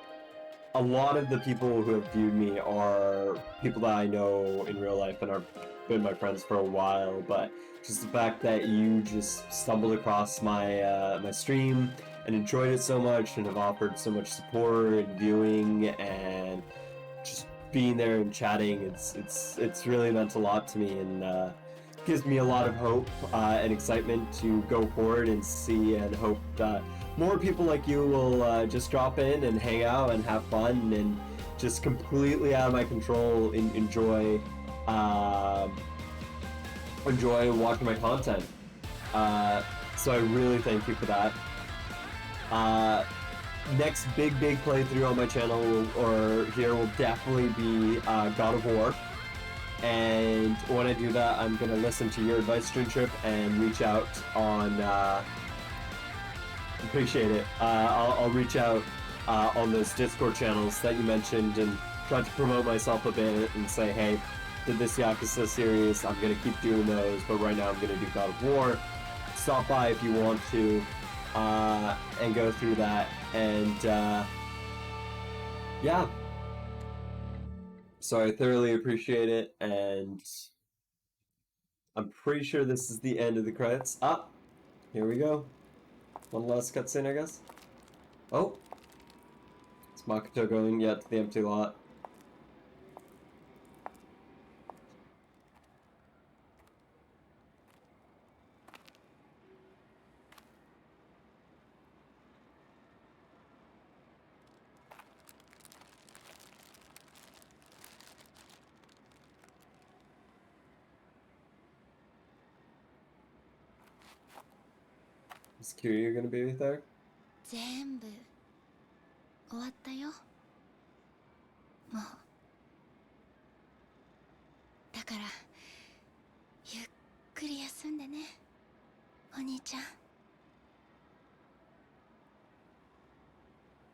a lot of the people who have viewed me are people that I know in real life and are been my friends for a while, but just the fact that you just stumbled across my my stream and enjoyed it so much and have offered so much support and viewing and just being there and chatting, it's really meant a lot to me, and gives me a lot of hope and excitement to go forward and see and hope that more people like you will just drop in and hang out and have fun and just completely out of my control enjoy watching my content. So I really thank you for that. Next big playthrough on my channel or here will definitely be God of War. And when I do that, I'm gonna listen to your advice, Stream Trip, and reach out on. Appreciate it. I'll reach out on those Discord channels that you mentioned and try to promote myself a bit and say, hey, did this Yakuza series. I'm gonna keep doing those, but right now I'm gonna do God of War. Stop by if you want to, and go through that. And yeah. So I thoroughly appreciate it, and I'm pretty sure this is the end of the credits. Ah, here we go. One last cutscene, I guess. Oh, it's Makoto going yet to the empty lot. Is Kiryu gonna be there? 全部終わったよ。もうだからゆっくり休んでね、お兄ちゃん。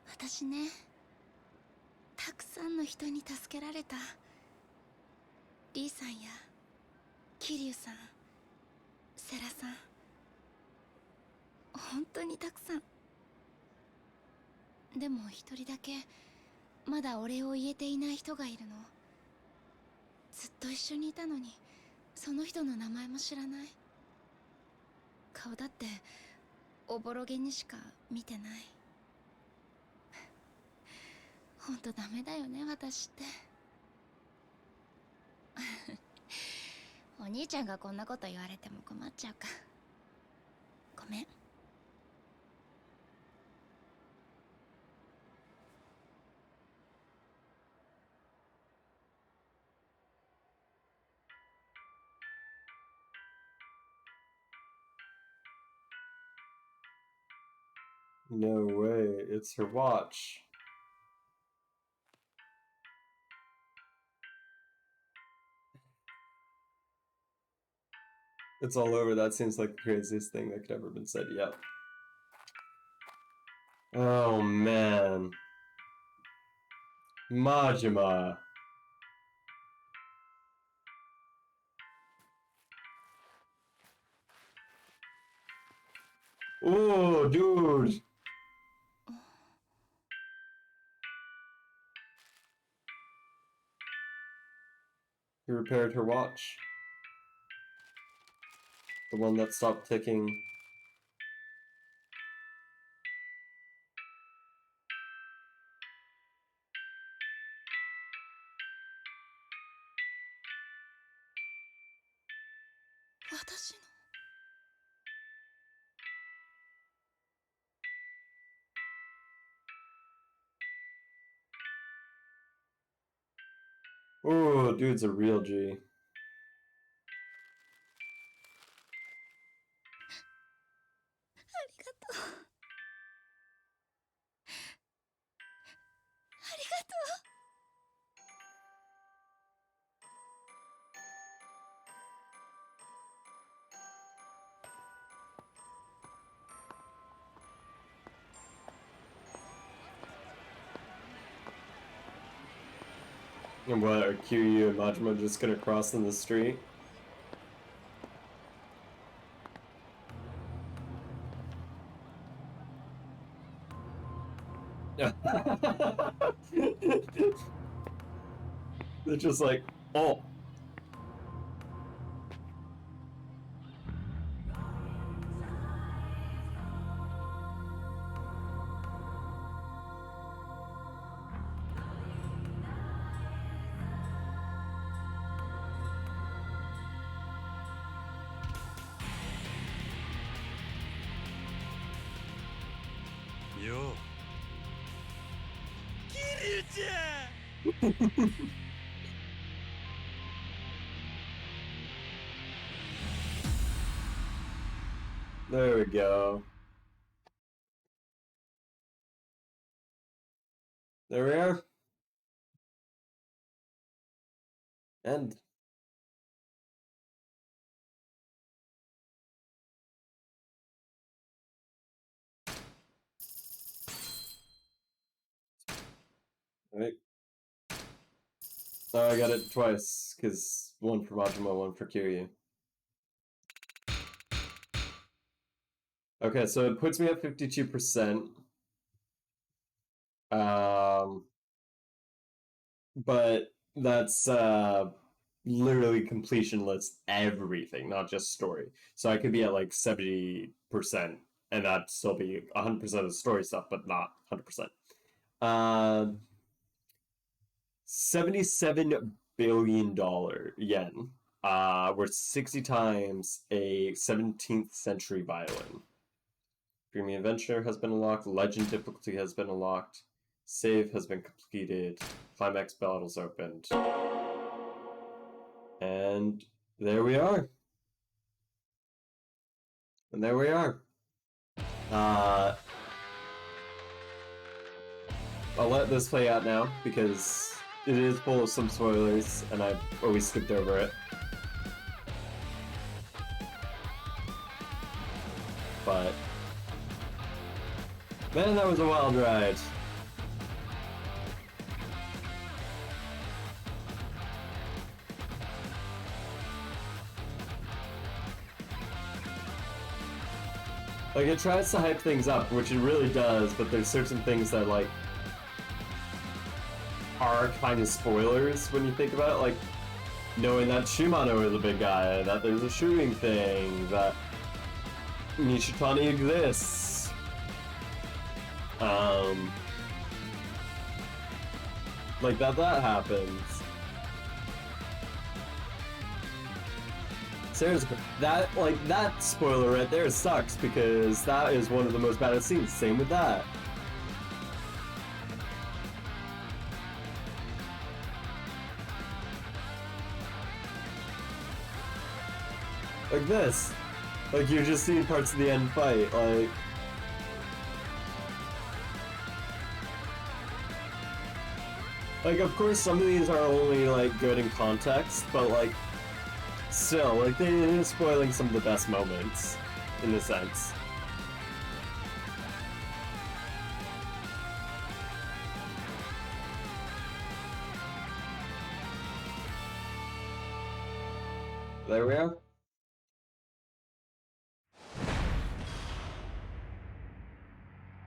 私ね、たくさんの人に助けられた。リーさんや桐生さん、セラさん、本当にたくさん。でも一人だけまだお礼を言えていない人がいるの。ずっと一緒にいたのにその人の名前も知らない。顔だっておぼろげにしか見てない。ほんとダメだよね、私って。お兄ちゃんがこんなこと言われても困っちゃうか。ごめん。No way, it's her watch. It's all over. That seems like the craziest thing that could ever been said. Yep. Oh man. Majima. Oh, dude. He repaired her watch. The one that stopped ticking. Oh, dude's a real G. 'And what, are Kiryu and Majima just gonna cross in the street? They're just like, oh.よ桐生ちゃん There we go. There we are. End. Right. Oh, I got it twice, because one for Majima, one for Kiryu. Okay, so it puts me at 52%. But that's literally completion list everything, not just story. So I could be at like 70%, and that'd still be 100% of the story stuff, but not 100%. $77 billion yen, worth 60 times a 17th century violin. Premium Adventure has been unlocked, Legend difficulty has been unlocked, save has been completed, climax battles opened. And there we are. And there we are. I'll let this play out now because it is full of some spoilers and I've always skipped over it. But man, that was a wild ride. Like, it tries to hype things up, which it really does, but there's certain things that, like, are kind of spoilers when you think about it. Like, knowing that Shimano is a big guy, that there's a shooting thing, that Nishitani exists. Like, that happens. Seriously, that spoiler right there sucks because that is one of the most badass scenes. Same with that. Like this. Like, you're just seeing parts of the end fight, like, of course, some of these are only, like, good in context, but, like, still, like, they're spoiling some of the best moments, in a sense. There we are.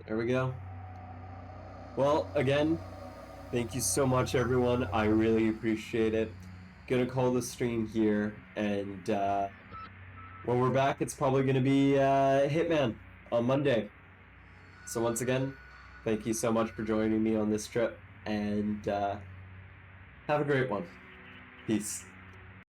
There we go. Well, again, thank you so much, everyone. I really appreciate it. Gonna call the stream here, and when we're back, it's probably gonna be Hitman on Monday. So once again, thank you so much for joining me on this trip, and have a great one. Peace.